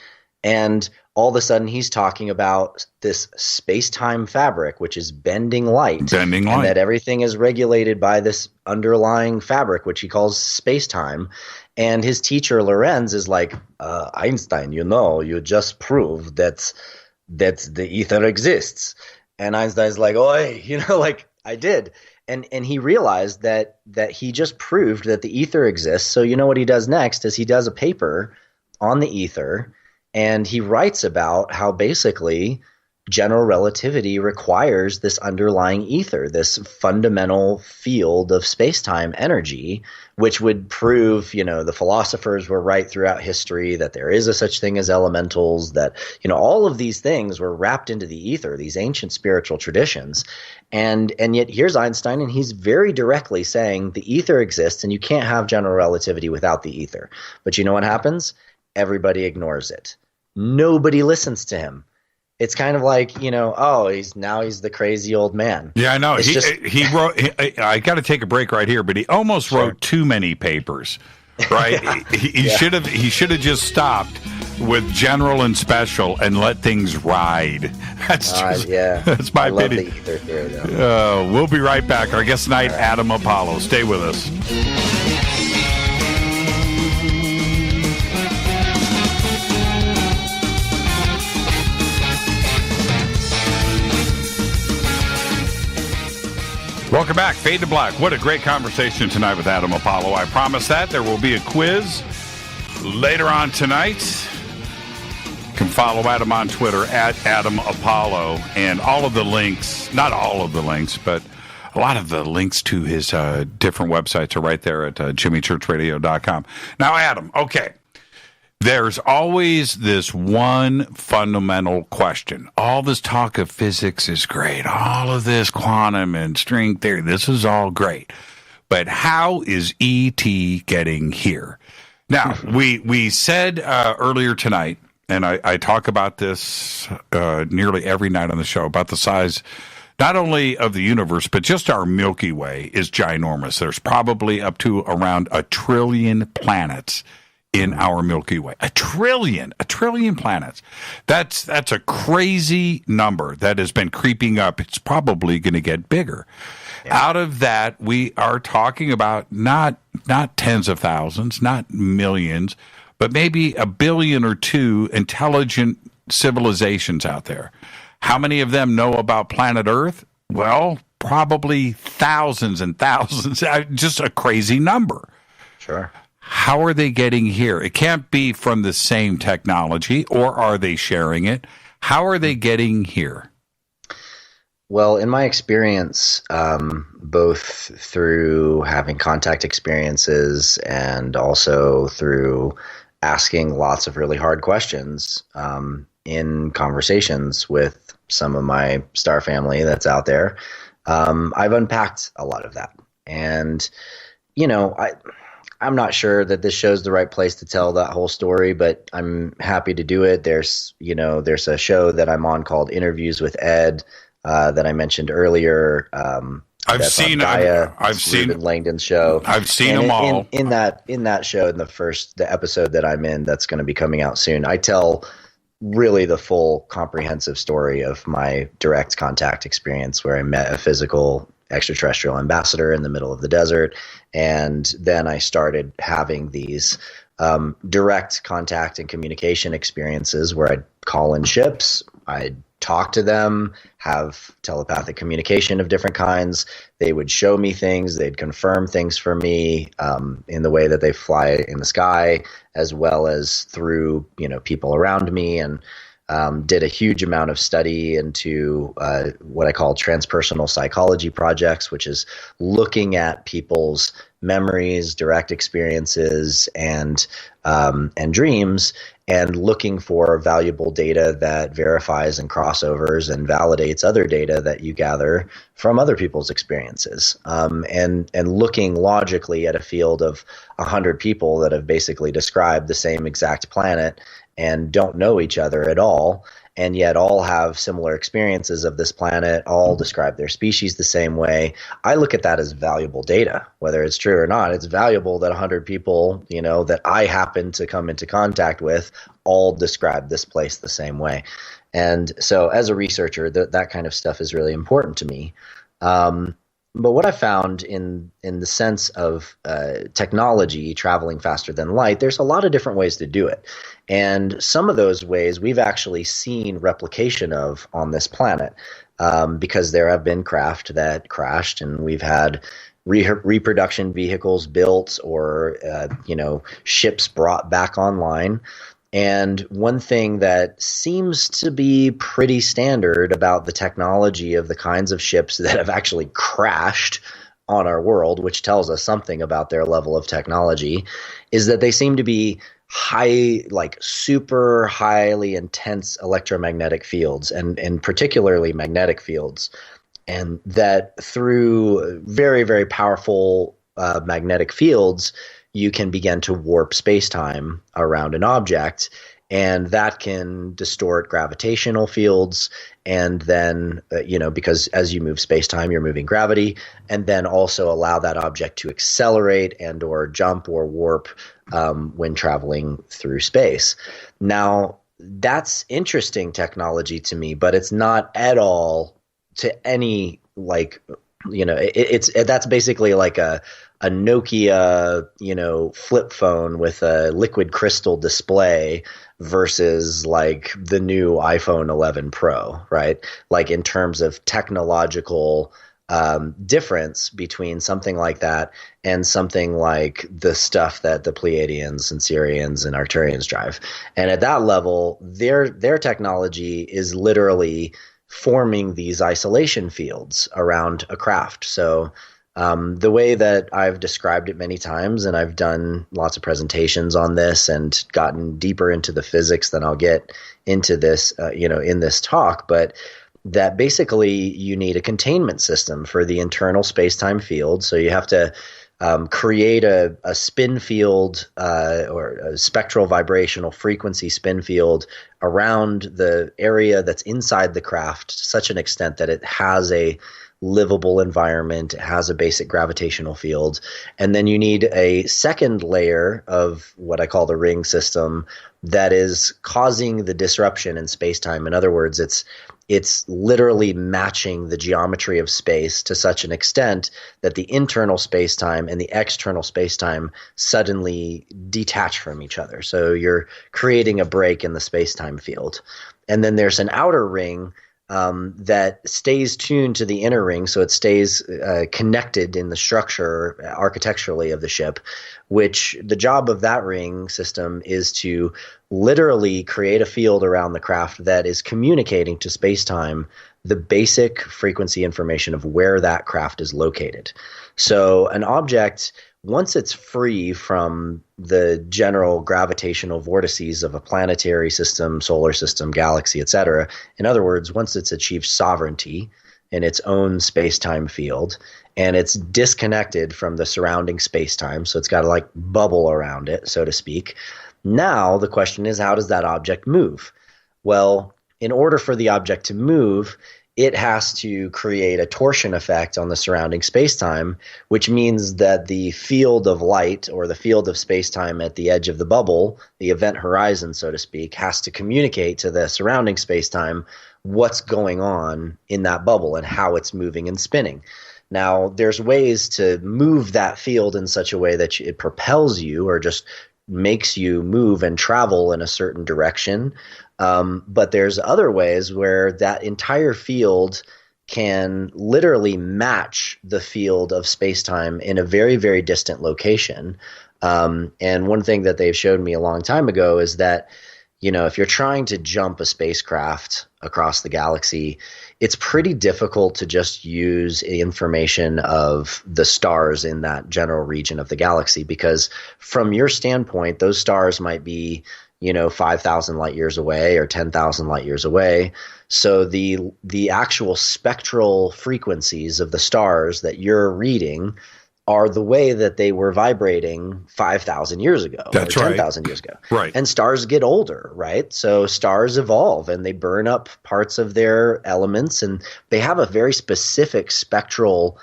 and all of a sudden he's talking about this space-time fabric, which is bending light. And that everything is regulated by this underlying fabric, which he calls space-time. And his teacher, Lorenz, is like, Einstein, you just proved that the ether exists. And Einstein's like, oi, I did. And he realized that he just proved that the ether exists. So what he does next is he does a paper on the ether, and he writes about how basically general relativity requires this underlying ether, this fundamental field of space-time energy, which would prove, the philosophers were right throughout history, that there is a such thing as elementals, that, all of these things were wrapped into the ether, these ancient spiritual traditions. And yet here's Einstein, and he's very directly saying the ether exists and you can't have general relativity without the ether. But you know what happens? Everybody ignores it. Nobody listens to him. It's kind of like, he's the crazy old man. Yeah, I know. He wrote. I got to take a break right here, but he almost wrote too many papers. Right? He should have just stopped with general and special and let things ride. That's that's my opinion. I love the ether theory, though. We'll be right back. Our guest tonight, Adam Apollo. Stay with us. Welcome back. Fade to Black. What a great conversation tonight with Adam Apollo. I promise that there will be a quiz later on tonight. You can follow Adam on Twitter at Adam Apollo, and all of the links, not all of the links, but a lot of the links to his different websites are right there at jimmychurchradio.com. Now, Adam, okay. There's always this one fundamental question. All this talk of physics is great. All of this quantum and string theory, this is all great. But how is E.T. getting here? Now, we said earlier tonight, and I talk about this nearly every night on the show, about the size not only of the universe, but just our Milky Way is ginormous. There's probably up to around 1 trillion planets in our Milky Way. 1 trillion planets. That's a crazy number that has been creeping up. It's probably going to get bigger. Yeah. Out of that, we are talking about not tens of thousands, not millions, but maybe 1 billion or 2 intelligent civilizations out there. How many of them know about planet Earth? Well, probably thousands and thousands. Just a crazy number. Sure. How are they getting here? It can't be from the same technology, or are they sharing it? How are they getting here? Well, in my experience, both through having contact experiences and also through asking lots of really hard questions in conversations with some of my star family that's out there, I've unpacked a lot of that. And, I'm not sure that this show's the right place to tell that whole story, but I'm happy to do it. There's a show that I'm on called Interviews with Ed that I mentioned earlier. I've seen Ruben Langdon's show. I've seen them all. In that show, in the episode that I'm in, that's going to be coming out soon, I tell really the full comprehensive story of my direct contact experience, where I met a physical extraterrestrial ambassador in the middle of the desert, and then I started having these direct contact and communication experiences where I'd call in ships, I'd talk to them, have telepathic communication of different kinds. They would show me things, they'd confirm things for me in the way that they fly in the sky, as well as through people around me, and did a huge amount of study into what I call transpersonal psychology projects, which is looking at people's memories, direct experiences, and dreams, and looking for valuable data that verifies and crossovers and validates other data that you gather from other people's experiences, and looking logically at a field of 100 people that have basically described the same exact planet and don't know each other at all, and yet all have similar experiences of this planet, all describe their species the same way. I look at that as valuable data, whether it's true or not. It's valuable that 100 people, that I happen to come into contact with, all describe this place the same way. And so as a researcher, that kind of stuff is really important to me. But what I found in the sense of technology traveling faster than light, there's a lot of different ways to do it. And some of those ways we've actually seen replication of on this planet, because there have been craft that crashed, and we've had reproduction vehicles built, or ships brought back online. And one thing that seems to be pretty standard about the technology of the kinds of ships that have actually crashed on our world, which tells us something about their level of technology, is that they seem to be super highly intense electromagnetic fields, and particularly magnetic fields. And that through very, very powerful magnetic fields, you can begin to warp space-time around an object, and that can distort gravitational fields. And then, because as you move space-time, you're moving gravity, and then also allow that object to accelerate and or jump or warp when traveling through space. Now, that's interesting technology to me, but it's not at all to any that's basically like a Nokia, flip phone with a liquid crystal display versus like the new iPhone 11 Pro, right? Like in terms of technological difference between something like that and something like the stuff that the Pleiadians and Sirians and Arcturians drive. And at that level, their technology is literally forming these isolation fields around a craft. So the way that I've described it many times, and I've done lots of presentations on this and gotten deeper into the physics than I'll get into this, in this talk, but that basically you need a containment system for the internal space-time field. So you have to create a spin field or a spectral vibrational frequency spin field around the area that's inside the craft to such an extent that it has a livable environment, it has a basic gravitational field. And then you need a second layer of what I call the ring system that is causing the disruption in space-time. In other words, it's literally matching the geometry of space to such an extent that the internal space-time and the external space-time suddenly detach from each other. So you're creating a break in the space-time field. And then there's an outer ring that stays tuned to the inner ring, so it stays connected in the structure architecturally of the ship, which the job of that ring system is to literally create a field around the craft that is communicating to space-time the basic frequency information of where that craft is located. So an object, once it's free from the general gravitational vortices of a planetary system, solar system, galaxy, etc., in other words, once it's achieved sovereignty in its own space-time field, and it's disconnected from the surrounding space-time, so it's got to like bubble around it, so to speak. Now the question is, how does that object move? Well, in order for the object to move, it has to create a torsion effect on the surrounding space-time, which means that the field of light, or the field of space-time at the edge of the bubble, the event horizon, so to speak, has to communicate to the surrounding space-time what's going on in that bubble and how it's moving and spinning. Now, there's ways to move that field in such a way that it propels you or just makes you move and travel in a certain direction. But there's other ways where that entire field can literally match the field of space-time in a very, very distant location. And one thing that they've showed me a long time ago is that, you know, if you're trying to jump a spacecraft across the galaxy, it's pretty difficult to just use information of the stars in that general region of the galaxy, because from your standpoint, those stars might be, you know, 5,000 light years away or 10,000 light years away. So the actual spectral frequencies of the stars that you're reading are the way that they were vibrating 5,000 years ago. That's or right. 10,000 years ago. Right. And stars get older, right? So stars evolve and they burn up parts of their elements, and they have a very specific spectral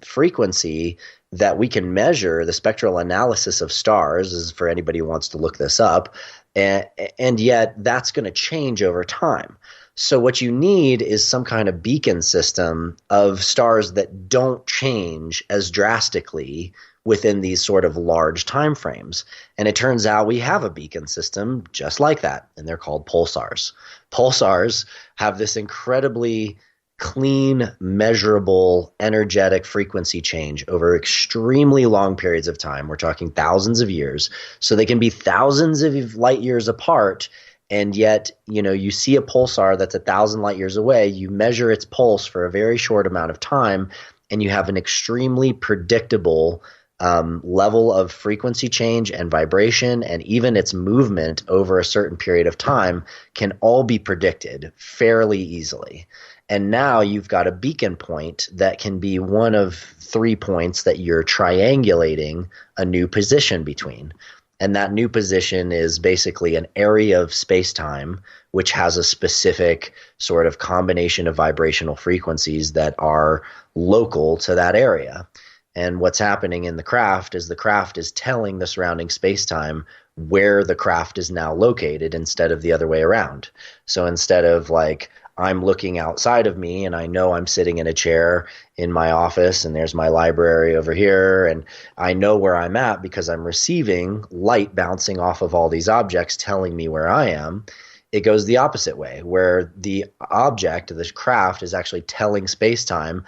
frequency that we can measure. The spectral analysis of stars is for anybody who wants to look this up. And yet that's going to change over time. So what you need is some kind of beacon system of stars that don't change as drastically within these sort of large time frames. And it turns out we have a beacon system just like that, and they're called pulsars. Pulsars have this incredibly clean, measurable, energetic frequency change over extremely long periods of time. We're talking thousands of years. So they can be thousands of light years apart. And yet, you know, you see a pulsar that's 1,000 light years away, you measure its pulse for a very short amount of time, and you have an extremely predictable level of frequency change and vibration, and even its movement over a certain period of time can all be predicted fairly easily. And now you've got a beacon point that can be one of 3 points that you're triangulating a new position between. And that new position is basically an area of space-time which has a specific sort of combination of vibrational frequencies that are local to that area. And what's happening in the craft is telling the surrounding space-time where the craft is now located instead of the other way around. So instead of like, I'm looking outside of me and I know I'm sitting in a chair in my office and there's my library over here, and I know where I'm at because I'm receiving light bouncing off of all these objects telling me where I am. It goes the opposite way, where the object, the craft, is actually telling space-time,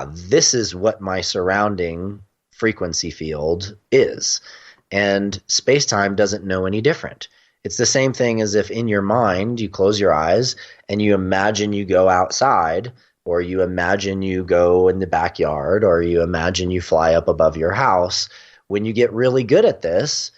this is what my surrounding frequency field is. And space-time doesn't know any different. It's the same thing as if in your mind you close your eyes and you imagine you go outside, or you imagine you go in the backyard, or you imagine you fly up above your house. When you get really good at this,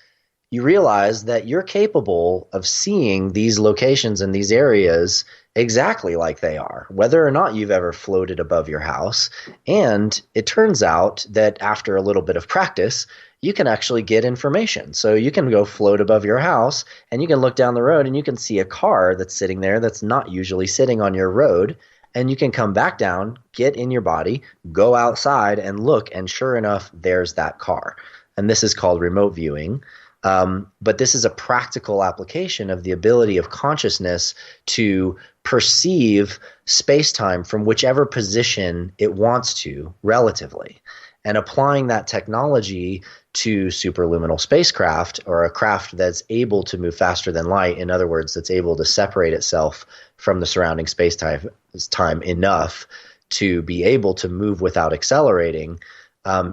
you realize that you're capable of seeing these locations and these areas exactly like they are, whether or not you've ever floated above your house. And it turns out that after a little bit of practice, you can actually get information. So you can go float above your house and you can look down the road and you can see a car that's sitting there that's not usually sitting on your road. And you can come back down, get in your body, go outside and look, and sure enough, there's that car. And this is called remote viewing. But this is a practical application of the ability of consciousness to perceive space-time from whichever position it wants to relatively. And applying that technology to superluminal spacecraft, or a craft that's able to move faster than light, in other words, that's able to separate itself from the surrounding space-time enough to be able to move without accelerating,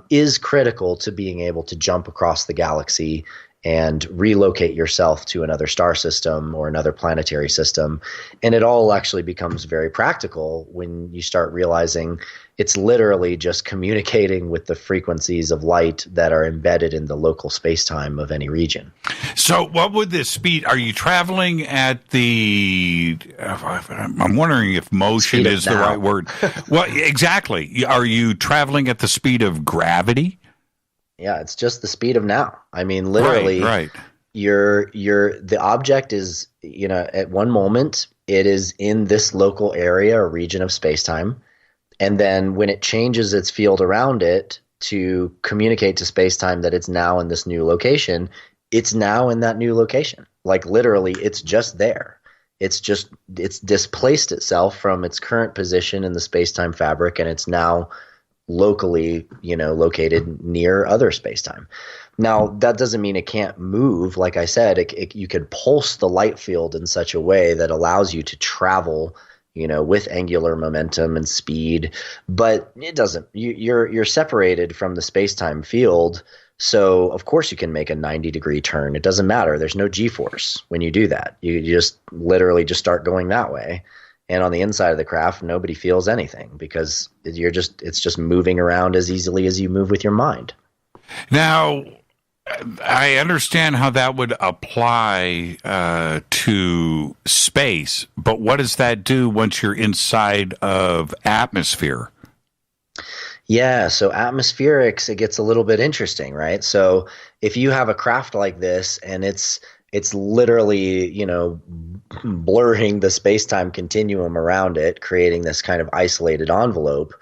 is critical to being able to jump across the galaxy and relocate yourself to another star system or another planetary system. And it all actually becomes very practical when you start realizing it's literally just communicating with the frequencies of light that are embedded in the local space-time of any region. So what would this speed, are you traveling at the, I'm wondering if motion is the right word. Well, exactly. Are you traveling at the speed of gravity? Yeah, it's just the speed of now. I mean, literally, right. The object is, at one moment it is in this local area or region of space-time, and then when it changes its field around it to communicate to space-time that it's now in this new location, it's now in that new location. Like literally, it's just there. It's displaced itself from its current position in the space-time fabric, and it's now locally, located near other space-time. Now, that doesn't mean it can't move. Like I said, you can pulse the light field in such a way that allows you to travel, with angular momentum and speed, but it doesn't. You're separated from the space-time field, so of course you can make a 90-degree turn. It doesn't matter. There's no G-force when you do that. You just literally just start going that way. And on the inside of the craft, nobody feels anything because it's just moving around as easily as you move with your mind. Now, I understand how that would apply to space, but what does that do once you're inside of atmosphere? Yeah, so atmospherics, it gets a little bit interesting, right? So if you have a craft like this and it's literally, blurring the space-time continuum around it, creating this kind of isolated envelope,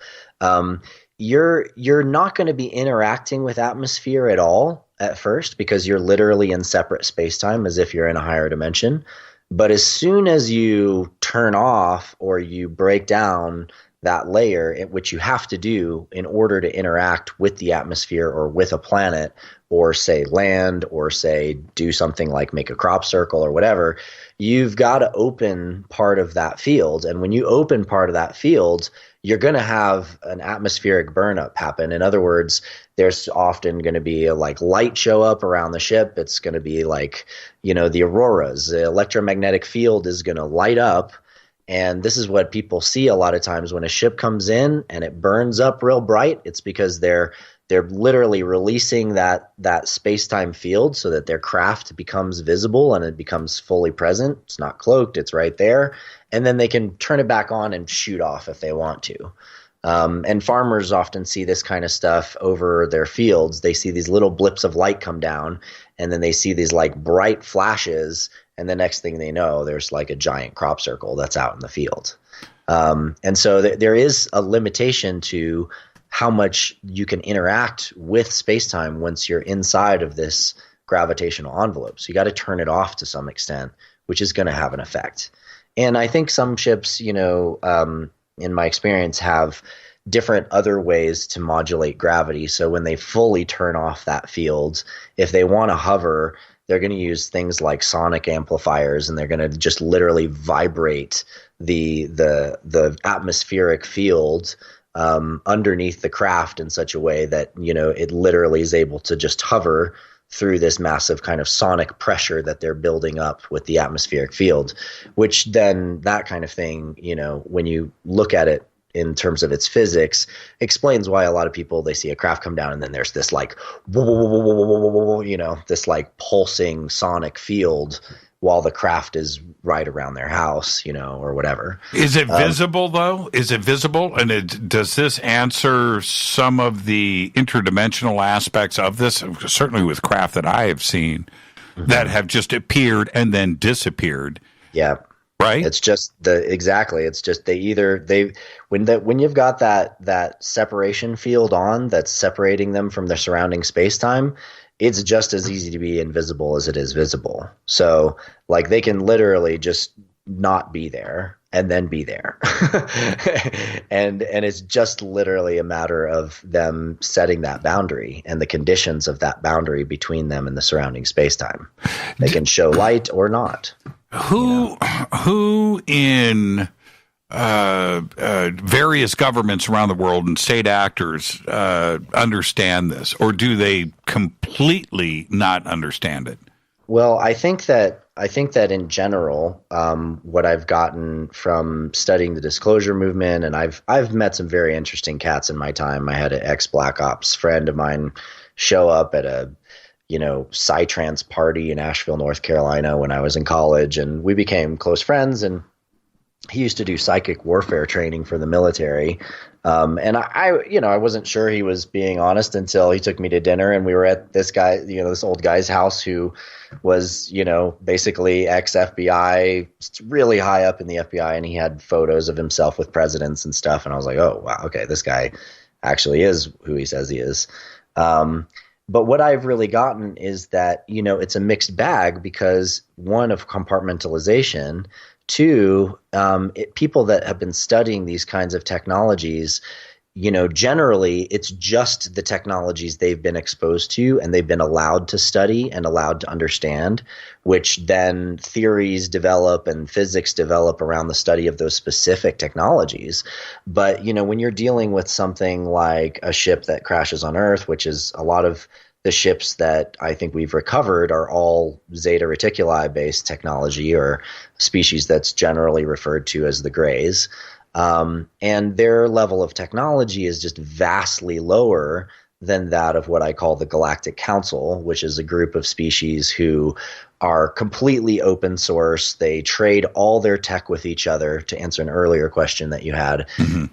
you're not going to be interacting with atmosphere at all at first because you're literally in separate space-time as if you're in a higher dimension. But as soon as you turn off or you break down that layer, which you have to do in order to interact with the atmosphere or with a planet, or say land, or say do something like make a crop circle or whatever, you've got to open part of that field. And when you open part of that field, you're going to have an atmospheric burnup happen. In other words, there's often going to be light show up around the ship. It's going to be the auroras. The electromagnetic field is going to light up. And this is what people see a lot of times when a ship comes in and it burns up real bright. It's because they're literally releasing that space-time field so that their craft becomes visible and it becomes fully present. It's not cloaked, it's right there. And then they can turn it back on and shoot off if they want to. And farmers often see this kind of stuff over their fields. They see these little blips of light come down, and then they see these bright flashes, and the next thing they know, there's a giant crop circle that's out in the field. And so there is a limitation to how much you can interact with space-time once you're inside of this gravitational envelope. So you got to turn it off to some extent, which is going to have an effect. And I think some ships, in my experience, have different other ways to modulate gravity. So when they fully turn off that field, if they want to hover, they're going to use things like sonic amplifiers, and they're going to just literally vibrate the atmospheric field underneath the craft in such a way that, it literally is able to just hover through this massive kind of sonic pressure that they're building up with the atmospheric field, which then that kind of thing, when you look at it in terms of its physics, explains why a lot of people, they see a craft come down and then there's this this pulsing sonic field while the craft is right around their house, or whatever. Is it visible, though? Is it visible? And does this answer some of the interdimensional aspects of this? Certainly with craft that I have seen that have just appeared and then disappeared. Yeah. Right? It's just it's just when you've got that separation field on that's separating them from their surrounding space-time, it's just as easy to be invisible as it is visible. So they can literally just not be there and then be there. and it's just literally a matter of them setting that boundary and the conditions of that boundary between them and the surrounding space-time. They can show light or not. Who in various governments around the world and state actors understand this, or do they completely not understand it? Well, I think that in general, what I've gotten from studying the disclosure movement, and I've met some very interesting cats in my time. I had an ex-Black Ops friend of mine show up at a psytrance party in Asheville, North Carolina when I was in college, and we became close friends. And he used to do psychic warfare training for the military. And I wasn't sure he was being honest until he took me to dinner, and we were at this guy, this old guy's house who was, basically ex-FBI, really high up in the FBI. And he had photos of himself with presidents and stuff. And I was like, oh, wow, okay, this guy actually is who he says he is. But what I've really gotten is that, it's a mixed bag because, one, of compartmentalization. Two, people that have been studying these kinds of technologies, generally it's just the technologies they've been exposed to and they've been allowed to study and allowed to understand, which then theories develop and physics develop around the study of those specific technologies. But, when you're dealing with something like a ship that crashes on Earth, which is a lot of the ships that I think we've recovered are all Zeta Reticuli based technology, or species that's generally referred to as the Greys. And their level of technology is just vastly lower than that of what I call the Galactic Council, which is a group of species who are completely open source. They trade all their tech with each other, to answer an earlier question that you had. Mm-hmm.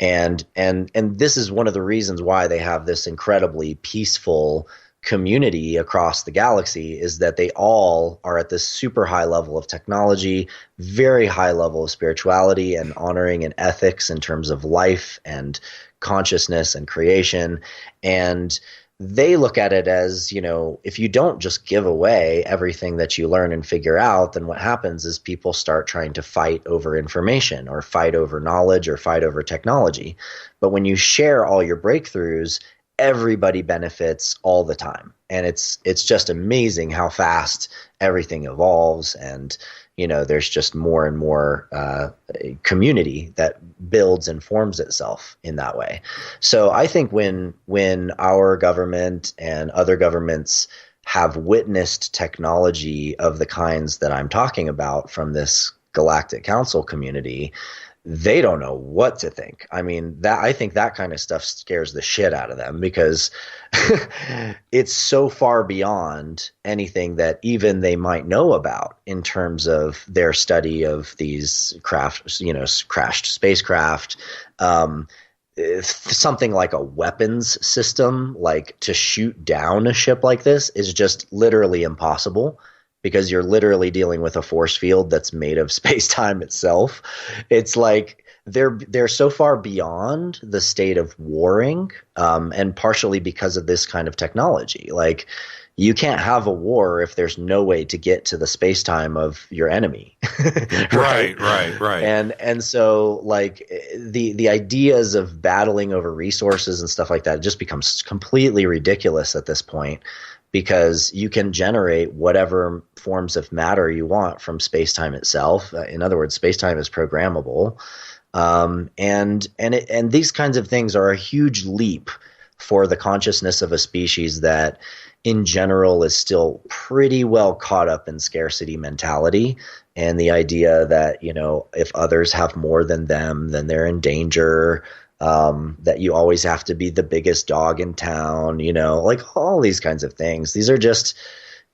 And this is one of the reasons why they have this incredibly peaceful community across the galaxy, is that they all are at this super high level of technology, very high level of spirituality and honoring and ethics in terms of life and consciousness and creation. And they look at it as, if you don't just give away everything that you learn and figure out, then what happens is people start trying to fight over information or fight over knowledge or fight over technology. But when you share all your breakthroughs, everybody benefits all the time. And it's just amazing how fast everything evolves. And, there's just more and more community that builds and forms itself in that way. So I think when our government and other governments have witnessed technology of the kinds that I'm talking about from this Galactic Council community, they don't know what to think. I mean, I think that kind of stuff scares the shit out of them, because it's so far beyond anything that even they might know about in terms of their study of these crashed spacecraft. Something like a weapons system, like to shoot down a ship like this, is just literally impossible, because you're literally dealing with a force field that's made of space-time itself. It's like they're so far beyond the state of warring, and partially because of this kind of technology. Like, you can't have a war if there's no way to get to the space-time of your enemy. Right. And so, like, the ideas of battling over resources and stuff like that just becomes completely ridiculous at this point, because you can generate whatever forms of matter you want from space-time itself. In other words, space-time is programmable. And these kinds of things are a huge leap for the consciousness of a species that in general is still pretty well caught up in scarcity mentality, and the idea that, if others have more than them, then they're in danger. That you always have to be the biggest dog in town, like all these kinds of things. These are just,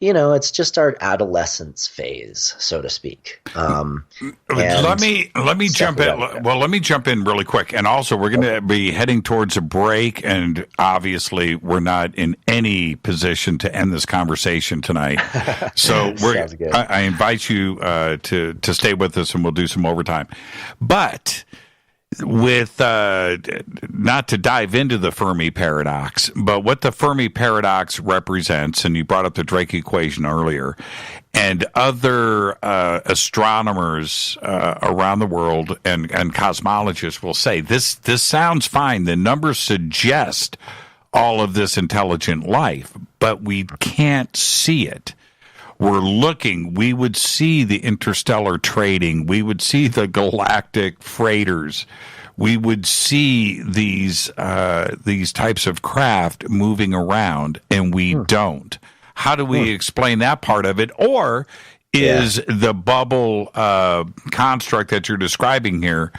it's just our adolescence phase, so to speak. Let me jump in. Well, let me jump in really quick. And also, we're going to be heading towards a break, and obviously we're not in any position to end this conversation tonight. So I invite you to stay with us, and we'll do some overtime. But with not to dive into the Fermi paradox, but what the Fermi paradox represents, and you brought up the Drake equation earlier, and other astronomers around the world and cosmologists will say, this sounds fine. The numbers suggest all of this intelligent life, but we can't see it. were looking, we would see the interstellar trading. We would see the galactic freighters. We would see these types of craft moving around, and we don't. How do we explain that part of it? Or is the bubble construct that you're describing here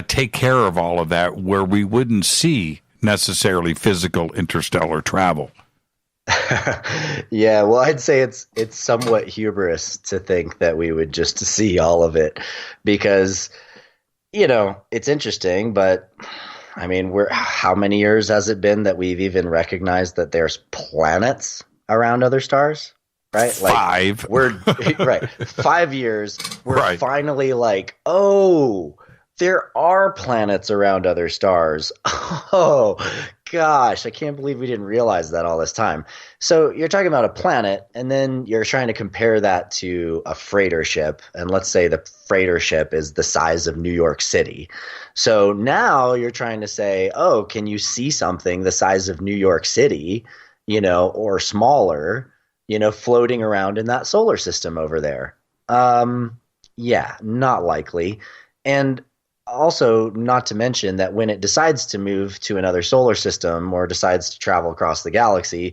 take care of all of that, where we wouldn't see necessarily physical interstellar travel? Yeah, well, I'd say it's somewhat hubris to think that we would just see all of it, because, it's interesting, but I mean, how many years has it been that we've even recognized that there's planets around other stars? Right? 5. We're right. 5 years. We're finally like, oh, there are planets around other stars. Oh, gosh, I can't believe we didn't realize that all this time. So you're talking about a planet, and then you're trying to compare that to a freighter ship. And let's say the freighter ship is the size of New York City. So now you're trying to say, oh, can you see something the size of New York City, or smaller, floating around in that solar system over there? Yeah, not likely. And also, not to mention that when it decides to move to another solar system or decides to travel across the galaxy,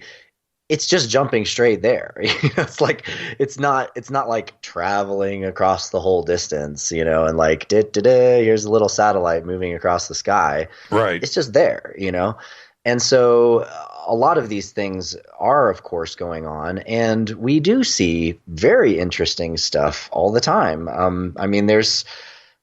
it's just jumping straight there. It's like it's not like traveling across the whole distance, and like here's a little satellite moving across the sky. Right. It's just there, And so a lot of these things are, of course, going on, and we do see very interesting stuff all the time. I mean, there's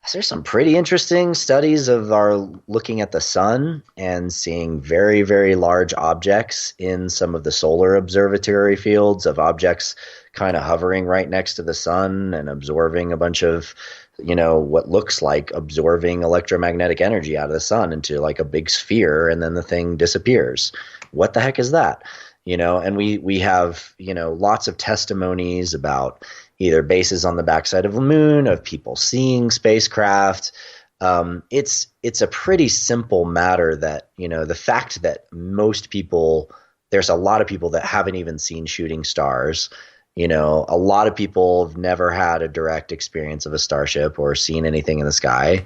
some pretty interesting studies of our looking at the sun and seeing very, very large objects in some of the solar observatory fields, of objects kind of hovering right next to the sun and absorbing a bunch of, what looks like absorbing electromagnetic energy out of the sun into like a big sphere, and then the thing disappears. What the heck is that? And we have, lots of testimonies about either bases on the backside of the moon, of people seeing spacecraft. It's a pretty simple matter that, the fact that there's a lot of people that haven't even seen shooting stars. A lot of people have never had a direct experience of a starship or seen anything in the sky.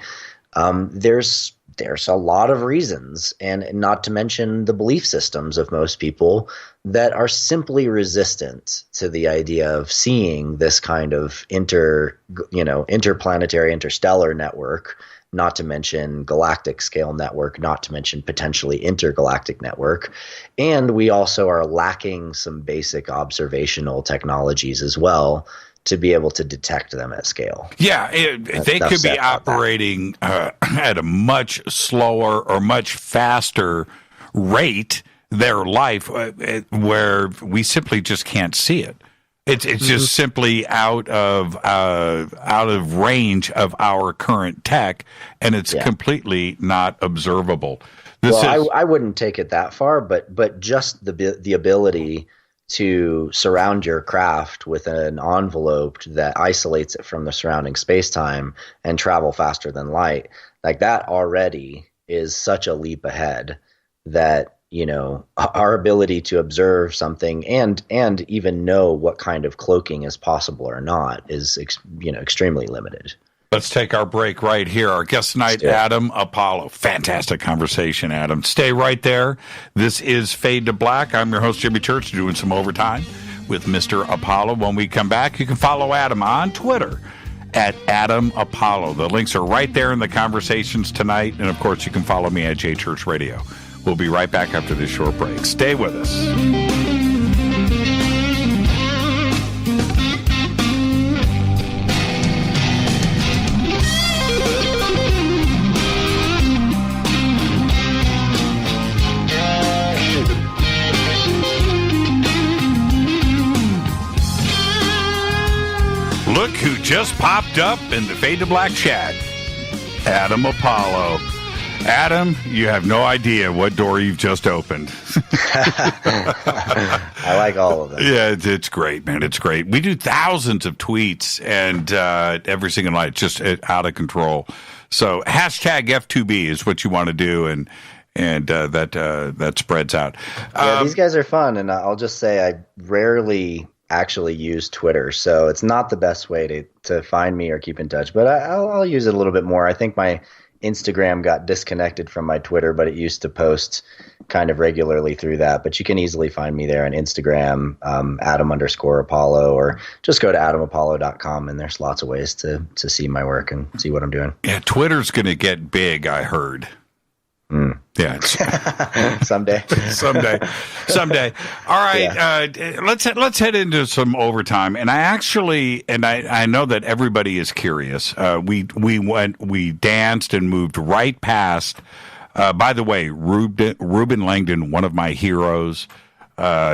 There's a lot of reasons, and not to mention the belief systems of most people that are simply resistant to the idea of seeing this kind of interplanetary, interstellar network, not to mention galactic scale network, not to mention potentially intergalactic network. And we also are lacking some basic observational technologies as well to be able to detect them at scale. Yeah, they could be operating at a much slower or much faster rate, their life, where we simply just can't see it. It's just simply out of range of our current tech, and it's completely not observable. I wouldn't take it that far, but just the ability to surround your craft with an envelope that isolates it from the surrounding space-time and travel faster than light, like that already is such a leap ahead that, our ability to observe something and even know what kind of cloaking is possible or not is, extremely limited. Let's take our break right here. Our guest tonight, Adam Apollo. Fantastic conversation, Adam. Stay right there. This is Fade to Black. I'm your host, Jimmy Church, doing some overtime with Mr. Apollo. When we come back, you can follow Adam on Twitter at Adam Apollo. The links are right there in the conversations tonight. And, of course, you can follow me at J Church Radio. We'll be right back after this short break. Stay with us. Look who just popped up in the Fade to Black chat. Adam Apollo. Adam, you have no idea what door you've just opened. I like all of it. Yeah, it's great, man. It's great. We do thousands of tweets, and every single night, just out of control. So hashtag F2B is what you want to do, and that spreads out. Yeah, these guys are fun, and I'll just say I rarely actually use Twitter, so it's not the best way to find me or keep in touch. But I'll use it a little bit more. I think my Instagram got disconnected from my Twitter, but it used to post kind of regularly through that. But you can easily find me there on Instagram, Adam_Apollo, or just go to adamapollo.com, and there's lots of ways to see my work and see what I'm doing. Yeah, Twitter's going to get big, I heard. Yeah, someday. All right, yeah. Let's head into some overtime. And I know that everybody is curious. We danced and moved right past. By the way, Ruben Langdon, one of my heroes.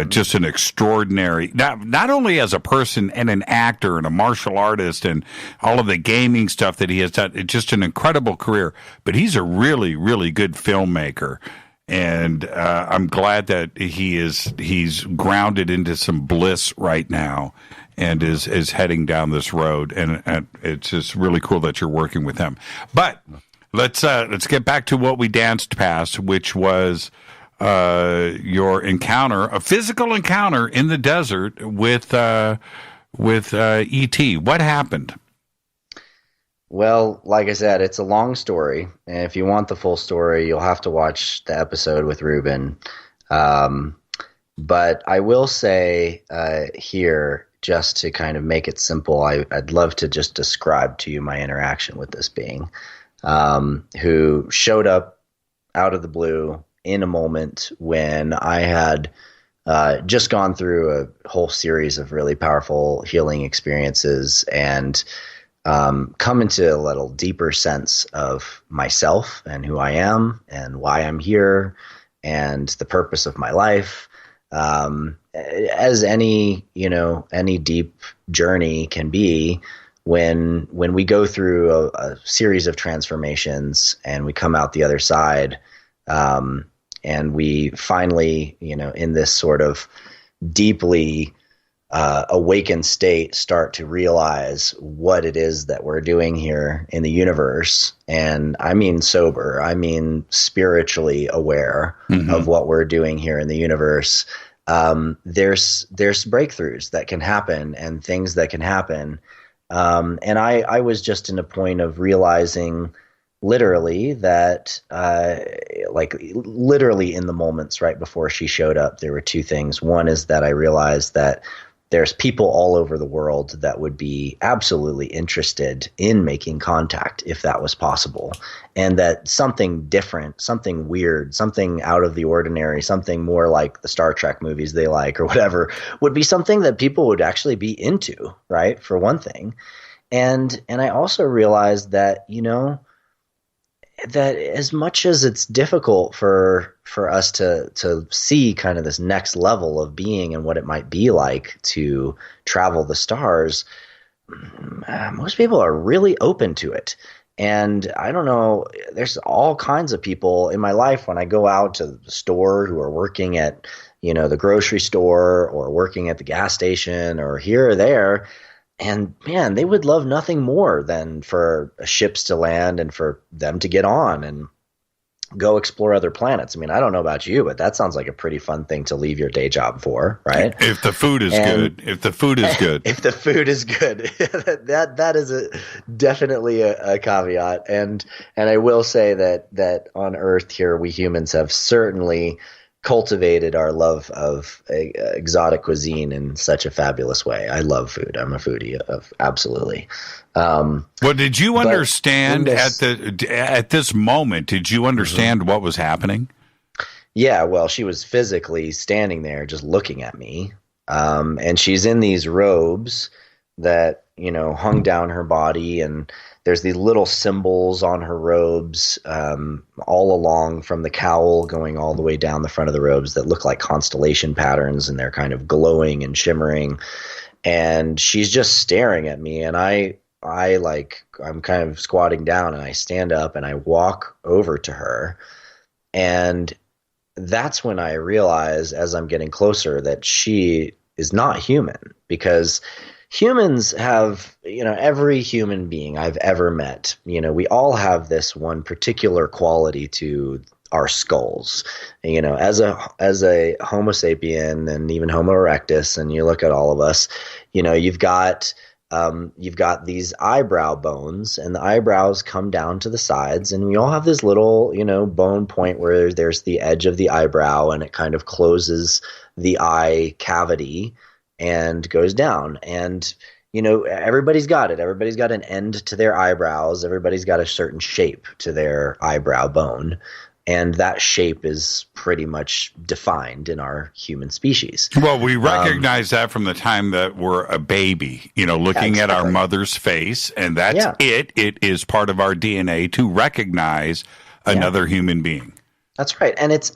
Just an extraordinary, not only as a person and an actor and a martial artist and all of the gaming stuff that he has done, it's just an incredible career, but he's a really, really good filmmaker. And I'm glad that he's grounded into some bliss right now and is heading down this road. And it's just really cool that you're working with him. But let's get back to what we danced past, which was your encounter, a physical encounter in the desert with E.T. What happened? Well, like I said, it's a long story, and if you want the full story, you'll have to watch the episode with Ruben. But I will say here, just to kind of make it simple, I'd love to just describe to you my interaction with this being, who showed up out of the blue in a moment when I had just gone through a whole series of really powerful healing experiences and come into a little deeper sense of myself and who I am and why I'm here and the purpose of my life. As any deep journey can be, when we go through a series of transformations and we come out the other side, and we finally, in this sort of deeply awakened state, start to realize what it is that we're doing here in the universe. And I mean sober, I mean spiritually aware of what we're doing here in the universe. There's breakthroughs that can happen and things that can happen. And I was just in a point of realizing literally that, literally in the moments right before she showed up, there were two things. One is that I realized that there's people all over the world that would be absolutely interested in making contact if that was possible. And that something different, something weird, something out of the ordinary, something more like the Star Trek movies they like or whatever, would be something that people would actually be into, right? For one thing. And I also realized that, that as much as it's difficult for us to see kind of this next level of being and what it might be like to travel the stars, most people are really open to it. And I don't know, there's all kinds of people in my life when I go out to the store who are working at, the grocery store or working at the gas station or here or there. And man, they would love nothing more than for ships to land and for them to get on and go explore other planets. I mean, I don't know about you, but that sounds like a pretty fun thing to leave your day job for, right? If the food is good. If the food is good. If the food is good. that is definitely a caveat. And I will say that on Earth here, we humans have certainly cultivated our love of exotic cuisine in such a fabulous way. I love food. I'm a foodie absolutely. Well, did you understand at this moment? Did you understand what was happening? Yeah, well, she was physically standing there, just looking at me, and she's in these robes that hung down her body, and there's these little symbols on her robes all along from the cowl going all the way down the front of the robes that look like constellation patterns, and they're kind of glowing and shimmering. And she's just staring at me, and I'm kind of squatting down, and I stand up and I walk over to her. And that's when I realize, as I'm getting closer, that she is not human, because humans have, every human being I've ever met, we all have this one particular quality to our skulls. As a Homo sapien and even Homo erectus, and you look at all of us, you've got these eyebrow bones, and the eyebrows come down to the sides, and we all have this little, bone point where there's the edge of the eyebrow, and it kind of closes the eye cavity and goes down. And, everybody's got it. Everybody's got an end to their eyebrows. Everybody's got a certain shape to their eyebrow bone. And that shape is pretty much defined in our human species. Well, we recognize that from the time that we're a baby, looking at our mother's face, and that's it. It is part of our DNA to recognize another human being. That's right. And it's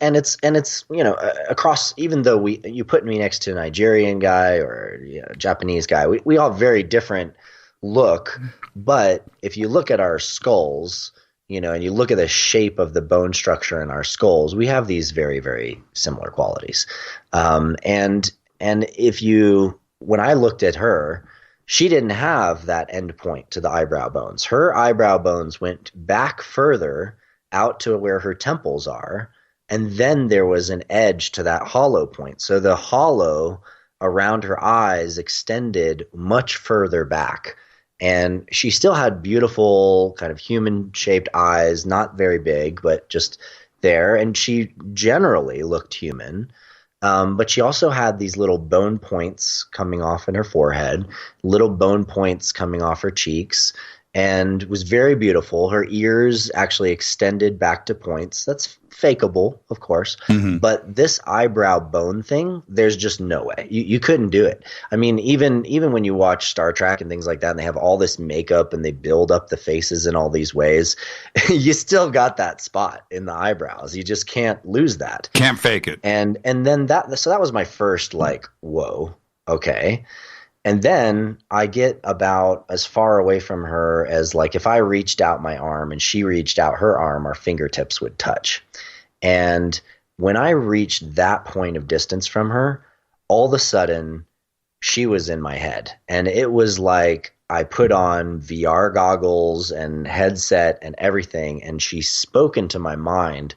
across, even though you put me next to a Nigerian guy or a Japanese guy, we all have very different look. But if you look at our skulls, and you look at the shape of the bone structure in our skulls, we have these very, very similar qualities. And when I looked at her, she didn't have that end point to the eyebrow bones. Her eyebrow bones went back further out to where her temples are. And then there was an edge to that hollow point. So the hollow around her eyes extended much further back. And she still had beautiful kind of human-shaped eyes, not very big, but just there. And she generally looked human. But she also had these little bone points coming off in her forehead, little bone points coming off her cheeks, and was very beautiful. Her ears actually extended back to points. That's fakeable, of course. Mm-hmm. But this eyebrow bone thing, there's just no way. You couldn't do it. I mean, even when you watch Star Trek and things like that, and they have all this makeup and they build up the faces in all these ways, you still got that spot in the eyebrows. You just can't lose that. Can't fake it. And then that was my first whoa, okay. And then I get about as far away from her as if I reached out my arm and she reached out her arm, our fingertips would touch. And when I reached that point of distance from her, all of a sudden she was in my head. And it was like I put on VR goggles and headset and everything, and she spoke into my mind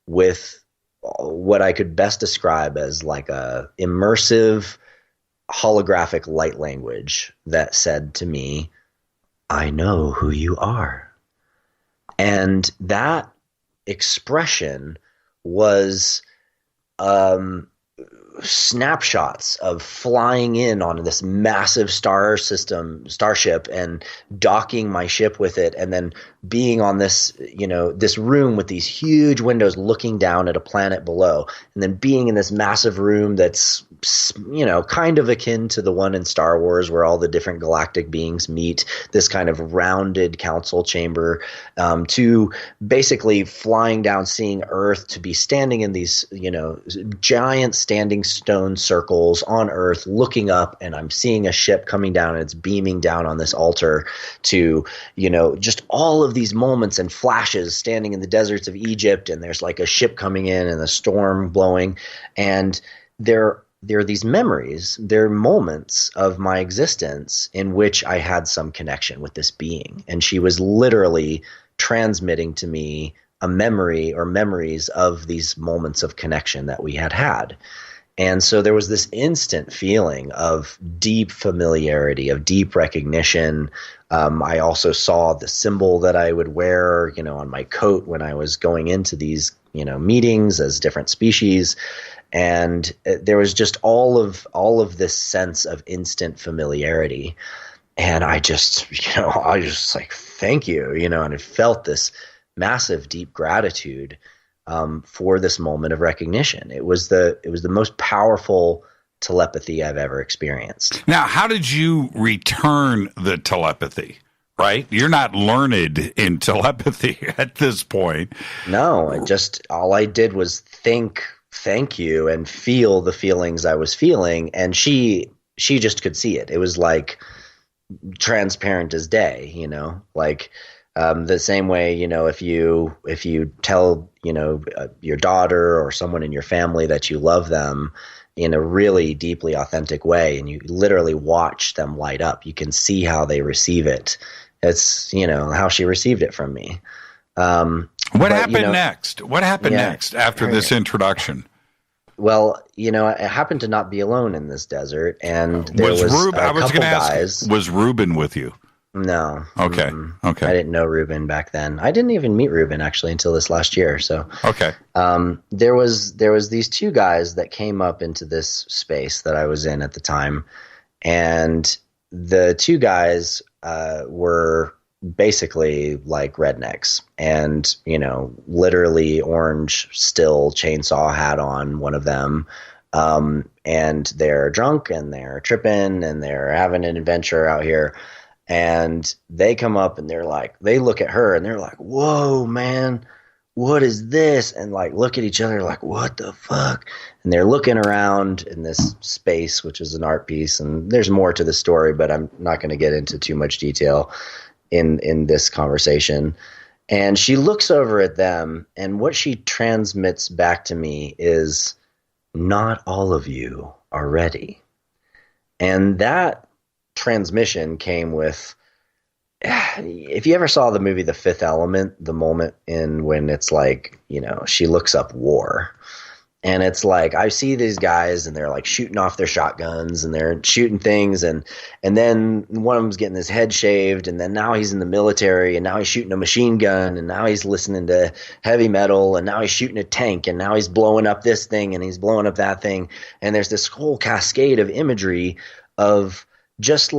with what I could best describe as a immersive holographic light language that said to me, "I know who you are." And that expression was snapshots of flying in on this massive starship and docking my ship with it, and then being on this room with these huge windows looking down at a planet below, and then being in this massive room that's kind of akin to the one in Star Wars where all the different galactic beings meet, this kind of rounded council chamber, to basically flying down, seeing Earth, to be standing in these giant standing stone circles on Earth looking up, and I'm seeing a ship coming down and it's beaming down on this altar, to just all of these moments and flashes standing in the deserts of Egypt, and there's a ship coming in and a storm blowing, and there are these memories, there are moments of my existence in which I had some connection with this being, and she was literally transmitting to me a memory or memories of these moments of connection that we had. And so there was this instant feeling of deep familiarity, of deep recognition. I also saw the symbol that I would wear, on my coat when I was going into these, meetings as different species. And there was just all of this sense of instant familiarity. And I just, thank you, and I felt this massive, deep gratitude for this moment of recognition. It was the most powerful telepathy I've ever experienced. Now, how did you return the telepathy? Right? You're not learned in telepathy at this point. No, all I did was think, thank you, and feel the feelings I was feeling. And she just could see it. It was transparent as day, The same way, if you tell, your daughter or someone in your family that you love them in a really deeply authentic way, and you literally watch them light up, you can see how they receive it. It's, how she received it from me. What happened next? What happened next after this introduction? Well, I happened to not be alone in this desert, and there was Reuben, a couple guys. Was Reuben with you? No. Okay. Okay. I didn't know Reuben back then. I didn't even meet Reuben actually until this last year. So okay. There was these two guys that came up into this space that I was in at the time, and the two guys were basically like rednecks, and literally orange still chainsaw hat on one of them, and they're drunk and they're tripping and they're having an adventure out here. And they come up and they look at her and they're like, whoa, man, what is this? And look at each other like, what the fuck? And they're looking around in this space, which is an art piece. And there's more to the story, but I'm not going to get into too much detail in this conversation. And she looks over at them, and what she transmits back to me is, not all of you are ready. And that transmission came with, if you ever saw the movie The Fifth Element, the moment when it's she looks up war, and it's I see these guys and they're shooting off their shotguns and they're shooting things, and then one of them's getting his head shaved, and then now he's in the military, and now he's shooting a machine gun, and now he's listening to heavy metal, and now he's shooting a tank, and now he's blowing up this thing and he's blowing up that thing, and there's this whole cascade of imagery of just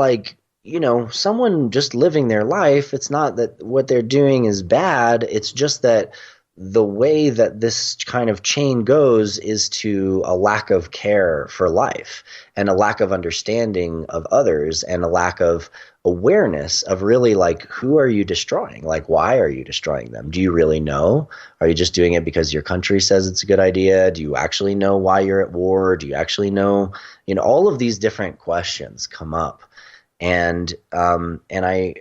someone just living their life. It's not that what they're doing is bad. It's just that the way that this kind of chain goes is to a lack of care for life, and a lack of understanding of others, and a lack of awareness of really who are you destroying? Why are you destroying them? Do you really know? Are you just doing it because your country says it's a good idea? Do you actually know why you're at war? Do you actually know, all of these different questions come up. And I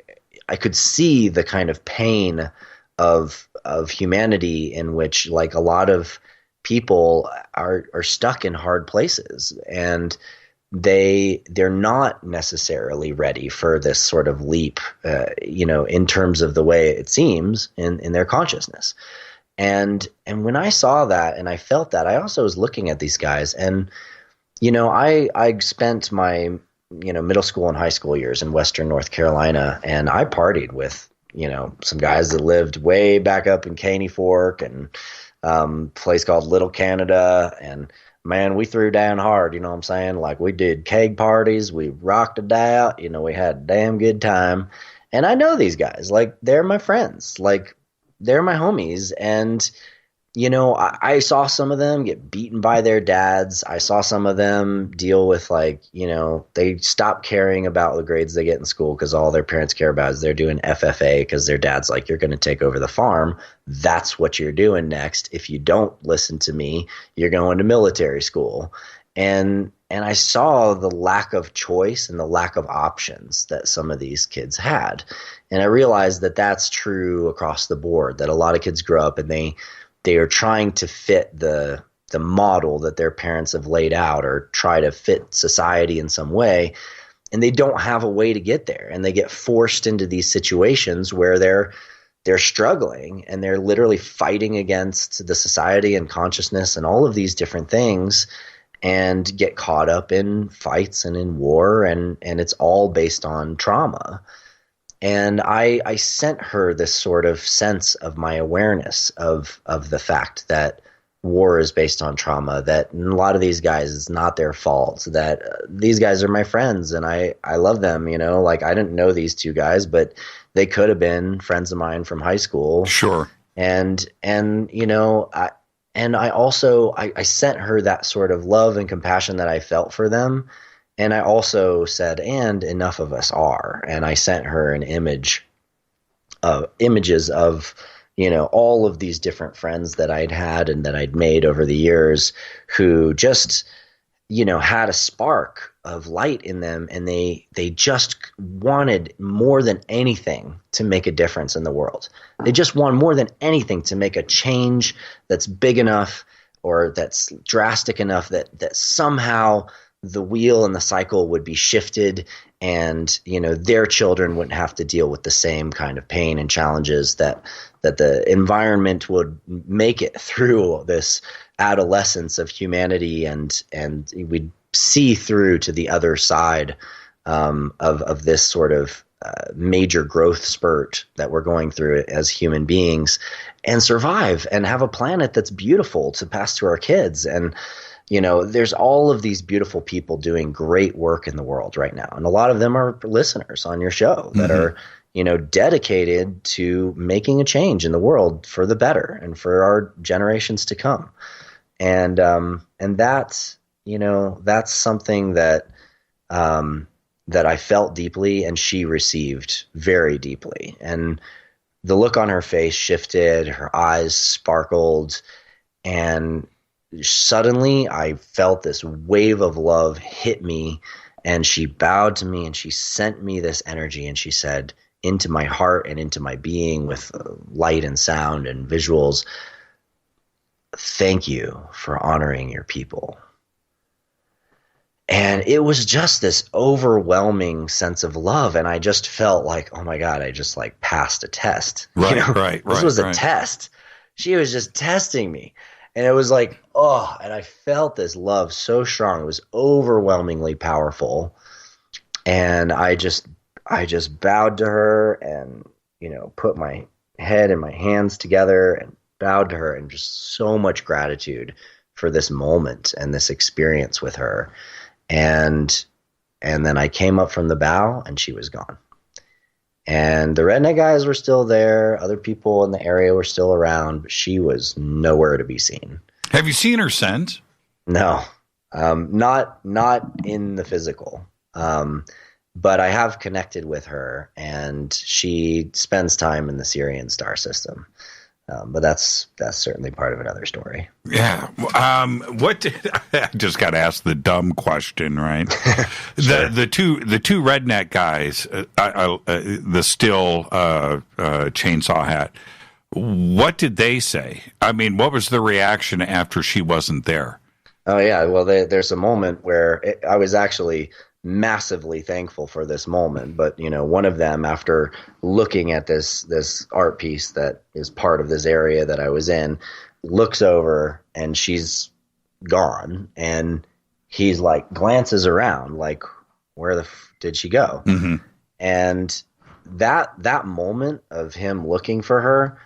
could see the kind of pain of humanity in which a lot of people are stuck in hard places, and they're not necessarily ready for this sort of leap, in terms of the way it seems in their consciousness. And when I saw that and I felt that, I also was looking at these guys, and I spent my middle school and high school years in Western North Carolina, and I partied with some guys that lived way back up in Caney Fork, and a place called Little Canada, and man, we threw down hard, you know what I'm saying? We did keg parties, we rocked it out, we had a damn good time. And I know these guys, they're my friends, they're my homies. And I saw some of them get beaten by their dads. I saw some of them deal with they stop caring about the grades they get in school because all their parents care about is they're doing FFA because their dad's you're going to take over the farm. That's what you're doing next. If you don't listen to me, you're going to military school. And I saw the lack of choice and the lack of options that some of these kids had. And I realized that that's true across the board, that a lot of kids grow up and they are trying to fit the model that their parents have laid out, or try to fit society in some way, and they don't have a way to get there, and they get forced into these situations where they're struggling, and they're literally fighting against the society and consciousness and all of these different things, and get caught up in fights and in war, and it's all based on trauma. And I sent her this sort of sense of my awareness of the fact that war is based on trauma, that a lot of these guys, it's not their fault, that these guys are my friends and I love them, I didn't know these two guys, but they could have been friends of mine from high school. Sure. And I sent her that sort of love and compassion that I felt for them. And I also said, and enough of us are. And I sent her an images of, all of these different friends that I'd had and that I'd made over the years who just had a spark of light in them, and they just wanted more than anything to make a difference in the world. They just want more than anything to make a change that's big enough or that's drastic enough that somehow the wheel and the cycle would be shifted, and their children wouldn't have to deal with the same kind of pain and challenges that the environment would make it through this adolescence of humanity, and we'd see through to the other side of this sort of major growth spurt that we're going through as human beings, and survive and have a planet that's beautiful to pass to our kids. And there's all of these beautiful people doing great work in the world right now, and a lot of them are listeners on your show that are dedicated to making a change in the world for the better and for our generations to come. And that's something that I felt deeply, and she received very deeply. And the look on her face shifted, her eyes sparkled, and suddenly I felt this wave of love hit me, and she bowed to me and she sent me this energy, and she said into my heart and into my being with light and sound and visuals, "Thank you for honoring your people." And it was just this overwhelming sense of love. And I just felt like, oh my God, I just like passed a test. Right. This was a test. She was just testing me. And it was like, oh, and I felt this love so strong. It was overwhelmingly powerful. And I just bowed to her and, put my head and my hands together and bowed to her, and just so much gratitude for this moment and this experience with her. And then I came up from the bow, and she was gone. And the redneck guys were still there. Other people in the area were still around, but she was nowhere to be seen. Have you seen her since? No, not in the physical. But I have connected with her, and she spends time in the Syrian star system. But that's certainly part of another story. Yeah. I just got asked the dumb question, right? Sure. The two redneck guys, the still chainsaw hat. What did they say? I mean, what was the reaction after she wasn't there? Oh yeah, well, there's a moment where I was actually massively thankful for this moment. But one of them, after looking at this art piece that is part of this area that I was in, looks over and she's gone, and he's like glances around like, where the did she go? Mm-hmm. And that moment of him looking for her,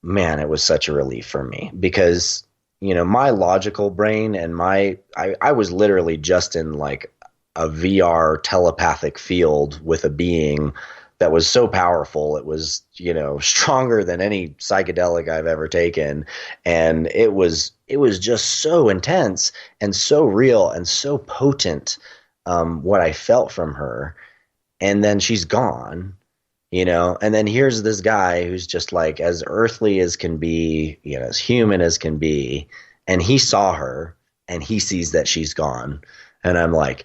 man, it was such a relief for me, because my logical brain and I was literally just in like a VR telepathic field with a being that was so powerful. It was, stronger than any psychedelic I've ever taken. And it was just so intense and so real and so potent, what I felt from her. And then she's gone, and then here's this guy who's just like as earthly as can be, as human as can be. And he saw her, and he sees that she's gone. And I'm like,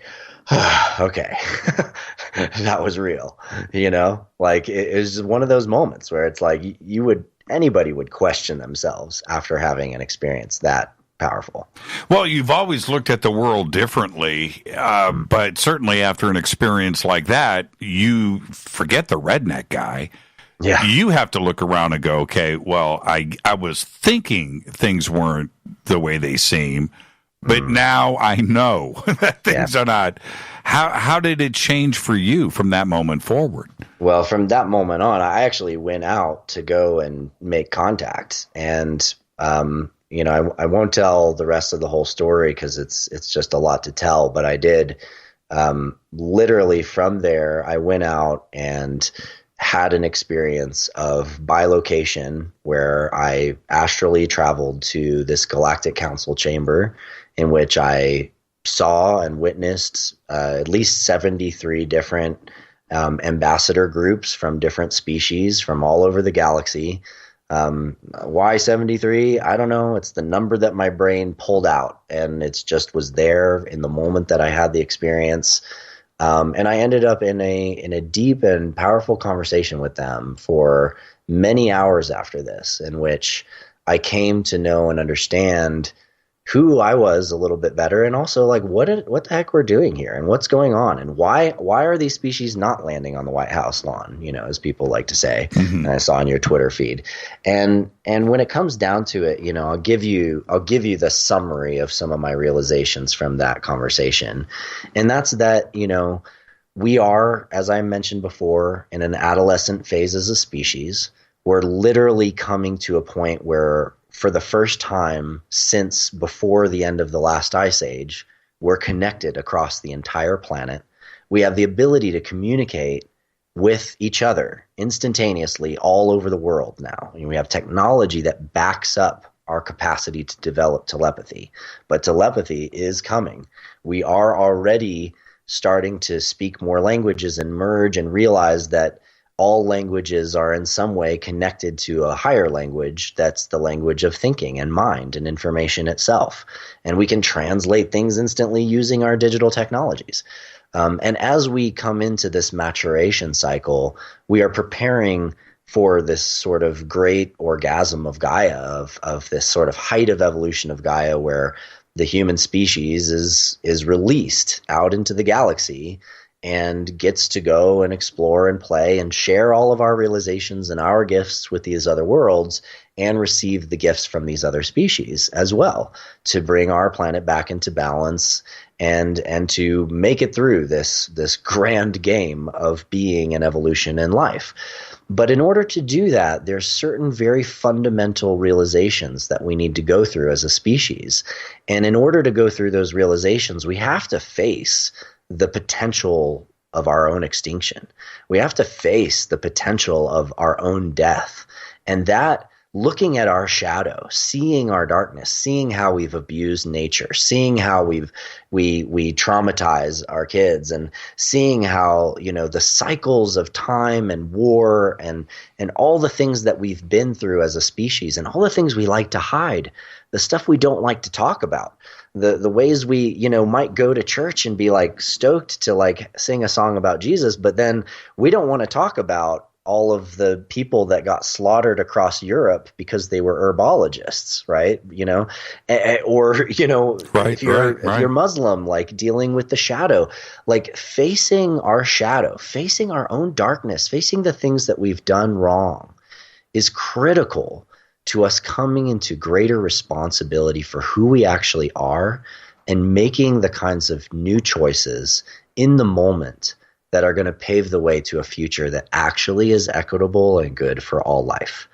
okay, that was real, like it was one of those moments where it's like anybody would question themselves after having an experience that powerful. Well, you've always looked at the world differently, but certainly after an experience like that, you forget the redneck guy. Yeah. You have to look around and go, okay, well, I was thinking things weren't the way they seem, but now I know that things are not. How did it change for you from that moment forward? Well, from that moment on, I actually went out to go and make contact. And, I won't tell the rest of the whole story because it's just a lot to tell. But I did literally from there, I went out and had an experience of bilocation where I astrally traveled to this galactic council chamber in which I saw and witnessed at least 73 different ambassador groups from different species from all over the galaxy Why 73? I don't know. It's the number that my brain pulled out, and it's just was there in the moment that I had the experience. And I ended up in a deep and powerful conversation with them for many hours after this, in which I came to know and understand who I was a little bit better, and also like what the heck we're doing here, and what's going on, and why are these species not landing on the White House lawn, as people like to say. And I saw on your Twitter feed. And when it comes down to it, I'll give you the summary of some of my realizations from that conversation. And that's that, we are, as I mentioned before, in an adolescent phase as a species. We're literally coming to a point where, for the first time since before the end of the last ice age, we're connected across the entire planet. We have the ability to communicate with each other instantaneously all over the world now. We have technology that backs up our capacity to develop telepathy. But telepathy is coming. We are already starting to speak more languages and merge and realize that all languages are in some way connected to a higher language that's the language of thinking and mind and information itself. And we can translate things instantly using our digital technologies. And as we come into this maturation cycle, we are preparing for this sort of great orgasm of Gaia, of this sort of height of evolution of Gaia, where the human species is released out into the galaxy and gets to go and explore and play and share all of our realizations and our gifts with these other worlds, and receive the gifts from these other species as well, to bring our planet back into balance and to make it through this grand game of being and evolution in life. But in order to do that, there's certain very fundamental realizations that we need to go through as a species. And in order to go through those realizations, we have to face the potential of our own extinction. We have to face the potential of our own death. And that, looking at our shadow, seeing our darkness, seeing how we've abused nature, seeing how we traumatize our kids, and seeing how, the cycles of time and war and all the things that we've been through as a species, and all the things we like to hide, the stuff we don't like to talk about. The ways we, might go to church and be like stoked to like sing a song about Jesus, but then we don't want to talk about all of the people that got slaughtered across Europe because they were herbologists, right? If you're Muslim, like dealing with the shadow, like facing our shadow, facing our own darkness, facing the things that we've done wrong is critical to us coming into greater responsibility for who we actually are, and making the kinds of new choices in the moment that are going to pave the way to a future that actually is equitable and good for all life.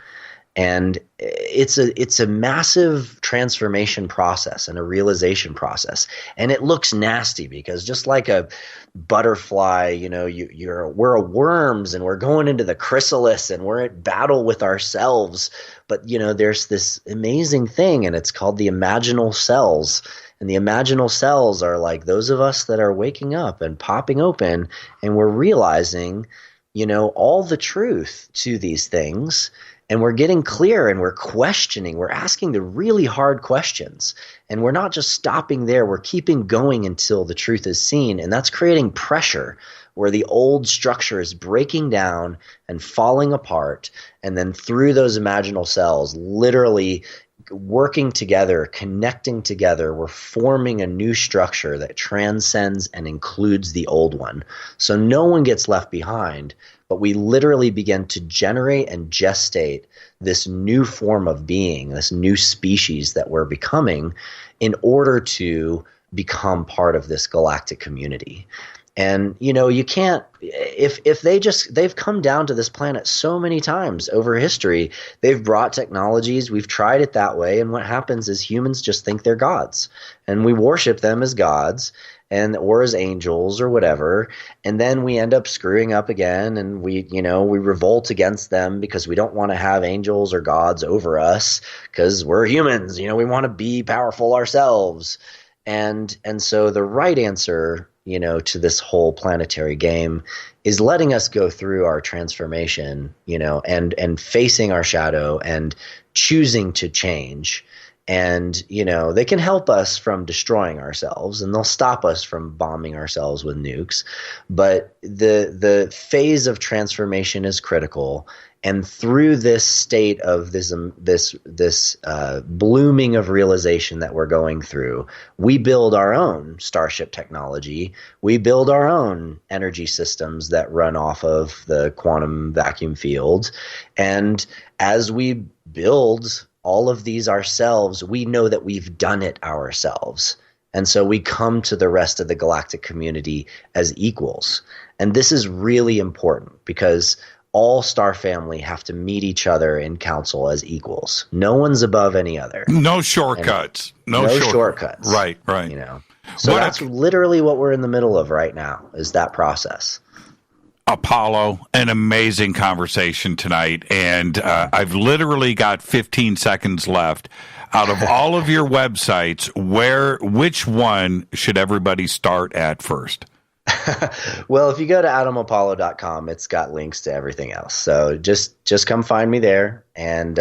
And it's a massive transformation process and a realization process. And it looks nasty because, just like a butterfly, we're a worms, and we're going into the chrysalis, and we're at battle with ourselves. But, there's this amazing thing, and it's called the imaginal cells. And the imaginal cells are like those of us that are waking up and popping open, and we're realizing, all the truth to these things. And we're getting clear, and we're questioning. We're asking the really hard questions. And we're not just stopping there. We're keeping going until the truth is seen. And that's creating pressure where the old structure is breaking down and falling apart. And then through those imaginal cells, literally working together, connecting together, we're forming a new structure that transcends and includes the old one. So no one gets left behind, but we literally begin to generate and gestate this new form of being, this new species that we're becoming, in order to become part of this galactic community. And, you can't, if they've come down to this planet so many times over history, they've brought technologies, we've tried it that way. And what happens is humans just think they're gods, and we worship them as gods or as angels or whatever. And then we end up screwing up again, and we revolt against them because we don't want to have angels or gods over us, because we're humans, we want to be powerful ourselves. And so the right answer, to this whole planetary game is letting us go through our transformation, and facing our shadow and choosing to change. And, they can help us from destroying ourselves, and they'll stop us from bombing ourselves with nukes. But the phase of transformation is critical. And through this state of this blooming of realization that we're going through, we build our own Starship technology. We build our own energy systems that run off of the quantum vacuum field. And as we build all of these ourselves, we know that we've done it ourselves. And so we come to the rest of the galactic community as equals. And this is really important because all star family have to meet each other in council as equals. No one's above any other. No shortcuts. No shortcuts. Right. So that's literally what we're in the middle of right now, is that process. Apollo, an amazing conversation tonight, and I've literally got 15 seconds left. Out of all of your websites, which one should everybody start at first? Well, if you go to adamapollo.com, it's got links to everything else. So just come find me there, and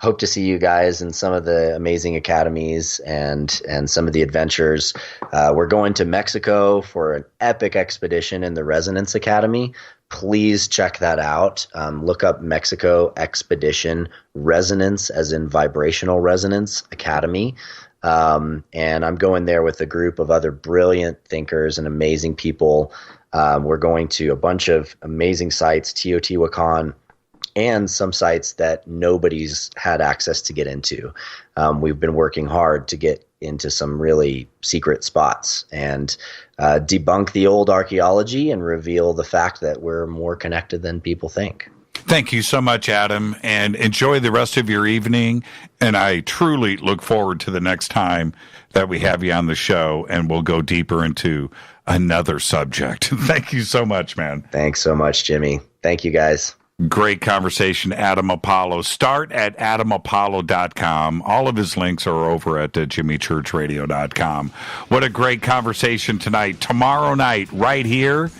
hope to see you guys in some of the amazing academies and some of the adventures. We're going to Mexico for an epic expedition in the Resonance Academy. Please check that out. Look up Mexico Expedition Resonance, as in Vibrational Resonance Academy. And I'm going there with a group of other brilliant thinkers and amazing people. We're going to a bunch of amazing sites, Teotihuacan, and some sites that nobody's had access to get into. We've been working hard to get into some really secret spots and debunk the old archaeology and reveal the fact that we're more connected than people think. Thank you so much, Adam, and enjoy the rest of your evening. And I truly look forward to the next time that we have you on the show, and we'll go deeper into another subject. Thank you so much, man. Thanks so much, Jimmy. Thank you, guys. Great conversation, Adam Apollo. Start at adamapollo.com. All of his links are over at jimmychurchradio.com. What a great conversation tonight. Tomorrow night, right here,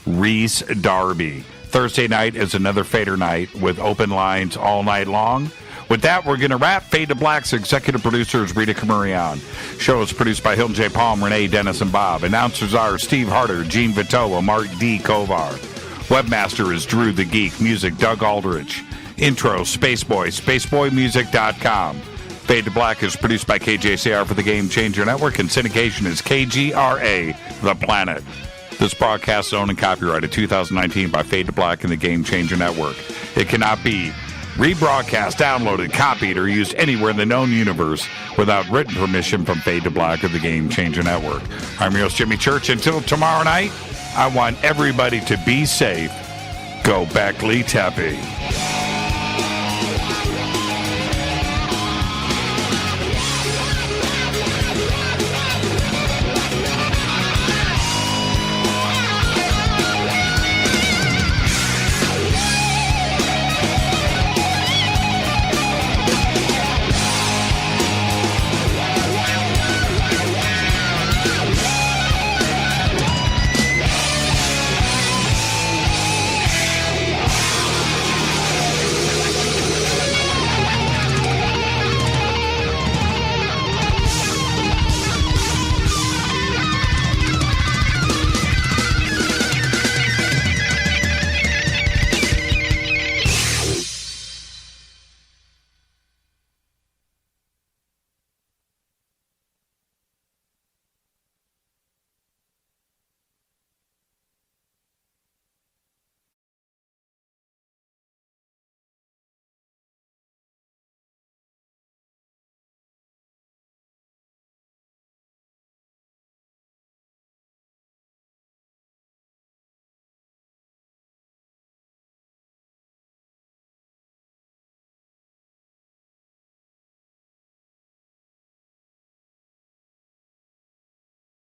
Reese Darby. Thursday night is another Fader night with open lines all night long. With that, we're going to wrap. Fade to Black's executive producer is Rita Camurian. Show is produced by Hilton J. Palm, Renee, Dennis, and Bob. Announcers are Steve Harder, Gene Vitoa, Mark D. Kovar. Webmaster is Drew the Geek. Music, Doug Aldrich. Intro, Spaceboy, spaceboymusic.com. Fade to Black is produced by KJCR for the Game Changer Network, and syndication is KGRA, The Planet. This broadcast is owned and copyrighted 2019 by Fade to Black and the Game Changer Network. It cannot be rebroadcast, downloaded, copied, or used anywhere in the known universe without written permission from Fade to Black or the Game Changer Network. I'm your host, Jimmy Church. Until tomorrow night, I want everybody to be safe. Go Beckley Tepe.